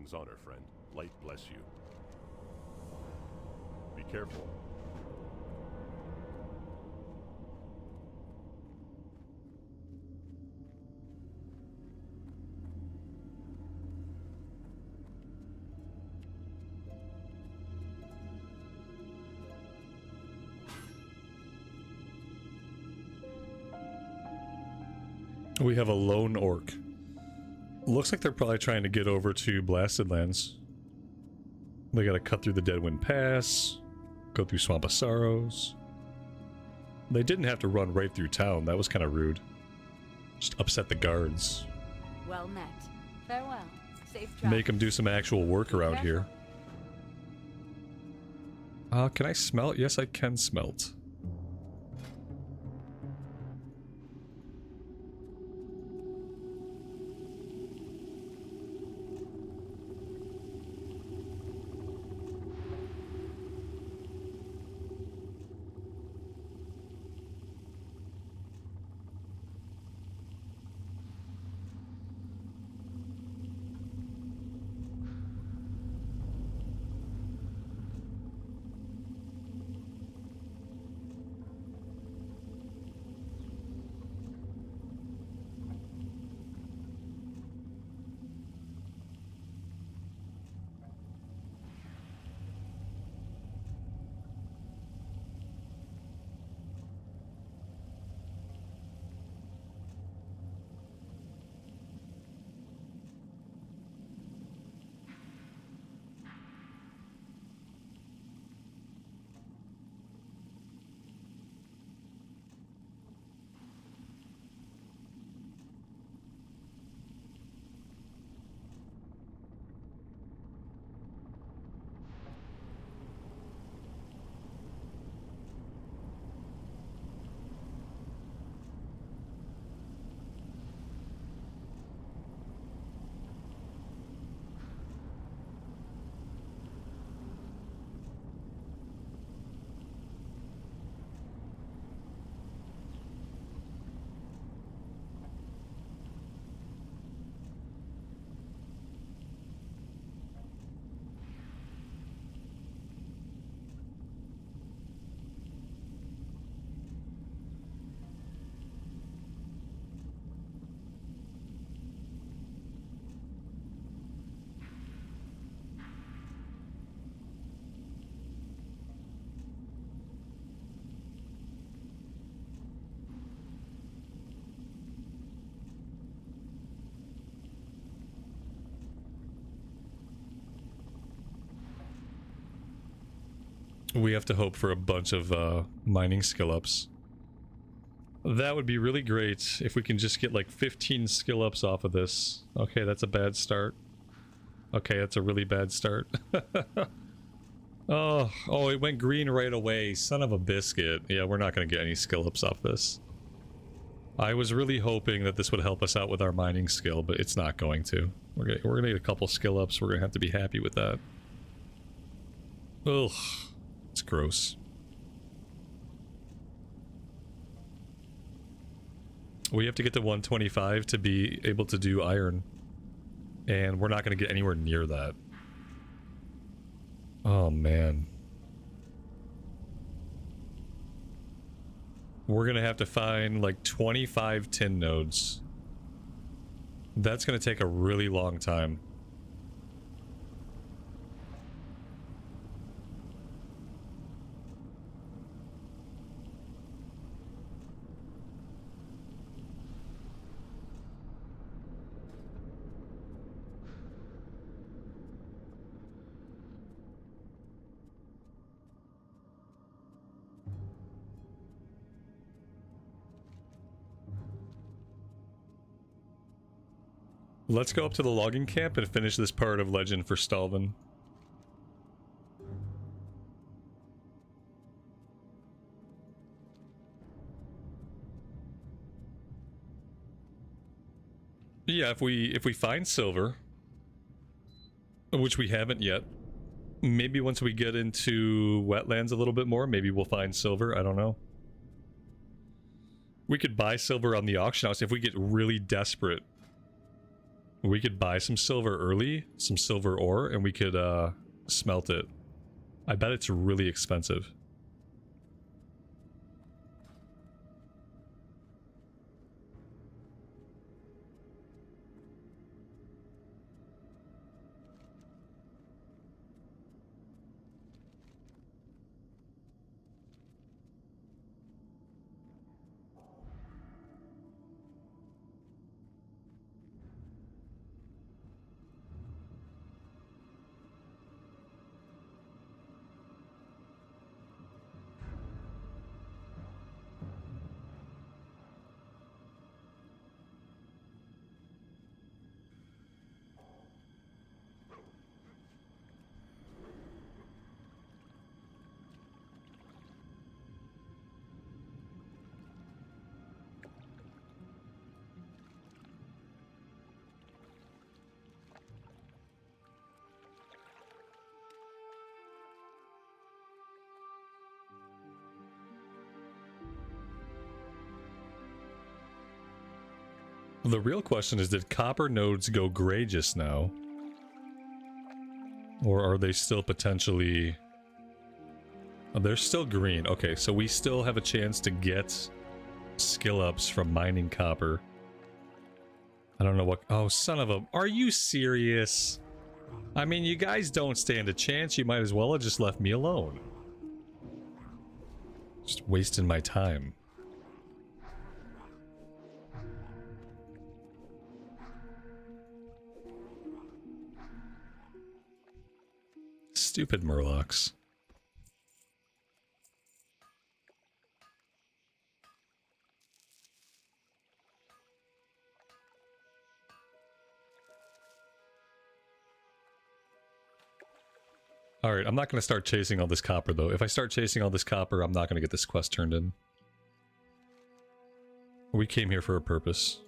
King's honor, friend. Light bless you. Be careful. We have a lone orc. Looks like they're probably trying to get over to Blasted Lands. They gotta cut through the Deadwind Pass, go through Swamp of Sorrows. They didn't have to run right through town, that was kind of rude. Just upset the guards. Well met. Farewell. Safe travel. Make them do some actual work around here. Can I smelt? Yes, I can smelt. We have to hope for a bunch of mining skill ups. That would be really great if we can just get like 15 skill ups off of this. Okay, that's a bad start. Okay, that's a really bad start. Oh, it went green right away. Son of a biscuit. Yeah, we're not going to get any skill ups off this. I was really hoping that this would help us out with our mining skill, but it's not going to. We're gonna get a couple skill ups. We're gonna have to be happy with that. Ugh. It's gross. We have to get to 125 to be able to do iron. And we're not going to get anywhere near that. Oh, man. We're going to have to find like 25 tin nodes. That's going to take a really long time. Let's go up to the logging camp and finish this part of Legend for Stalvin. Yeah, if we find silver, which we haven't yet, maybe once we get into wetlands a little bit more, maybe we'll find silver. I don't know. We could buy silver on the auction house if we get really desperate. We could buy some silver early, some silver ore, and we could smelt it. I bet it's really expensive. The real question is, did copper nodes go gray just now? Or are they still potentially... Oh, they're still green. Okay, so we still have a chance to get skill ups from mining copper. I don't know what... Oh, son of a... Are you serious? I mean, you guys don't stand a chance. You might as well have just left me alone. Just wasting my time. Stupid Murlocs. Alright, I'm not going to start chasing all this copper, though. If I start chasing all this copper, I'm not going to get this quest turned in. We came here for a purpose.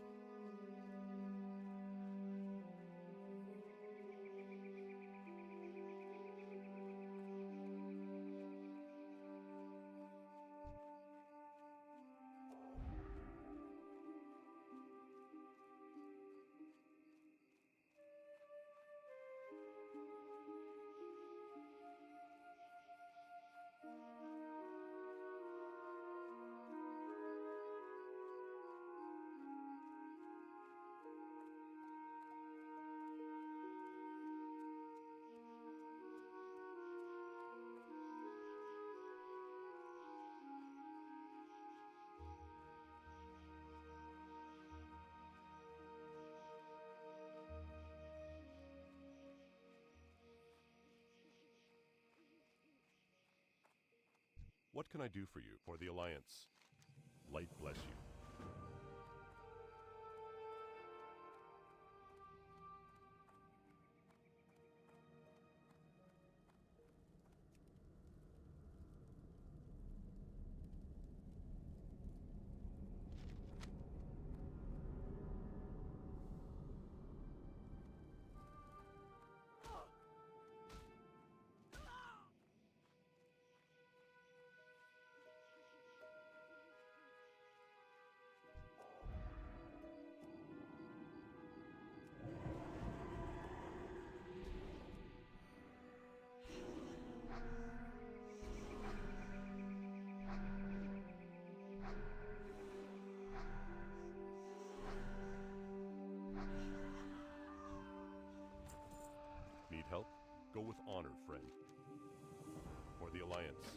What can I do for you, for the Alliance? Light bless you. Need help? Go with honor, friend. For the Alliance.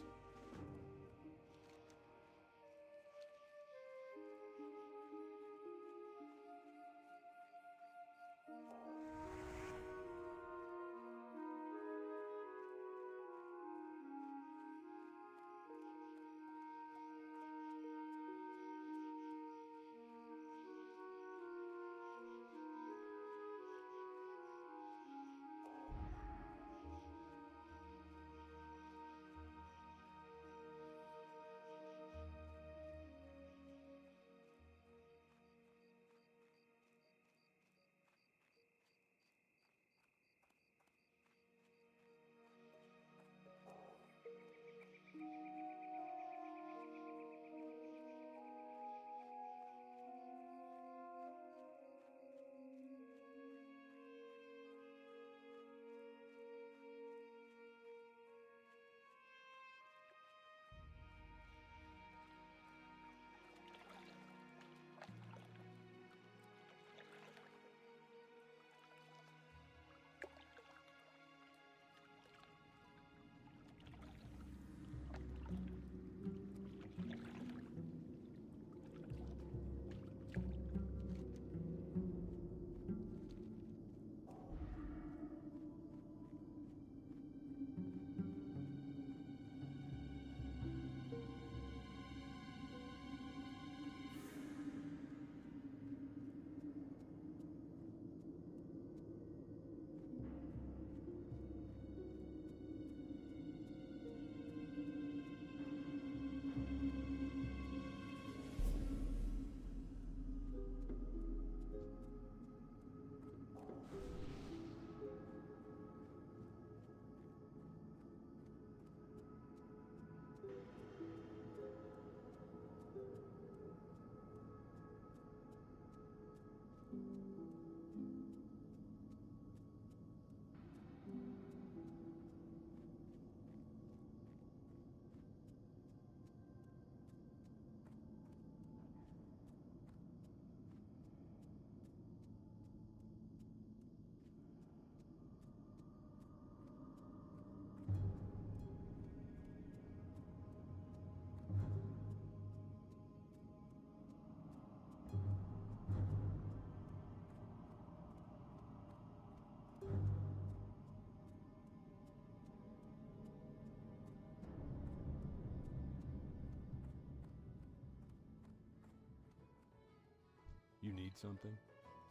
need something?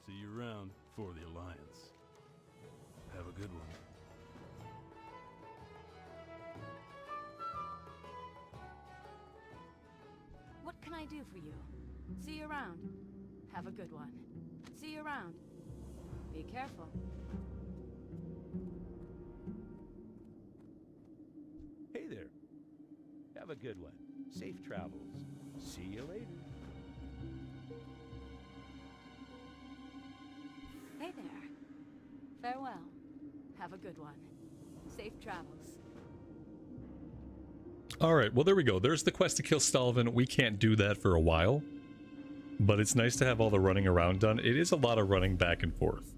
See you around for the Alliance. Have a good one. What can I do for you? See you around. Have a good one. See you around. Be careful. Hey there. Have a good one. Safe travels. See you later. Hey there. Farewell. Have a good one. Safe travels. Alright, well there we go. There's the quest to kill Stalvin. We can't do that for a while. But it's nice to have all the running around done. It is a lot of running back and forth.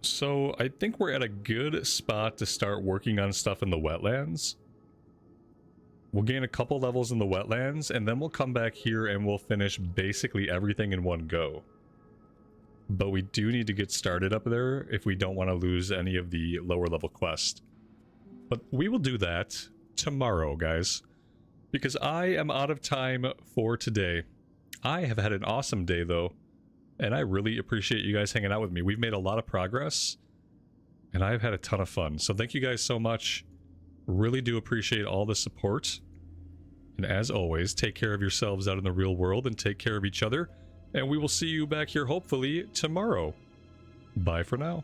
So I think we're at a good spot to start working on stuff in the wetlands. We'll gain a couple levels in the wetlands, and then we'll come back here and we'll finish basically everything in one go. But we do need to get started up there if we don't want to lose any of the lower level quests. But we will do that tomorrow, guys. Because I am out of time for today. I have had an awesome day, though. And I really appreciate you guys hanging out with me. We've made a lot of progress. And I've had a ton of fun. So thank you guys so much. Really do appreciate all the support. And as always, take care of yourselves out in the real world and take care of each other. And we will see you back here hopefully tomorrow. Bye for now.